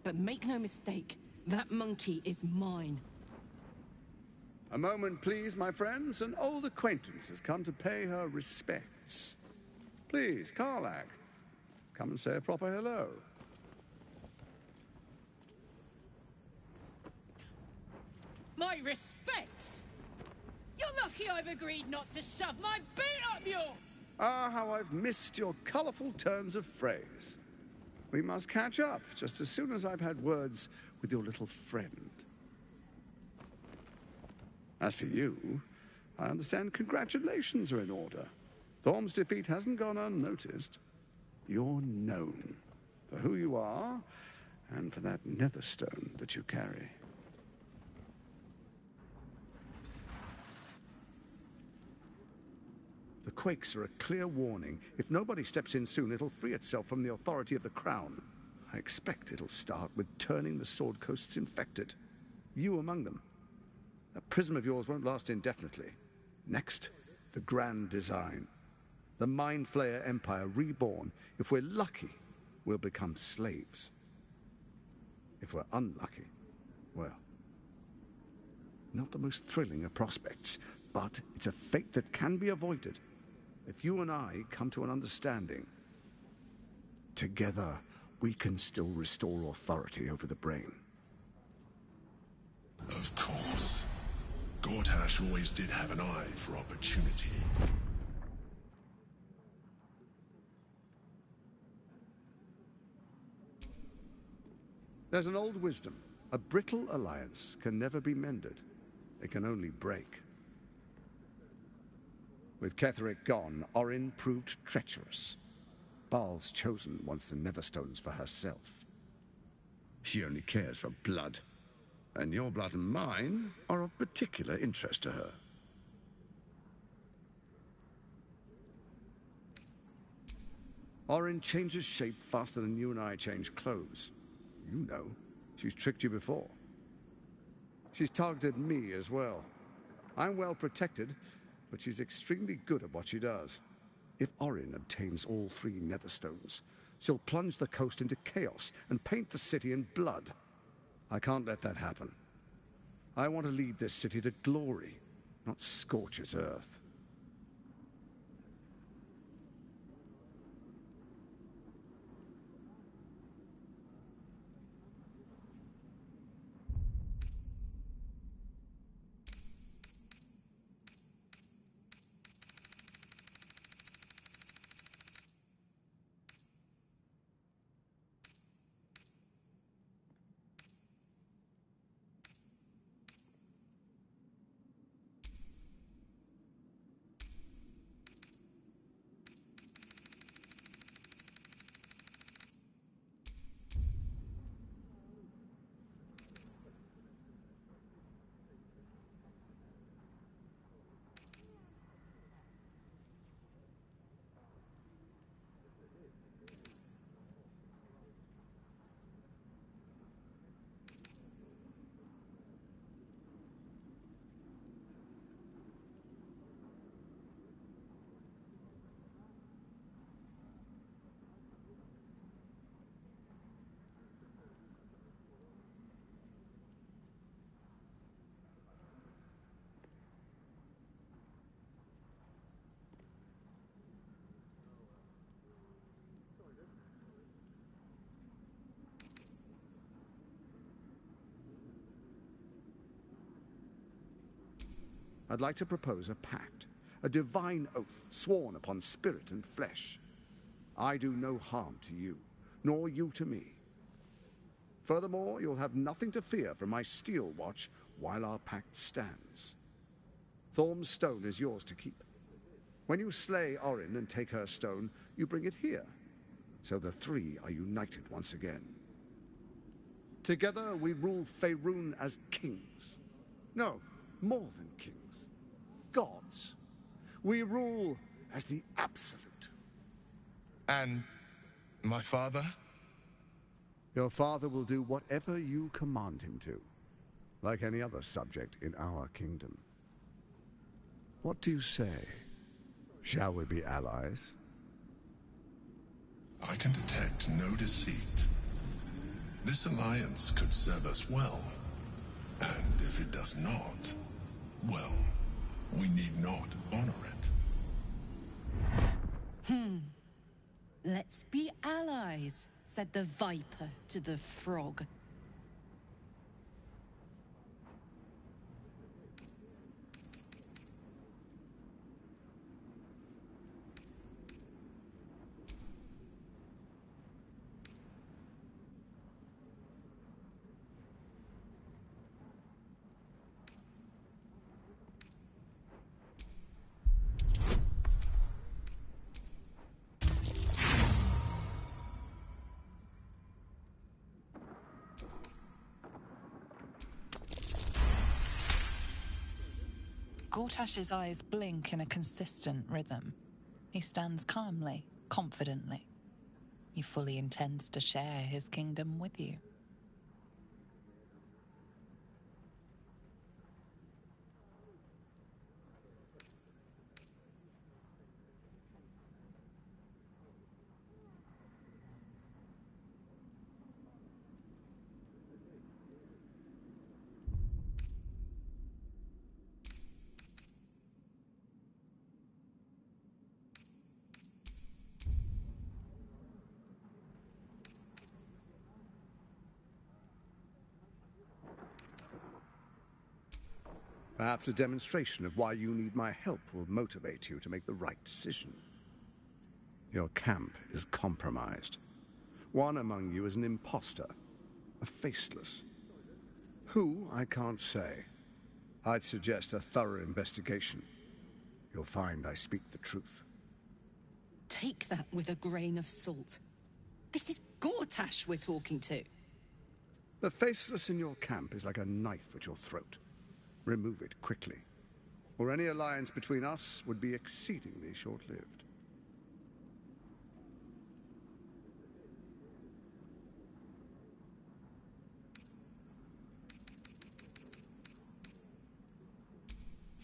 But make no mistake, that monkey is mine. A moment, please, my friends. An old acquaintance has come to pay her respects. Please, Karlach, come and say a proper hello. My respects! You're lucky I've agreed not to shove my boot up your... Ah, how I've missed your colourful turns of phrase. We must catch up just as soon as I've had words with your little friend. As for you, I understand congratulations are in order. Thorm's defeat hasn't gone unnoticed. You're known for who you are and for that netherstone that you carry. The quakes are a clear warning. If nobody steps in soon, it'll free itself from the authority of the Crown. I expect it'll start with turning the Sword Coasts infected. You among them. That prism of yours won't last indefinitely. Next, the grand design. The Mind Flayer Empire reborn. If we're lucky, we'll become slaves. If we're unlucky, well, not the most thrilling of prospects, but it's a fate that can be avoided. If you and I come to an understanding, together we can still restore authority over the brain. Of course. Gortash always did have an eye for opportunity. There's an old wisdom. A brittle alliance can never be mended. It can only break. With Ketheric gone, Orin proved treacherous. Baal's chosen wants the Netherstones for herself. She only cares for blood. And your blood and mine are of particular interest to her. Orin changes shape faster than you and I change clothes. You know, she's tricked you before. She's targeted me as well. I'm well protected, but she's extremely good at what she does. If Orin obtains all 3 Netherstones, she'll plunge the coast into chaos and paint the city in blood. I can't let that happen. I want to lead this city to glory, not scorch its earth. I'd like to propose a pact, a divine oath sworn upon spirit and flesh. I do no harm to you, nor you to me. Furthermore, you'll have nothing to fear from my steel watch while our pact stands. Thorm's stone is yours to keep. When you slay Orin and take her stone, you bring it here, so the 3 are united once again. Together we rule Faerun as kings. No, more than kings. Gods. We rule as the absolute. And my father? Your father will do whatever you command him to, like any other subject in our kingdom. What do you say? Shall we be allies? I can detect no deceit. This alliance could serve us well. And if it does not, well, we need not honor it. Let's be allies, said the viper to the frog. Gortash's eyes blink in a consistent rhythm. He stands calmly, confidently. He fully intends to share his kingdom with you. Perhaps a demonstration of why you need my help will motivate you to make the right decision. Your camp is compromised. One among you is an imposter, a faceless. Who, I can't say. I'd suggest a thorough investigation. You'll find I speak the truth. Take that with a grain of salt. This is Gortash we're talking to. The faceless in your camp is like a knife at your throat. Remove it quickly, or any alliance between us would be exceedingly short-lived.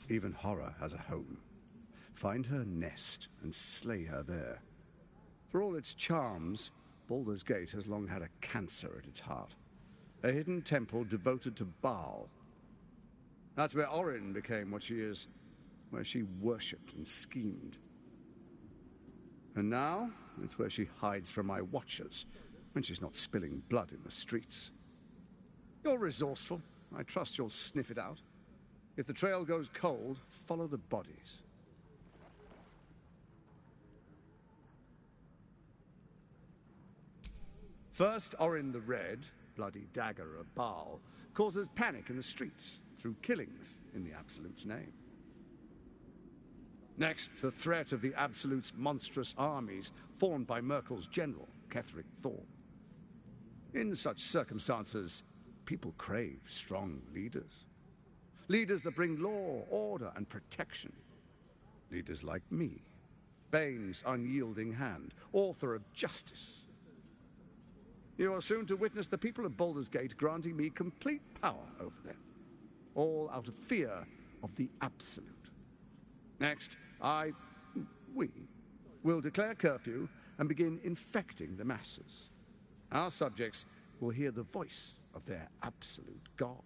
Even horror has a home. Find her nest and slay her there. For all its charms, Baldur's Gate has long had a cancer at its heart. A hidden temple devoted to Baal. That's where Orin became what she is, where she worshipped and schemed. And now, it's where she hides from my watchers, when she's not spilling blood in the streets. You're resourceful. I trust you'll sniff it out. If the trail goes cold, follow the bodies. First, Orin the Red, bloody dagger of Baal, causes panic in the streets through killings in the Absolute's name. Next, the threat of the Absolute's monstrous armies formed by Merkel's general, Ketheric Thorn. In such circumstances, people crave strong leaders. Leaders that bring law, order, and protection. Leaders like me, Bane's unyielding hand, author of justice. You are soon to witness the people of Baldur's Gate granting me complete power over them. All out of fear of the Absolute. Next, we will declare curfew and begin infecting the masses. Our subjects will hear the voice of their absolute God.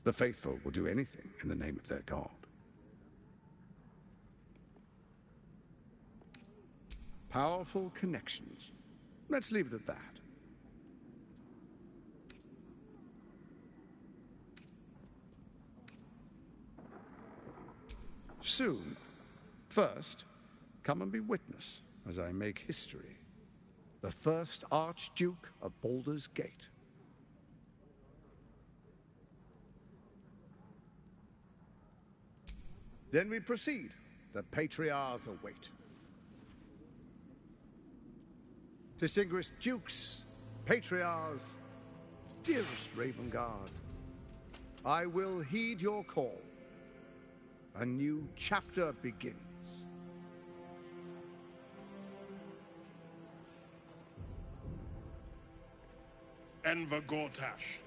The faithful will do anything in the name of their God. Powerful connections. Let's leave it at that. Soon. First, come and be witness as I make history. The first Archduke of Baldur's Gate. Then we proceed. The Patriarchs await. Distinguished Dukes, Patriarchs, dearest Ravengard, I will heed your call. A new chapter begins. Enver Gortash,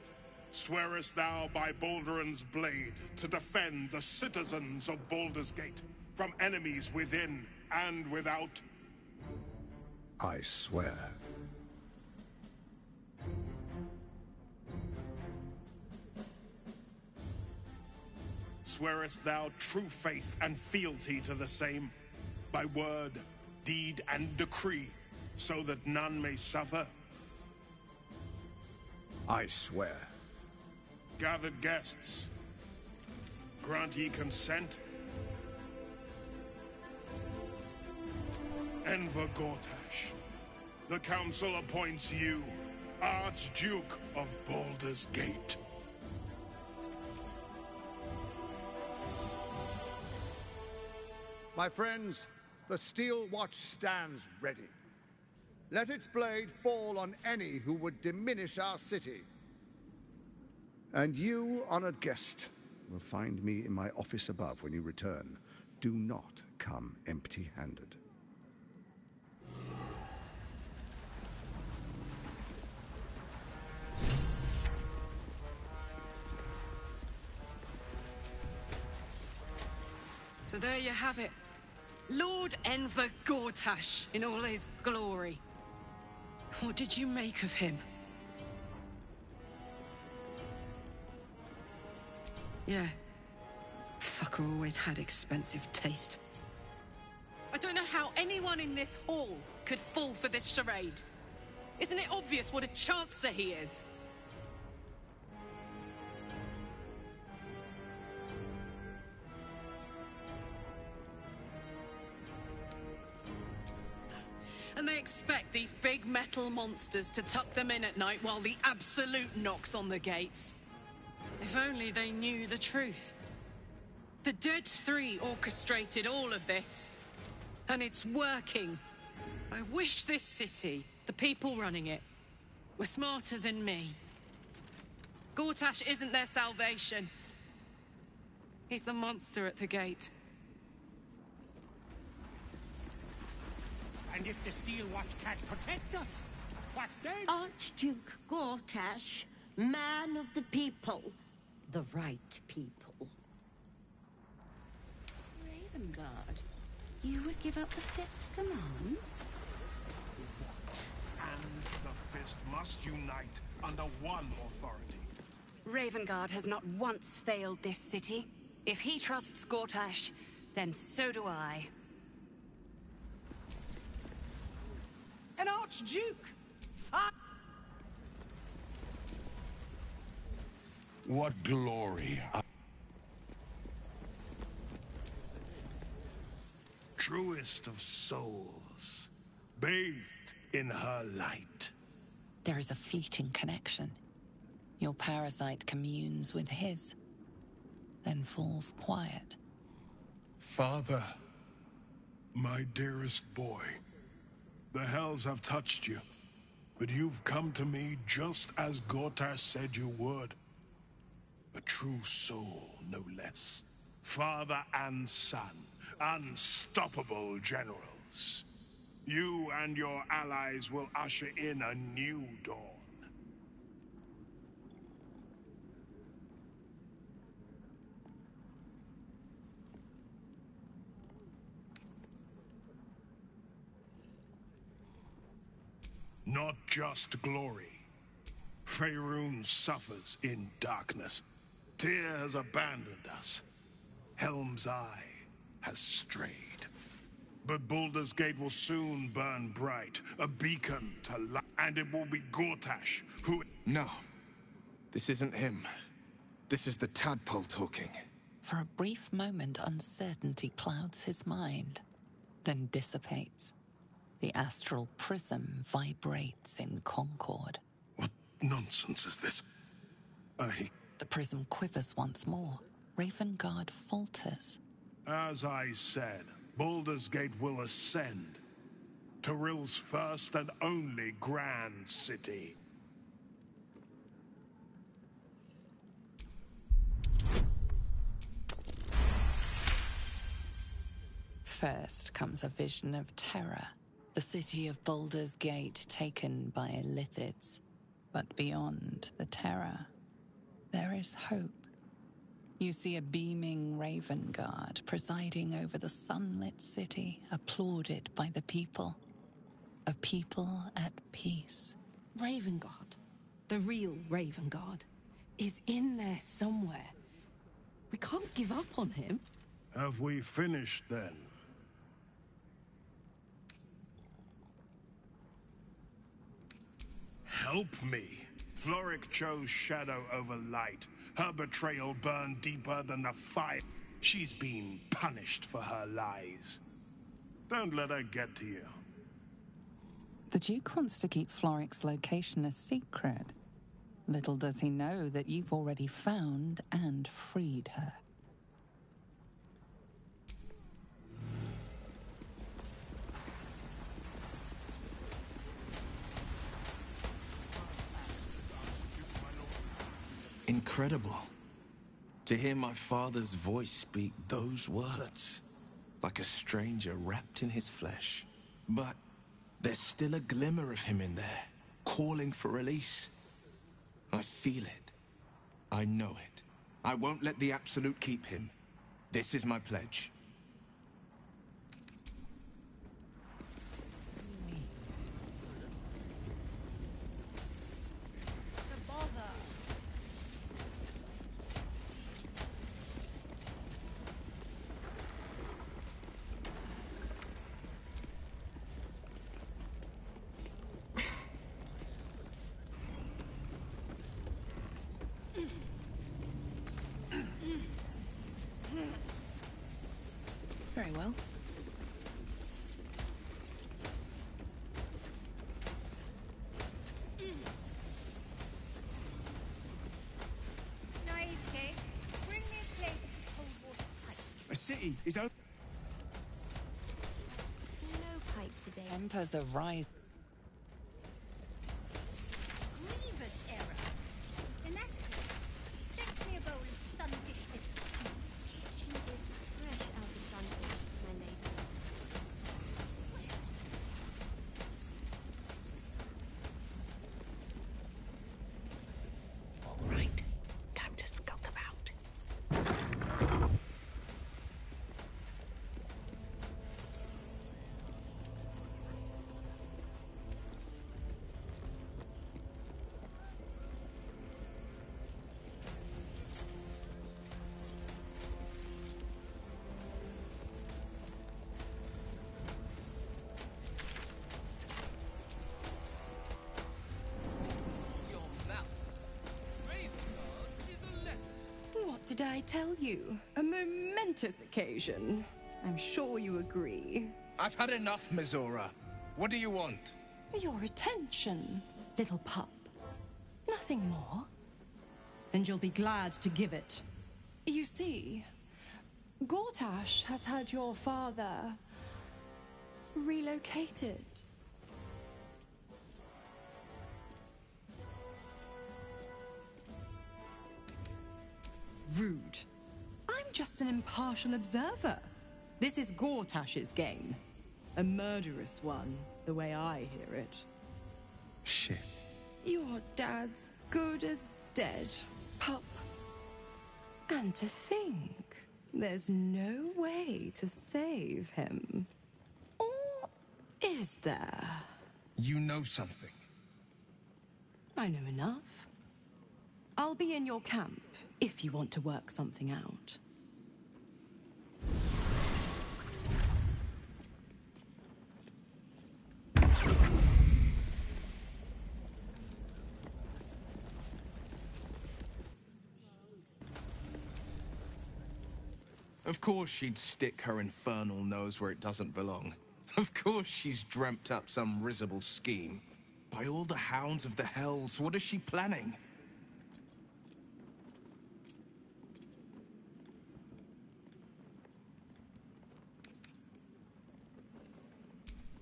swearest thou by Balduran's blade to defend the citizens of Baldur's Gate from enemies within and without? I swear. Swearest thou true faith and fealty to the same, by word, deed, and decree, so that none may suffer? I swear. Gathered guests, grant ye consent? Enver Gortash, the council appoints you Archduke of Baldur's Gate. My friends, the Steel Watch stands ready. Let its blade fall on any who would diminish our city. And you, honored guest, will find me in my office above when you return. Do not come empty-handed. So there you have it. Lord Enver Gortash in all his glory. What did you make of him? Yeah. Fucker always had expensive taste. I don't know how anyone in this hall could fall for this charade. Isn't it obvious what a chancer he is? And they expect these big metal monsters to tuck them in at night while the Absolute knocks on the gates. If only they knew the truth. The Dead Three orchestrated all of this. And it's working. I wish this city, the people running it, were smarter than me. Gortash isn't their salvation. He's the monster at the gate. And if the Steel Watch can't protect us, what then? Archduke Gortash, man of the people. The right people. Ravengard, you would give up the Fist's command? And the Fist must unite under one authority. Ravengard has not once failed this city. If he trusts Gortash, then so do I. An Archduke! What glory! Truest of souls, bathed in her light. There is a fleeting connection. Your parasite communes with his, then falls quiet. Father, my dearest boy, the hells have touched you, but you've come to me just as Gortash said you would. A true soul, no less. Father and son, unstoppable generals. You and your allies will usher in a new dawn. Not just glory. Faerun suffers in darkness. Tyr has abandoned us. Helm's Eye has strayed. But Baldur's Gate will soon burn bright, a beacon to light, and it will be Gortash who... No. This isn't him. This is the tadpole talking. For a brief moment, uncertainty clouds his mind, then dissipates. The astral prism vibrates in concord. What nonsense is this? The prism quivers once more. Ravengard falters. As I said, Baldur's Gate will ascend. Tyrill's first and only grand city. First comes a vision of terror. The city of Baldur's Gate taken by Lithids. But beyond the terror, there is hope. You see a beaming Ravengard presiding over the sunlit city, applauded by the people. A people at peace. Ravengard, the real Ravengard, is in there somewhere. We can't give up on him. Have we finished then? Help me. Floric chose shadow over light. Her betrayal burned deeper than the fire. She's been punished for her lies. Don't let her get to you. The Duke wants to keep Floric's location a secret. Little does he know that you've already found and freed her. Incredible. To hear my father's voice speak those words, like a stranger wrapped in his flesh. But there's still a glimmer of him in there, calling for release. I feel it. I know it. I won't let the Absolute keep him. This is my pledge. Very well. Nice cake. Bring me a plate of cold water pipe. A city is open. No pipe today. Tempers are rising. Grievous error. In that case, fetch me a bowl of sunfish with stew. She is fresh out of sunfish, my lady. All right, time to skulk about. What did I tell you? A momentous occasion. I'm sure you agree. I've had enough, Mizora. What do you want? Your attention, little pup. Nothing more. And you'll be glad to give it. You see, Gortash has had your father relocated. Rude. I'm just an impartial observer. This is Gortash's game. A murderous one, the way I hear it. Shit. Your dad's good as dead, pup. And to think, there's no way to save him. Or is there? You know something. I know enough. I'll be in your camp if you want to work something out. Of course she'd stick her infernal nose where it doesn't belong. Of course she's dreamt up some risible scheme. By all the hounds of the hells, what is she planning?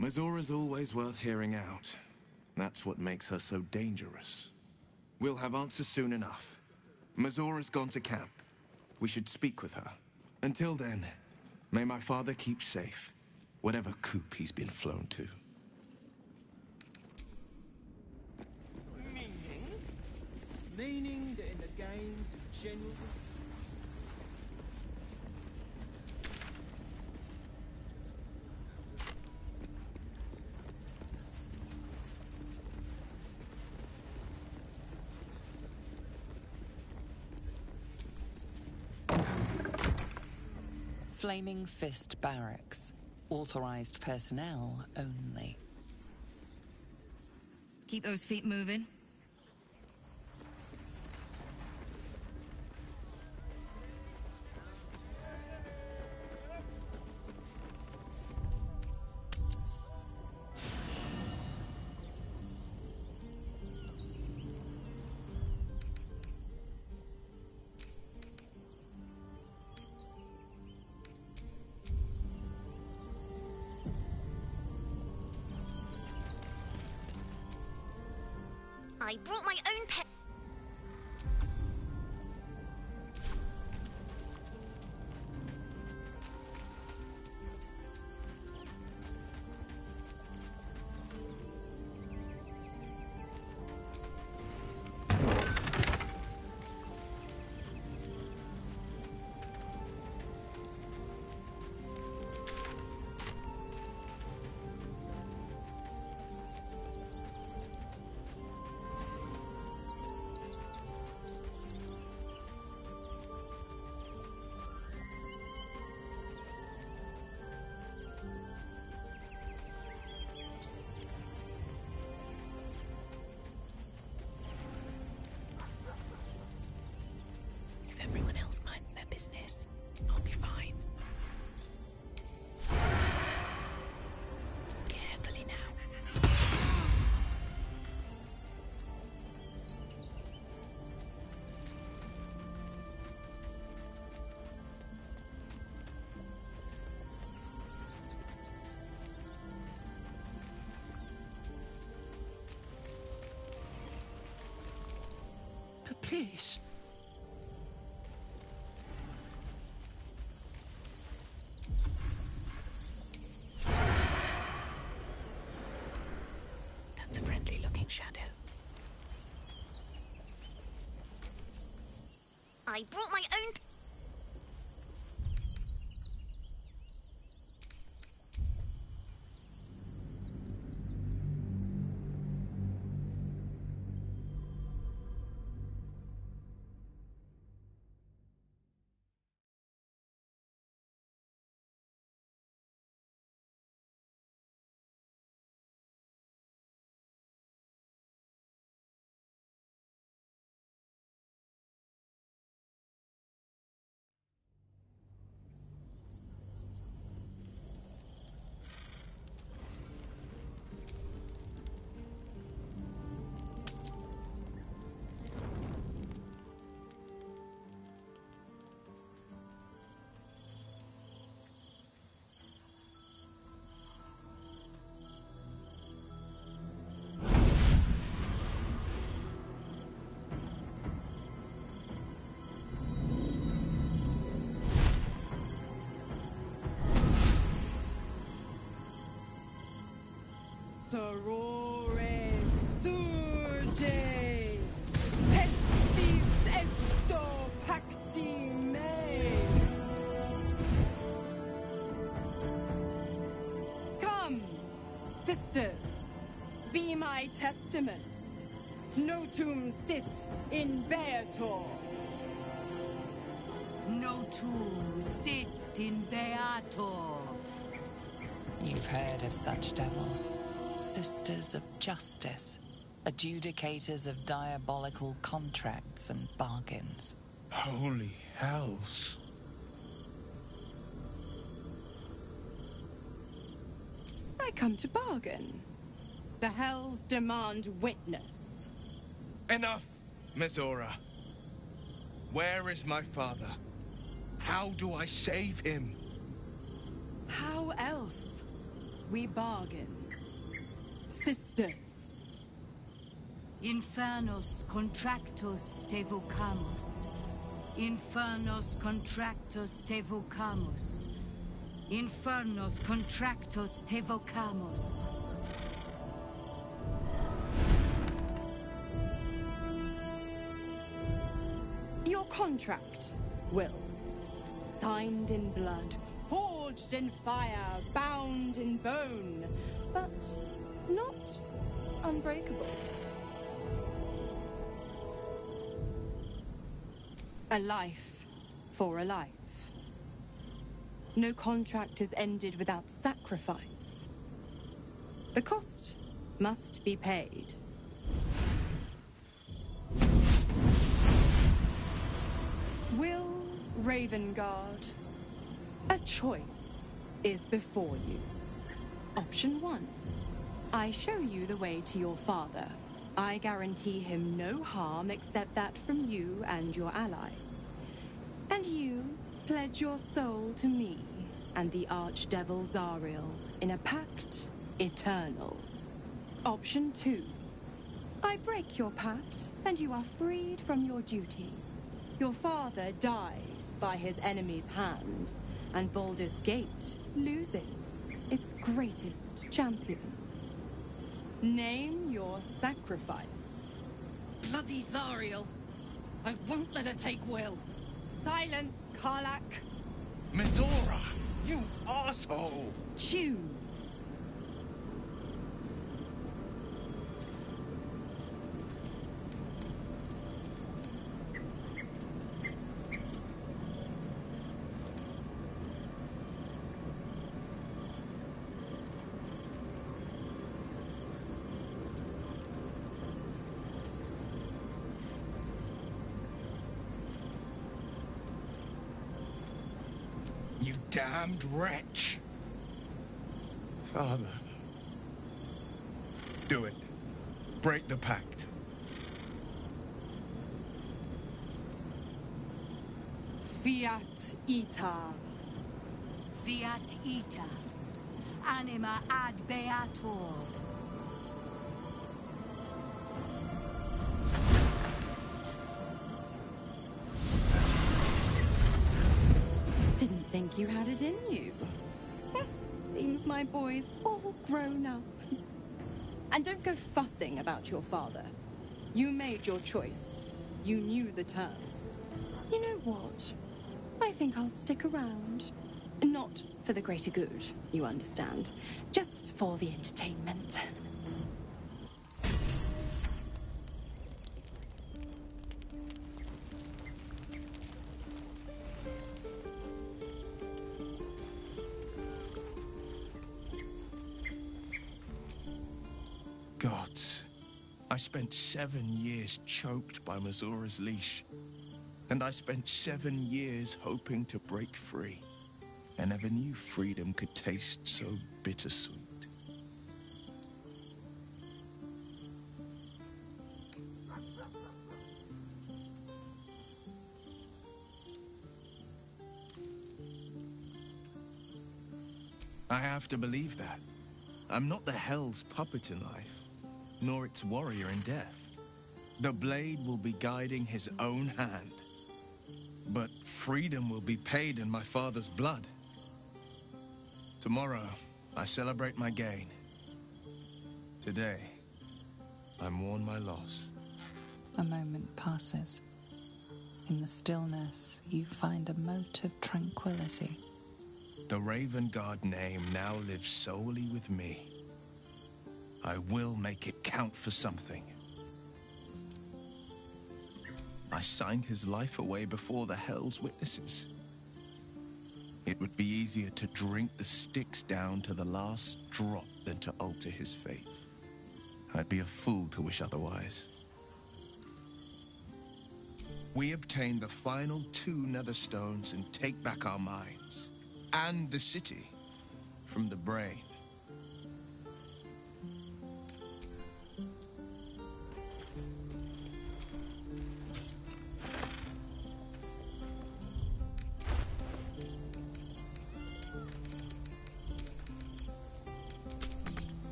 Mizora's always worth hearing out. That's what makes her so dangerous. We'll have answers soon enough. Mizora's gone to camp. We should speak with her. Until then, may my father keep safe, whatever coop he's been flown to. Meaning that in the games in general. Flaming Fist Barracks. Authorized personnel only. Keep those feet moving. I brought my own pet. If everyone else minds their business, I'll be fine. Carefully now. But please. That's a friendly-looking shadow. I brought my own. Sorore surge, testis esto pacti me. Come, sisters, be my testament. Notum sit in Beator. Notum sit in Beator. You've heard of such devils. Sisters of justice. Adjudicators of diabolical contracts and bargains. Holy hells. I come to bargain. The hells demand witness. Enough, Mizora. Where is my father? How do I save him? How else? We bargain. Sisters. Infernos contractus te vocamus. Infernos contractus te vocamus. Infernos contractus te vocamus. Your contract, Will. Signed in blood, forged in fire, bound in bone, but not unbreakable. A life for a life. No contract is ended without sacrifice. The cost must be paid. Will Ravengard, a choice is before you. Option 1. I show you the way to your father. I guarantee him no harm except that from you and your allies. And you pledge your soul to me and the Archdevil Zariel in a pact eternal. Option 2. I break your pact and you are freed from your duty. Your father dies by his enemy's hand, and Baldur's Gate loses its greatest champion. Name your sacrifice. Bloody Zariel. I won't let her take Will. Silence, Karlak. Mizora, you asshole! Choose. You damned wretch! Father. Do it. Break the pact. Fiat ita. Fiat ita. Anima ad beator. Didn't think you had it in you. Seems my boy's all grown up. And don't go fussing about your father. You made your choice. You knew the terms. You know what? I think I'll stick around. Not for the greater good, you understand. Just for the entertainment. Gods, I spent 7 years choked by Mizora's leash. And I spent 7 years hoping to break free. I never knew freedom could taste so bittersweet. I have to believe that. I'm not the Hell's puppet in life, nor its warrior in death. The blade will be guiding his own hand. But freedom will be paid in my father's blood. Tomorrow, I celebrate my gain. Today, I mourn my loss. A moment passes. In the stillness, you find a mote of tranquility. The Ravengard name now lives solely with me. I will make it count for something. I signed his life away before the Hell's witnesses. It would be easier to drink the Styx down to the last drop than to alter his fate. I'd be a fool to wish otherwise. We obtain the final 2 Netherstones and take back our minds, and the city, from the brain.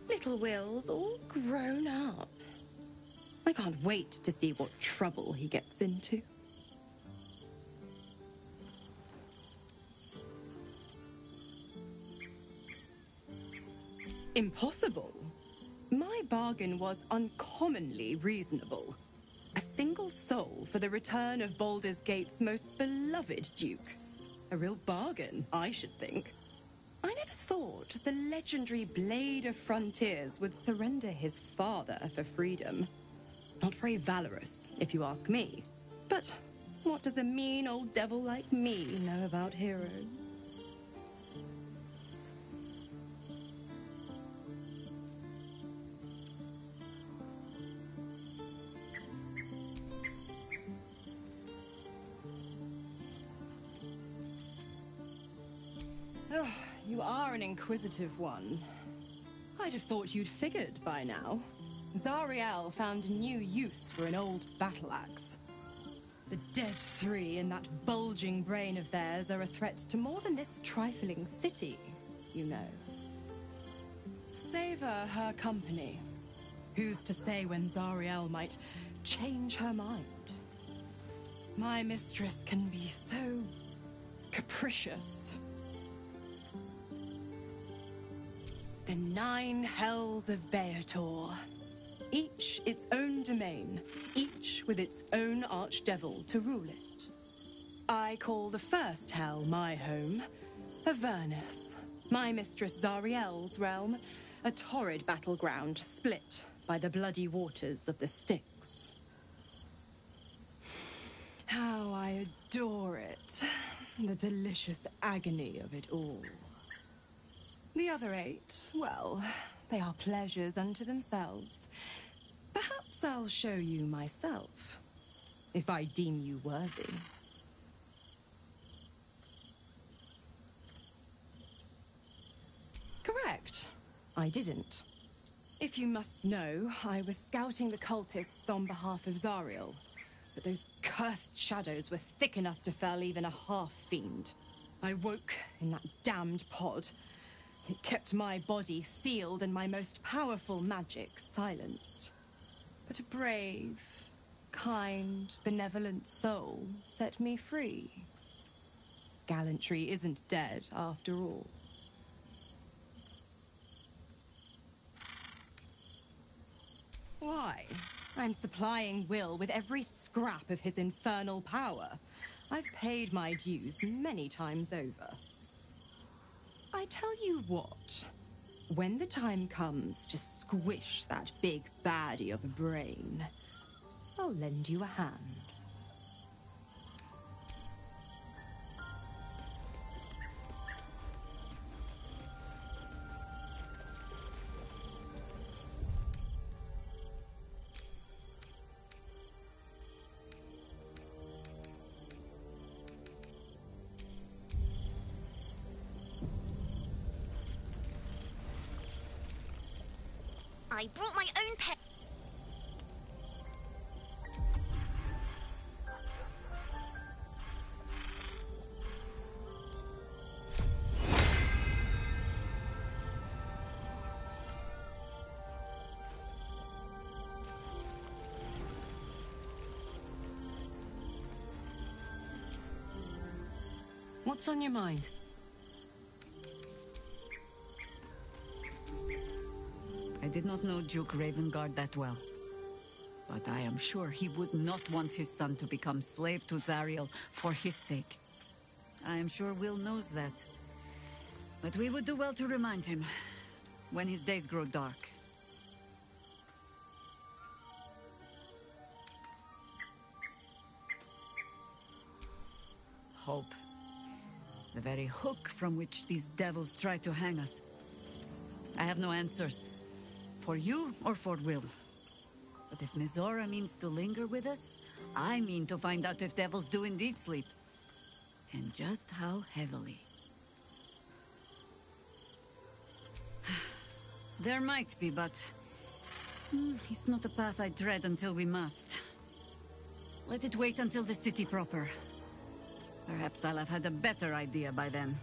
Little Will's all grown up. I can't wait to see what trouble he gets into. Impossible. My bargain was uncommonly reasonable. A single soul for the return of Baldur's Gate's most beloved Duke. A real bargain, I should think. I never thought the legendary Blade of Frontiers would surrender his father for freedom. Not very valorous, if you ask me. But what does a mean old devil like me know about heroes? Oh, you are an inquisitive one. I'd have thought you'd figured by now. Zariel found new use for an old battle axe. The dead three in that bulging brain of theirs are a threat to more than this trifling city, you know. Savor her company. Who's to say when Zariel might change her mind? My mistress can be so capricious. The 9 hells of Beator. Each its own domain, each with its own archdevil to rule it. I call the first hell my home, Avernus. My mistress Zariel's realm, a torrid battleground split by the bloody waters of the Styx. How I adore it, the delicious agony of it all. The other 8, well, they are pleasures unto themselves. Perhaps I'll show you myself, if I deem you worthy. Correct. I didn't. If you must know, I was scouting the cultists on behalf of Zariel, but those cursed shadows were thick enough to fell even a half-fiend. I woke in that damned pod. It kept my body sealed and my most powerful magic silenced. But a brave, kind, benevolent soul set me free. Gallantry isn't dead, after all. Why? I'm supplying Will with every scrap of his infernal power. I've paid my dues many times over. I tell you what, when the time comes to squish that big baddie of a brain, I'll lend you a hand. I brought my own pet. What's on your mind? I did not know Duke Ravengard that well, but I am sure he would not want his son to become slave to Zariel for his sake. I am sure Will knows that, but we would do well to remind him when his days grow dark. Hope. The very hook from which these devils try to hang us. I have no answers. For you or for Will. But if Mizora means to linger with us, I mean to find out if devils do indeed sleep. And just how heavily. There might be, but... it's not a path I tread until we must. Let it wait until the city proper. Perhaps I'll have had a better idea by then.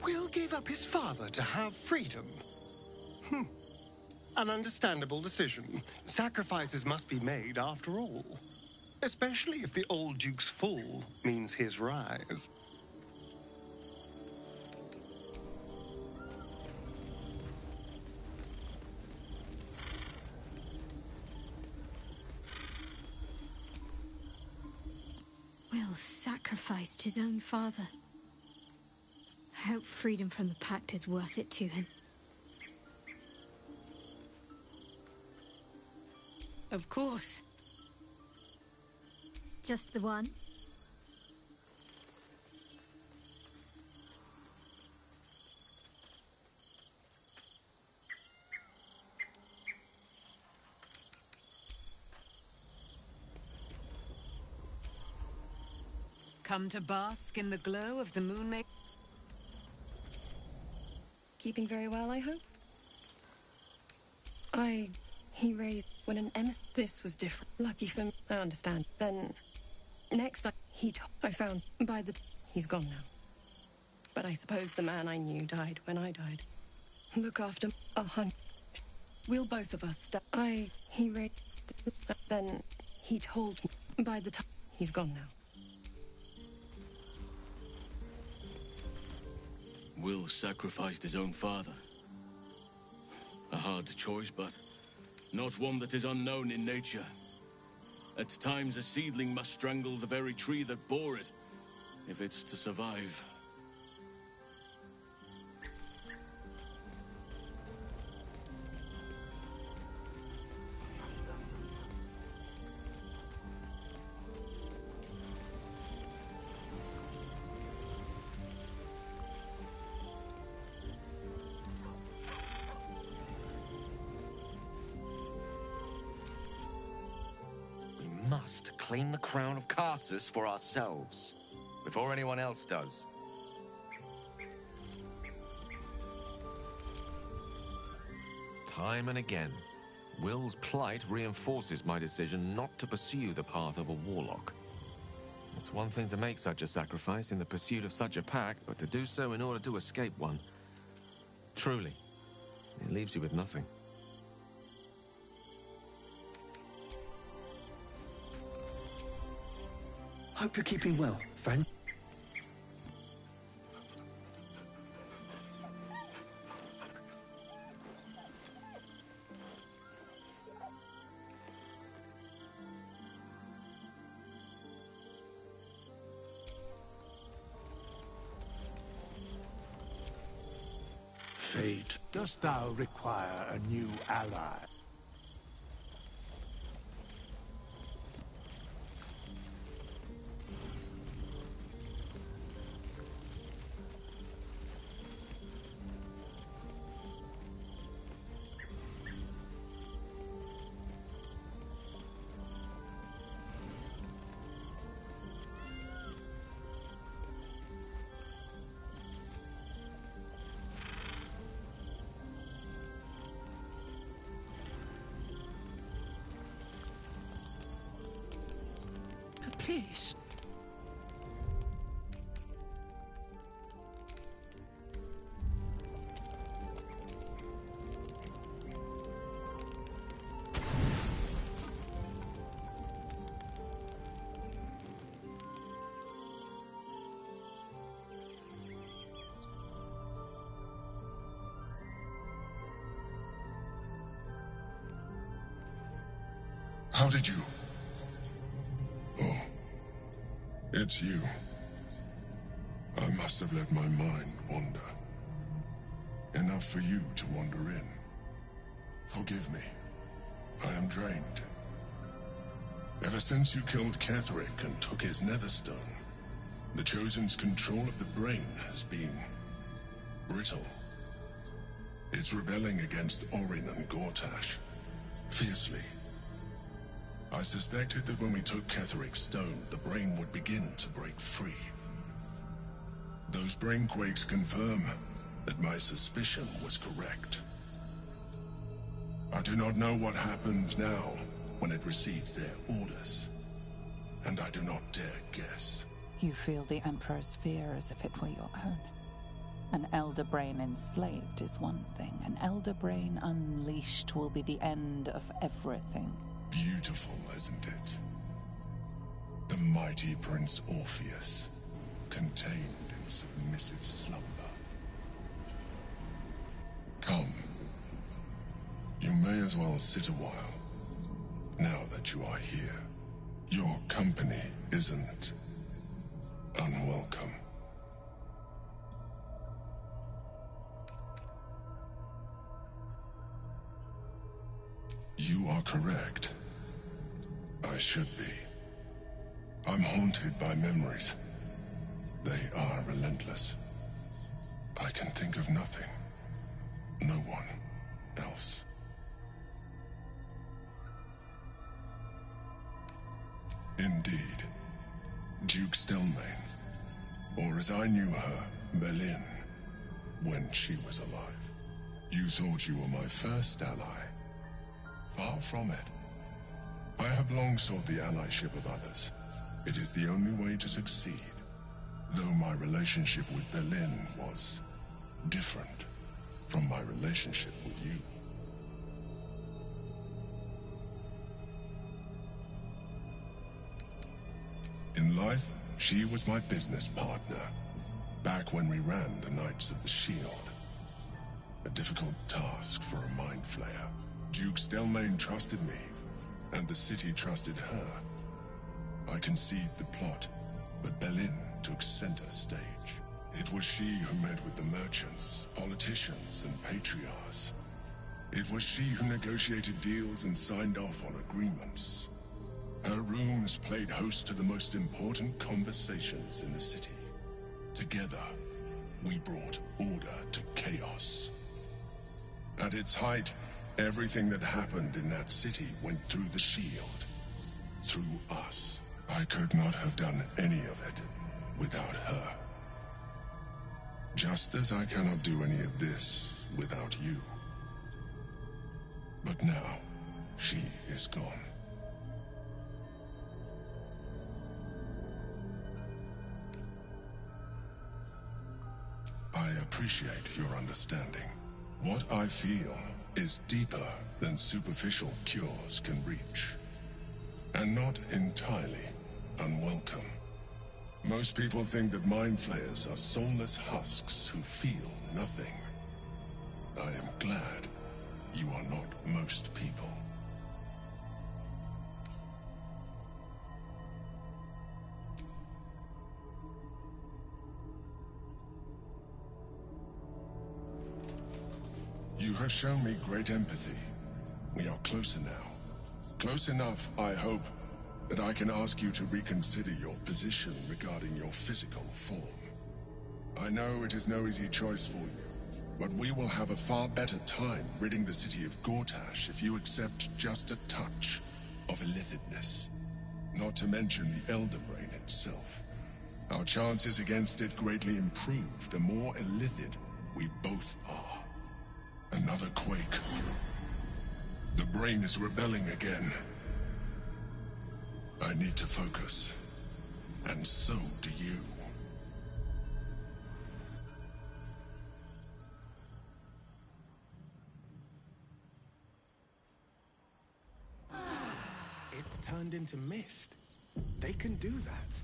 Will gave up his father to have freedom. An understandable decision. Sacrifices must be made after all. Especially if the old Duke's fall means his rise. Will sacrificed his own father. I hope freedom from the Pact is worth it to him. Of course. Just the one? Come to bask in the glow of the moonmaker. Keeping very well, I hope? He raised when an this was different. Lucky for me, I understand. Then, next I found by the he's gone now. But I suppose the man I knew died when I died. Look after a hunt. We'll both of us he raised then he told me by the time he's gone now. Will sacrificed his own father. A hard choice, but not one that is unknown in nature. At times, a seedling must strangle the very tree that bore it, if it's to survive. Must claim the crown of Karsus for ourselves, before anyone else does. Time and again, Will's plight reinforces my decision not to pursue the path of a warlock. It's one thing to make such a sacrifice in the pursuit of such a pact, but to do so in order to escape one. Truly, it leaves you with nothing. Hope you're keeping well, friend. Fate, dost thou require a new ally? Please. How did you? Oh, it's you. I must have let my mind wander. Enough for you to wander in. Forgive me. I am drained. Ever since you killed Ketherick and took his Netherstone, the Chosen's control of the brain has been brittle. It's rebelling against Orin and Gortash, fiercely. I suspected that when we took Ketherick's stone, the brain would begin to break free. Those brainquakes confirm that my suspicion was correct. I do not know what happens now when it receives their orders, and I do not dare guess. You feel the Emperor's fear as if it were your own. An elder brain enslaved is one thing. An elder brain unleashed will be the end of everything. Beautiful, isn't it? The mighty Prince Orpheus, contained in submissive slumber. Come. You may as well sit a while, now that you are here. Your company isn't unwelcome. by memories. They are relentless. I can think of nothing. No one else. Indeed. Duke Stelmane. Or as I knew her, Berlin, when she was alive. You thought you were my first ally. Far from it. I have long sought the allyship of others. It is the only way to succeed. Though my relationship with Berlin was different from my relationship with you. In life, she was my business partner, back when we ran the Knights of the Shield. A difficult task for a mind flayer. Duke Stelmane trusted me, and the city trusted her. I conceived the plot, but Berlin took center stage. It was she who met with the merchants, politicians, and patriarchs. It was she who negotiated deals and signed off on agreements. Her rooms played host to the most important conversations in the city. Together, we brought order to chaos. At its height, everything that happened in that city went through the shield. Through us. I could not have done any of it without her. Just as I cannot do any of this without you. But now, she is gone. I appreciate your understanding. What I feel is deeper than superficial cures can reach. And not entirely unwelcome. Most people think that mind flayers are soulless husks who feel nothing. I am glad you are not most people. You have shown me great empathy. We are closer now. Close enough, I hope, that I can ask you to reconsider your position regarding your physical form. I know it is no easy choice for you, but we will have a far better time ridding the city of Gortash if you accept just a touch of illithidness. Not to mention the Elder Brain itself. Our chances against it greatly improve the more illithid we both are. Another quake. The brain is rebelling again. I need to focus. And so do you. It turned into mist. They can do that.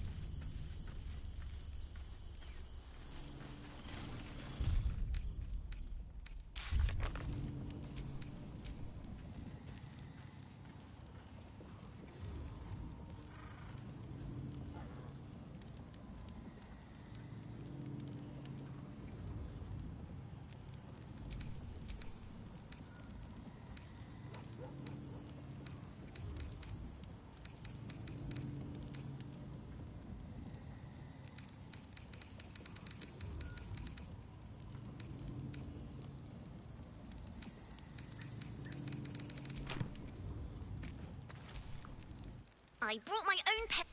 I brought my own pen.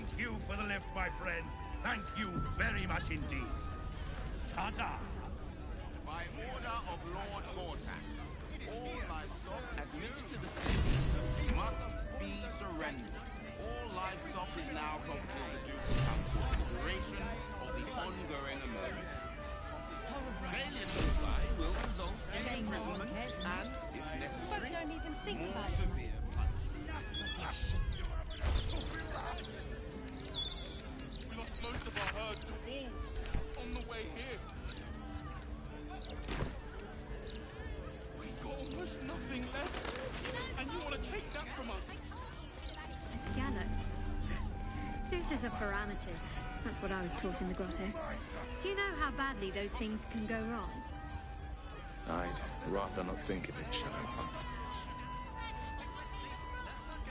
Thank you for the lift, my friend. Thank you very much indeed. Ta-ta. By order of Lord Gortak, all livestock admitted to the city must be surrendered. All livestock is now property of the Duke's Council for the duration of the ongoing emergency. Failure to comply will result in imprisonment and, if necessary, don't even think more about it. severe punishment. We lost most of our herd to wolves on the way here. We've got almost nothing left. And you want to take that from us? Gallows. Nooses are parameters. That's what I was taught in the grotto. Do you know how badly those things can go wrong? I'd rather not think of it, Shadowhunt.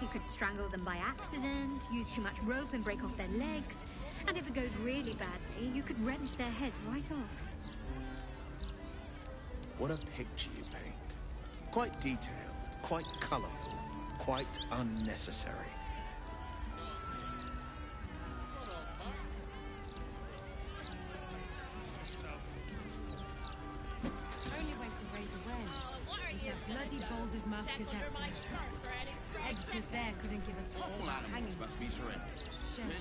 You could strangle them by accident, use too much rope and break off their legs. And if it goes really badly, you could wrench their heads right off. What a picture you paint. Quite detailed, quite colourful, quite unnecessary. Only way to raise awareness is that bloody Baldur's Mouth Gazette. Editors there couldn't give a toss All about animals hanging. must be surrendered. Shame. Men